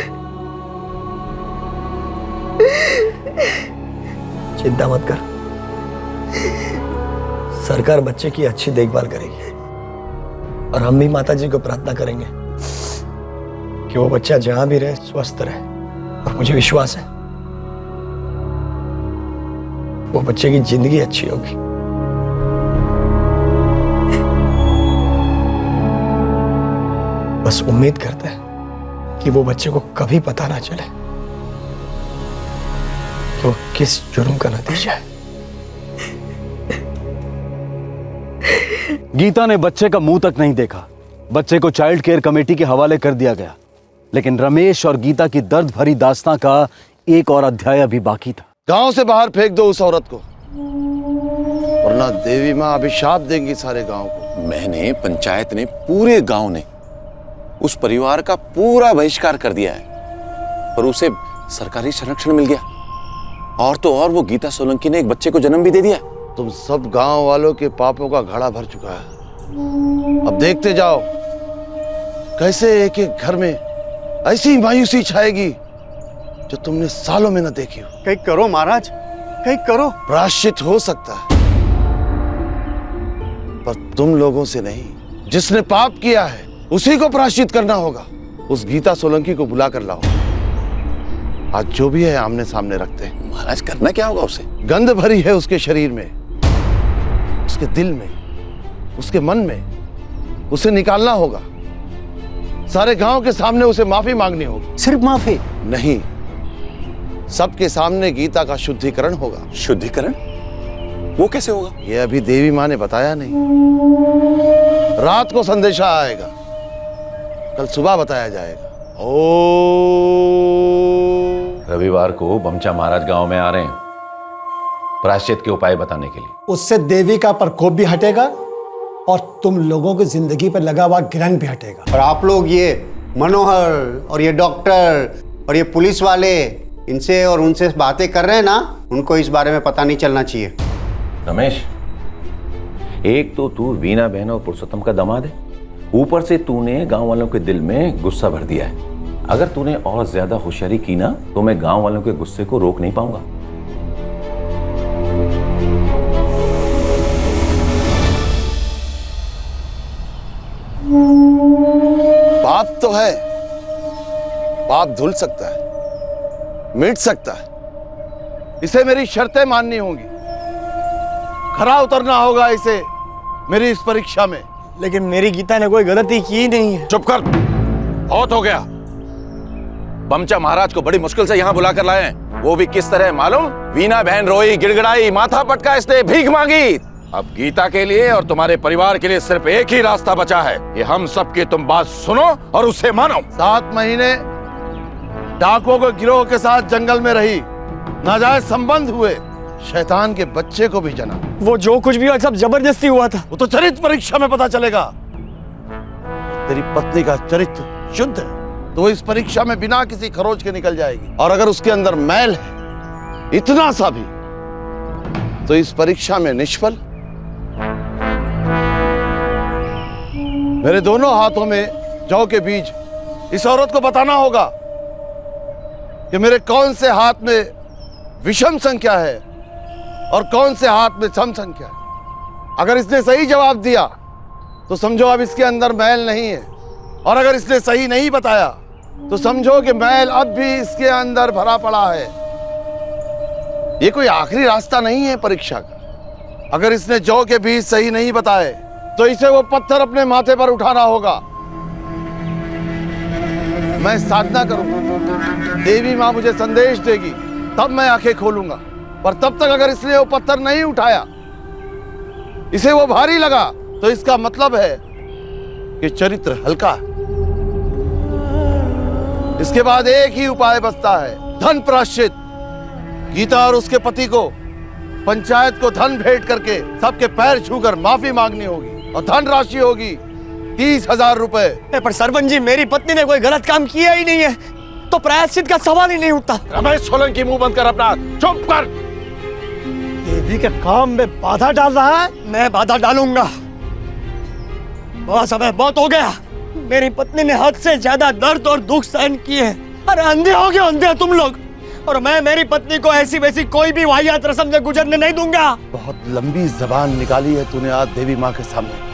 चिंता मत कर, सरकार बच्चे की अच्छी देखभाल करेगी और हम भी माता जी को प्रार्थना करेंगे कि वो बच्चा जहां भी रहे स्वस्थ रहे। और मुझे विश्वास है वो बच्चे की जिंदगी अच्छी होगी। बस उम्मीद करते हैं कि वो बच्चे को कभी पता ना चले कि वो किस जुर्म का नतीजा है। गीता ने बच्चे का मुंह तक नहीं देखा। बच्चे को चाइल्ड केयर कमेटी के हवाले कर दिया गया, लेकिन रमेश और गीता की दर्द भरी दास्तां का एक और अध्याय अभी बाकी था। गांव से बाहर फेंक दो उस औरत को, वरना देवी माँ अभिशाप देंगी सारे गांव को। मैंने, पंचायत ने, पूरे गांव ने उस परिवार का पूरा बहिष्कार कर दिया है, पर उसे सरकारी संरक्षण मिल गया। और तो और वो गीता सोलंकी ने एक बच्चे को जन्म भी दे दिया। तुम सब गांव वालों के पापों का घड़ा भर चुका है। अब देखते जाओ कैसे एक एक घर में ऐसी मायूसी छाएगी जो तुमने सालों में न देखी हो। कहीं करो महाराज, कहीं करो। प्रायश्चित हो सकता है, पर तुम लोगों से नहीं। जिसने पाप किया है उसी को प्रायश्चित करना होगा। उस गीता सोलंकी को बुला कर लाओ। आज जो भी है आमने सामने रखते हैं। महाराज, करना क्या होगा उसे? गंध भरी है उसके शरीर में, उसके दिल में, उसके मन में। उसे निकालना होगा। सारे गांव के सामने उसे माफी मांगनी होगी। सिर्फ माफी नहीं, सबके सामने गीता का शुद्धिकरण होगा। शुद्धिकरण? वो कैसे होगा? ये अभी देवी माँ ने बताया नहीं। रात को संदेशा आएगा, कल सुबह बताया जाएगा। रविवार को बमचा महाराज गांव में आ रहे हैं। प्रायश्चित के उपाय बताने के लिए। उससे देवी का प्रकोप भी हटेगा और तुम लोगों की जिंदगी पर लगा हुआ ग्रहण भी हटेगा। और आप लोग ये मनोहर और ये डॉक्टर और ये पुलिस वाले इनसे और उनसे बातें कर रहे हैं ना, उनको इस बारे में पता नहीं चलना चाहिए। रमेश, एक तो तू वीना बहन और पुरुषोत्तम का दामाद है, ऊपर से तूने गांव वालों के दिल में गुस्सा भर दिया है। अगर तूने और ज्यादा होशियारी की ना तो मैं गांव वालों के गुस्से को रोक नहीं पाऊंगा। पाप तो है, पाप धुल सकता है, मिट सकता है, इसे मेरी शर्तें माननी होंगी, खरा उतरना होगा इसे मेरी इस परीक्षा में। लेकिन मेरी गीता ने कोई गलती की नहीं है। चुप कर, बहुत हो गया। बमचा महाराज को बड़ी मुश्किल से यहाँ बुला कर लाए हैं, वो भी किस तरह मालूम? वीना बहन रोई, गिड़गिड़ाई, माथा पटका, इसने भीख मांगी। अब गीता के लिए और तुम्हारे परिवार के लिए सिर्फ एक ही रास्ता बचा है कि हम सबकी तुम बात सुनो और उसे मानो। 7 महीने डाकुओं के गिरोह के साथ जंगल में रही, नाजायज संबंध हुए, शैतान के बच्चे को भी जना। वो जो कुछ भी हुआ सब जबरदस्ती हुआ था। वो तो चरित्र परीक्षा में पता चलेगा। तेरी पत्नी का चरित्र शुद्ध है तो इस परीक्षा में बिना किसी खरोच के निकल जाएगी, और अगर उसके अंदर मैल है इतना सा भी तो इस परीक्षा में निष्फल। मेरे दोनों हाथों में जौ के बीज, इस औरत को बताना होगा कि मेरे कौन से हाथ में विषम संख्या है और कौन से हाथ में सम संख्या है। अगर इसने सही जवाब दिया तो समझो अब इसके अंदर मैल नहीं है, और अगर इसने सही नहीं बताया तो समझो कि मैल अब भी इसके अंदर भरा पड़ा है। ये कोई आखिरी रास्ता नहीं है परीक्षा का। अगर इसने जौ के बीज सही नहीं बताए तो इसे वो पत्थर अपने माथे पर उठाना होगा। मैं साधना करूंगा, देवी मां मुझे संदेश देगी, तब मैं आंखें खोलूंगा। पर तब तक अगर इसने वो पत्थर नहीं उठाया, इसे वो भारी लगा, तो इसका मतलब है कि चरित्र हल्का है। इसके बाद एक ही उपाय बचता है, धन प्रायश्चित। गीता और उसके पति को पंचायत को धन भेंट करके सबके पैर छूकर माफी मांगनी होगी, और धन राशि होगी 30,000 रुपए। पर सरपंच जी, मेरी पत्नी ने कोई गलत काम किया ही नहीं है, तो प्रायश्चित का सवाल ही नहीं उठता। रमेश सोलंकी, मुंह बंद कर अपना, चुप कर। देवी के काम में बाधा डाल रहा है। मैं बाधा डालूंगा। बहुत समय बहुत हो गया। मेरी पत्नी ने हद से ज्यादा दर्द और दुख सहन किए। अरे अंधे हो गए, अंधे तुम लोग। और मैं मेरी पत्नी को ऐसी वैसी कोई भी वाहियात रस्म से गुजरने नहीं दूंगा। बहुत लंबी जबान निकाली है तूने आज देवी माँ के सामने।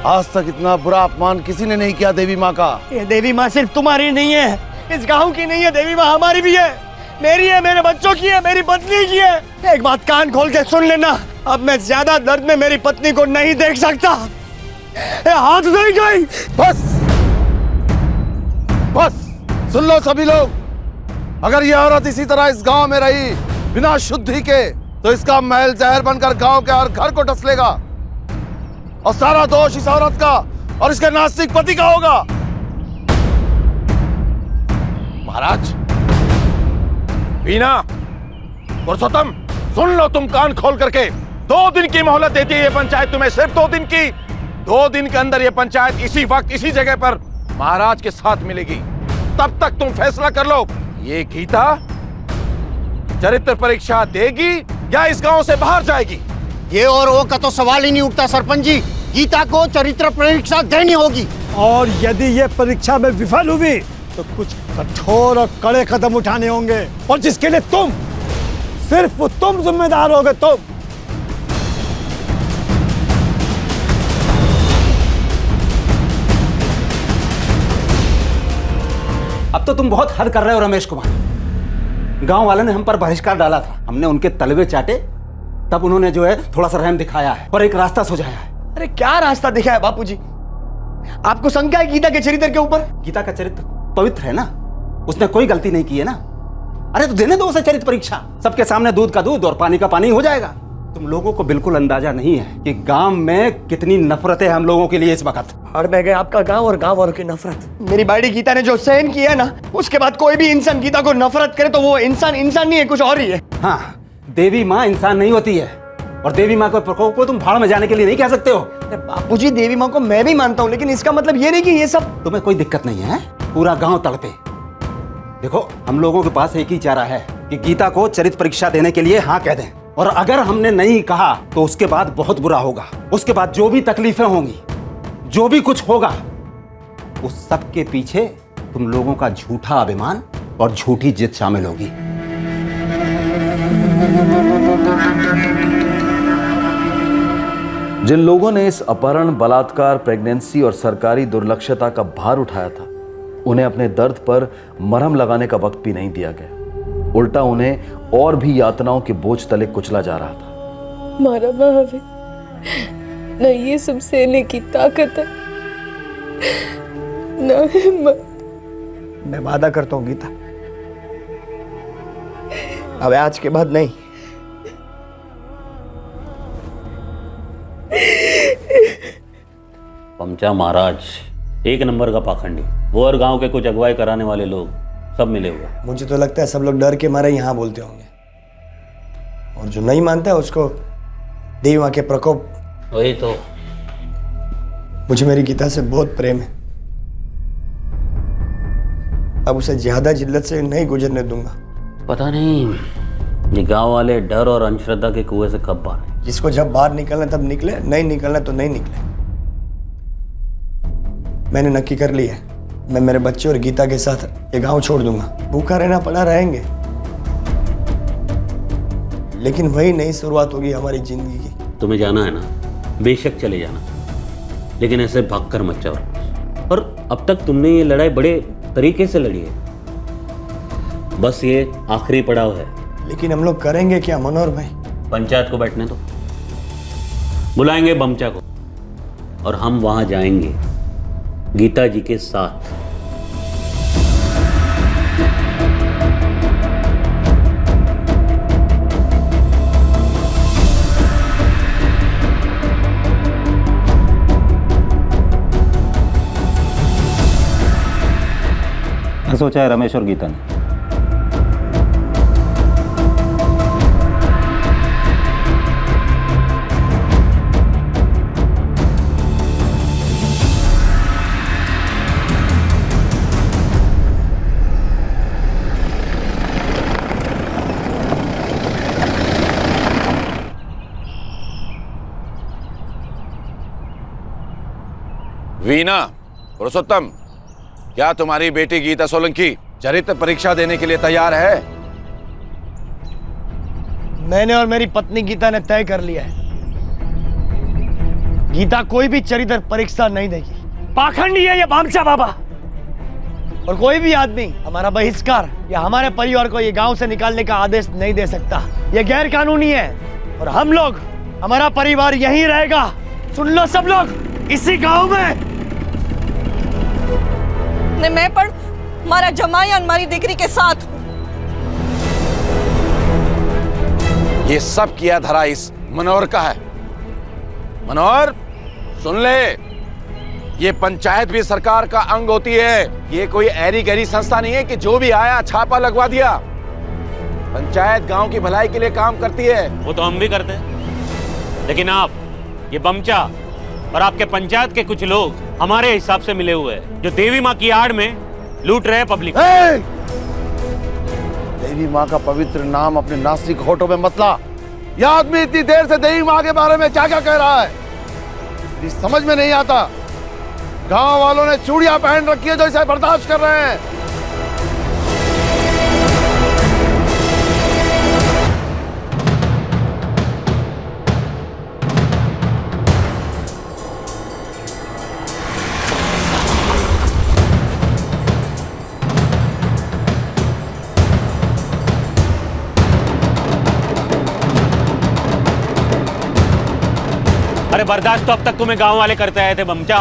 आज तक इतना बुरा अपमान किसी ने नहीं किया देवी माँ का। ये देवी माँ सिर्फ तुम्हारी नहीं है, इस गांव की नहीं है, देवी माँ हमारी भी है, मेरी है, मेरे बच्चों की है, मेरी पत्नी की है। एक बात कान खोल के सुन लेना, अब मैं ज्यादा दर्द में मेरी पत्नी को नहीं देख सकता। हाथ नहीं गई। बस बस, सुन लो सभी लोग, अगर ये औरत इसी तरह इस गांव में रही बिना शुद्धि के तो इसका महल जहर बनकर गांव के हर घर को टसलेगा, और सारा दोष इस औरत का और इसके नास्तिक पति का होगा। महाराज, वीना, पुरुषोत्तम, सुन लो तुम कान खोल करके। 2 दिन की मोहलत देती है ये पंचायत तुम्हें, सिर्फ 2 दिन की। 2 दिन के अंदर ये पंचायत इसी वक्त इसी जगह पर महाराज के साथ मिलेगी। तब तक तुम फैसला कर लो, ये गीता चरित्र परीक्षा देगी या इस गांव से बाहर जाएगी। ये और वो का तो सवाल ही नहीं उठता सरपंच जी। गीता को चरित्र परीक्षा देनी होगी, और यदि ये परीक्षा में विफल हुई तो कुछ कठोर और कड़े कदम उठाने होंगे, और जिसके लिए तुम, सिर्फ तुम जिम्मेदार होगे। तुम अब तो तुम बहुत हद कर रहे हो रमेश कुमार। गांव वालों ने हम पर बहिष्कार डाला था, हमने उनके तलवे चाटे, तब उन्होंने जो है थोड़ा सा रहम दिखाया है और एक रास्ता सुझाया है। अरे क्या रास्ता दिखाया बापूजी? आपको शंका है गीता के चरित्र के ऊपर? गीता का चरित्र पवित्र है ना, उसने कोई गलती नहीं की है ना। अरे तो देने दो उसे चरित्र परीक्षा, सबके सामने दूध का दूध और पानी का पानी हो जाएगा। तुम लोगों को बिल्कुल अंदाजा नहीं है कि गांव में कितनी नफरत है हम लोगों के लिए इस वक्त। हड़ में गए आपका गांव और गांव वालों की नफरत। मेरी बाड़ी गीता ने जो सहन किया ना, उसके बाद कोई भी इंसान गीता को नफरत करे तो वो इंसान नहीं है, कुछ और ही है। हाँ, देवी माँ इंसान नहीं होती है, और देवी माँ के प्रकोप को तुम भाड़ में जाने के लिए नहीं कह सकते हो। बापूजी, देवी माँ को मैं भी मानता हूँ, लेकिन इसका मतलब ये नहीं कि ये सब। तुम्हें कोई दिक्कत नहीं है? पूरा गांव तड़पे। देखो, हम लोगों के पास एक ही चारा है कि गीता को चरित्र परीक्षा देने के लिए हाँ कह दें, और अगर हमने नहीं कहा तो उसके बाद बहुत बुरा होगा। उसके बाद जो भी तकलीफें होंगी, जो भी कुछ होगा, उस सब के पीछे तुम लोगों का झूठा अभिमान और झूठी जिद शामिल होगी। जिन लोगों ने इस अपहरण, बलात्कार, प्रेगनेंसी और सरकारी दुर्लक्षता का भार उठाया था, उन्हें अपने दर्द पर मरहम लगाने का वक्त भी नहीं दिया गया। उल्टा उन्हें और भी यातनाओं के बोझ तले कुचला जा रहा था। मारा महावीर, न ये सब सहने की ताकत है, न हिम्मत। मैं वादा करता हूँ गीता, अब आज के बाद नहीं। बमचा महाराज एक नंबर का पाखंडी, वो और गांव के कुछ अगुवाई कराने वाले लोग सब मिले हुए। मुझे तो लगता है सब लोग डर के मारे यहाँ बोलते होंगे, और जो नहीं मानता है उसको देवी माँ के प्रकोप। वही तो। मुझे मेरी गीता से बहुत प्रेम है, अब उसे ज्यादा जिल्लत से नहीं गुजरने दूंगा। पता नहीं ये गांव वाले डर और अंधश्रद्धा के कुएं से कब बाहर आए। जिसको जब बाहर निकलना तब निकले, नहीं निकलना तो नहीं निकले। मैंने नक्की कर लिया है, मैं मेरे बच्चे और गीता के साथ ये गांव छोड़ दूंगा। भूखा रहना पड़ा रहेंगे, लेकिन वही नई शुरुआत होगी हमारी जिंदगी की। तुम्हें जाना है ना, बेशक चले जाना, लेकिन ऐसे भागकर मत जाओ। और अब तक तुमने ये लड़ाई बड़े तरीके से लड़ी है, बस ये आखिरी पड़ाव है। लेकिन हम लोग करेंगे क्या मनोहर भाई? पंचायत को बैठने दो, बुलाएंगे बमचा को और हम वहां जाएंगे गीता जी के साथ। क्या सोचा है रमेश और गीता ने? वीना, पुरुषोत्तम, क्या तुम्हारी बेटी गीता सोलंकी चरित्र परीक्षा देने के लिए तैयार है? मैंने और मेरी पत्नी गीता ने तय कर लिया है, गीता कोई भी चरित्र परीक्षा नहीं देगी। पाखंडी है ये बामचा बाबा, और कोई भी आदमी हमारा बहिष्कार या हमारे परिवार को ये गांव से निकालने का आदेश नहीं दे सकता। ये गैर कानूनी है, और हम लोग, हमारा परिवार यहीं रहेगा। सुन लो सब लोग, इसी गांव में। ने मैं पण मारा जमाई और मारी दीकरी के साथ। ये सब किया धरा इस मनोहर का है। मनोहर, सुन ले, ये पंचायत भी सरकार का अंग होती है। ये कोई ऐरी गैरी संस्था नहीं है कि जो भी आया छापा लगवा दिया। पंचायत गांव की भलाई के लिए काम करती है। वो तो हम भी करते हैं, लेकिन आप, ये बमचा और आपके पंचायत के कुछ लोग हमारे हिसाब से मिले हुए हैं, जो देवी माँ की आड़ में लूट रहे हैं पब्लिक। देवी माँ का पवित्र नाम अपने नासिक होठों में मत ला। यह आदमी इतनी देर से देवी माँ के बारे में क्या क्या कह रहा है, ये समझ में नहीं आता। गांव वालों ने चूड़ियां पहन रखी है जो इसे बर्दाश्त कर रहे हैं। अरे बर्दाश्त तो अब तक तुम्हें गांव वाले करते आए थे बमचा,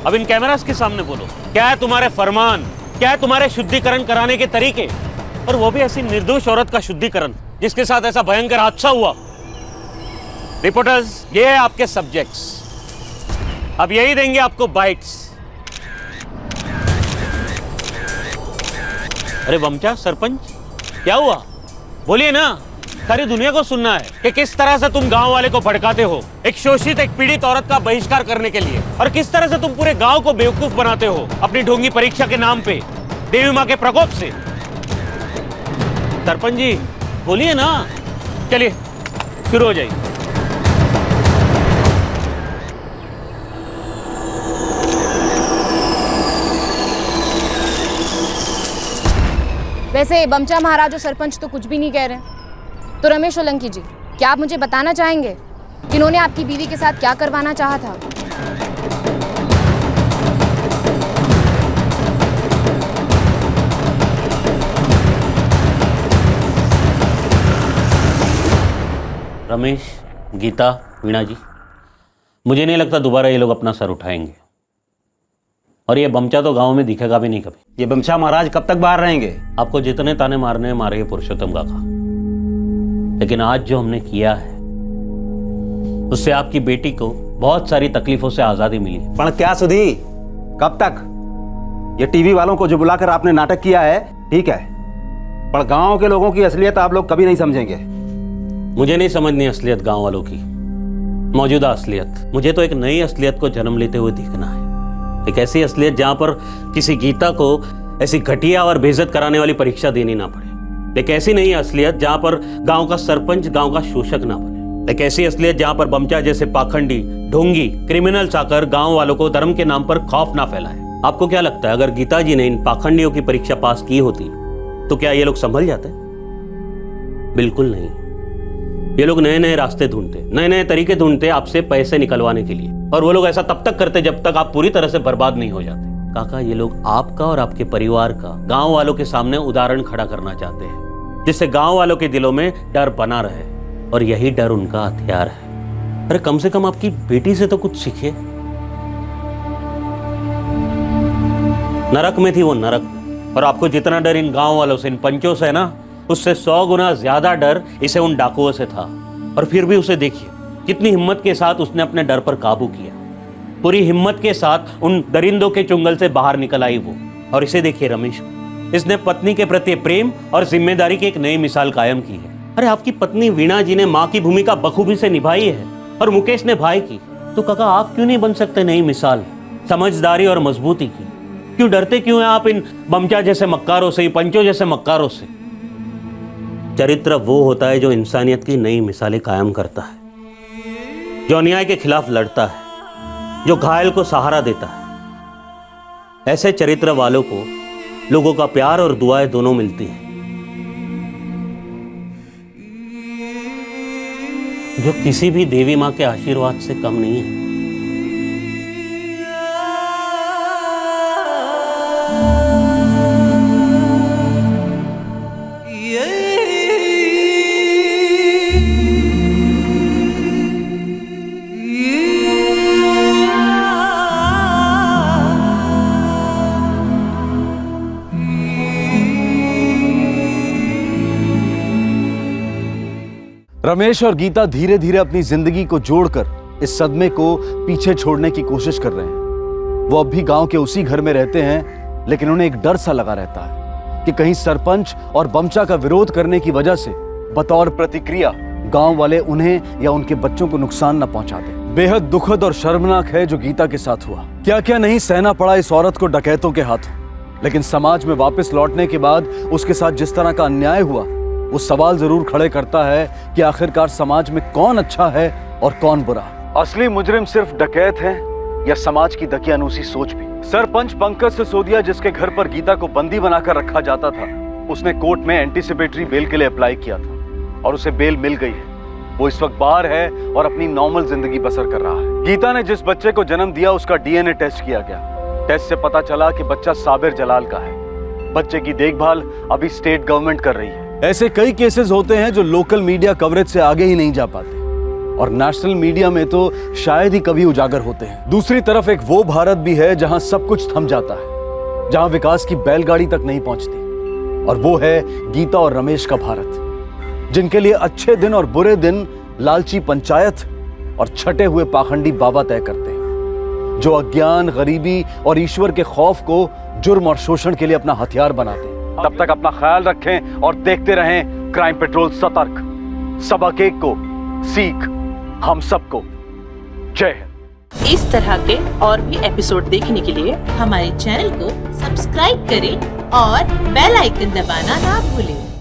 अब इन कैमरास के सामने बोलो, क्या है तुम्हारे फरमान, क्या है तुम्हारे शुद्धिकरण कराने के तरीके, और वो भी ऐसी निर्दोष औरत का शुद्धिकरण जिसके साथ ऐसा भयंकर हादसा हुआ। रिपोर्टर्स, ये है आपके सब्जेक्ट्स, अब यही देंगे आपको बाइट्स। अरे बमचा, सरपंच क्या हुआ, बोलिए ना, सारी दुनिया को सुनना है कि किस तरह से तुम गांव वाले को भड़काते हो एक शोषित, एक पीड़ित औरत का बहिष्कार करने के लिए, और किस तरह से तुम पूरे गांव को बेवकूफ बनाते हो अपनी ढोंगी परीक्षा के नाम पे देवी माँ के प्रकोप से। सरपंच जी बोलिए ना, चलिए शुरू हो जाइए। वैसे बमचा महाराज और सरपंच तो कुछ भी नहीं कह रहे, तो रमेश सोलंकी जी, क्या आप मुझे बताना चाहेंगे कि इन्होंने आपकी बीवी के साथ क्या करवाना चाहा था? रमेश, गीता, वीणा जी, मुझे नहीं लगता दोबारा ये लोग अपना सर उठाएंगे, और ये बमचा तो गांव में दिखेगा भी नहीं कभी। ये बमचा महाराज कब तक बाहर रहेंगे? आपको जितने ताने मारने हैं मारे पुरुषोत्तम काका, लेकिन आज जो हमने किया है उससे आपकी बेटी को बहुत सारी तकलीफों से आजादी मिली। पर क्या सुधी, कब तक? ये टीवी वालों को जो बुलाकर आपने नाटक किया है ठीक है, पर गांव के लोगों की असलियत आप लोग कभी नहीं समझेंगे। मुझे नहीं समझनी असलियत गांव वालों की, मौजूदा असलियत। मुझे तो एक नई असलियत को जन्म लेते हुए देखना है, एक ऐसी असलियत जहां पर किसी गीता को ऐसी घटिया और बेइज्जत कराने वाली परीक्षा देनी ना पड़े। एक ऐसी नई असलियत जहां पर गांव का सरपंच गांव का शोषक ना बने। एक ऐसी असलियत जहां पर बमचा जैसे पाखंडी, ढोंगी, क्रिमिनल्स आकर गांव वालों को धर्म के नाम पर खौफ ना फैलाए। आपको क्या लगता है अगर गीता जी ने इन पाखंडियों की परीक्षा पास की होती तो क्या ये लोग संभल जाते? बिल्कुल नहीं। ये लोग नए नए रास्ते ढूंढते, नए नए तरीके ढूंढते आपसे पैसे निकलवाने के लिए, और वो लोग ऐसा तब तक करते जब तक आप पूरी तरह से बर्बाद नहीं हो जाते। काका, ये लोग आपका और आपके परिवार का गांव वालों के सामने उदाहरण खड़ा करना चाहते हैं, जिससे गांव वालों के दिलों में डर बना रहे, और यही डर उनका हथियार है। अरे कम से कम आपकी बेटी से तो कुछ सीखे। नरक में थी वो, नरक में, और आपको जितना डर इन गांव वालों से, इन पंचों से है ना, उससे 100 गुना ज्यादा डर इसे उन डाकुओं से था। और फिर भी उसे देखिए कितनी हिम्मत के साथ उसने अपने डर पर काबू किया, पूरी हिम्मत के साथ उन दरिंदों के चुंगल से बाहर निकल आई वो। और इसे देखिए रमेश, इसने पत्नी के प्रति प्रेम और जिम्मेदारी की एक नई मिसाल कायम की है। अरे आपकी पत्नी वीणा जी ने माँ की भूमिका बखूबी से निभाई है, और मुकेश ने भाई की, तो काका आप क्यों नहीं बन सकते नई मिसाल समझदारी और मजबूती की? क्यों डरते क्यों हैं आप इन बमचा जैसे मक्कारों से, पंचों जैसे मक्कारों से? चरित्र वो होता है जो इंसानियत की नई मिसालें कायम करता है, जो अन्याय के खिलाफ लड़ता है, जो घायल को सहारा देता है। ऐसे चरित्र वालों को लोगों का प्यार और दुआएं दोनों मिलती हैं, जो किसी भी देवी मां के आशीर्वाद से कम नहीं है। रमेश और गीता धीरे धीरे अपनी जिंदगी को जोड़कर इस सदमे को पीछे छोड़ने की कोशिश कर रहे हैं। वो अब भी गांव के उसी घर में रहते हैं, लेकिन उन्हें एक डर सा लगा रहता है कि कहीं सरपंच और बमचा का विरोध करने की वजह से बतौर प्रतिक्रिया गांव वाले उन्हें या उनके बच्चों को नुकसान न पहुंचा दें। बेहद दुखद और शर्मनाक है जो गीता के साथ हुआ। क्या क्या नहीं सहना पड़ा इस औरत को डकैतों के हाथों, लेकिन समाज में वापस लौटने के बाद उसके साथ जिस तरह का अन्याय हुआ, वो सवाल जरूर खड़े करता है कि आखिरकार समाज में कौन अच्छा है और कौन बुरा। असली मुजरिम सिर्फ डकैत है या समाज की दकियानूसी सोच भी? सरपंच पंकज सिसोदिया, जिसके घर पर गीता को बंदी बनाकर रखा जाता था, उसने कोर्ट में एंटीसिपेटरी बेल के लिए अप्लाई किया था और उसे बेल मिल गई है। वो इस वक्त बाहर है और अपनी नॉर्मल जिंदगी बसर कर रहा है। गीता ने जिस बच्चे को जन्म दिया उसका डीएनए टेस्ट किया गया। टेस्ट से पता चला कि बच्चा साबिर जलाल का है। बच्चे की देखभाल अभी स्टेट गवर्नमेंट कर रही है। ऐसे कई केसेस होते हैं जो लोकल मीडिया कवरेज से आगे ही नहीं जा पाते, और नेशनल मीडिया में तो शायद ही कभी उजागर होते हैं। दूसरी तरफ एक वो भारत भी है जहां सब कुछ थम जाता है, जहां विकास की बैलगाड़ी तक नहीं पहुंचती, और वो है गीता और रमेश का भारत, जिनके लिए अच्छे दिन और बुरे दिन लालची पंचायत और छटे हुए पाखंडी बाबा तय करते हैं, जो अज्ञान, गरीबी और ईश्वर के खौफ को जुर्म और शोषण के लिए अपना हथियार बनाते हैं। तब तक अपना ख्याल रखें और देखते रहें क्राइम पेट्रोल सतर्क। सबक एक को, सीख हम सबको। जय हिंद। इस तरह के और भी एपिसोड देखने के लिए हमारे चैनल को सब्सक्राइब करें और बेल आइकन दबाना ना भूलें।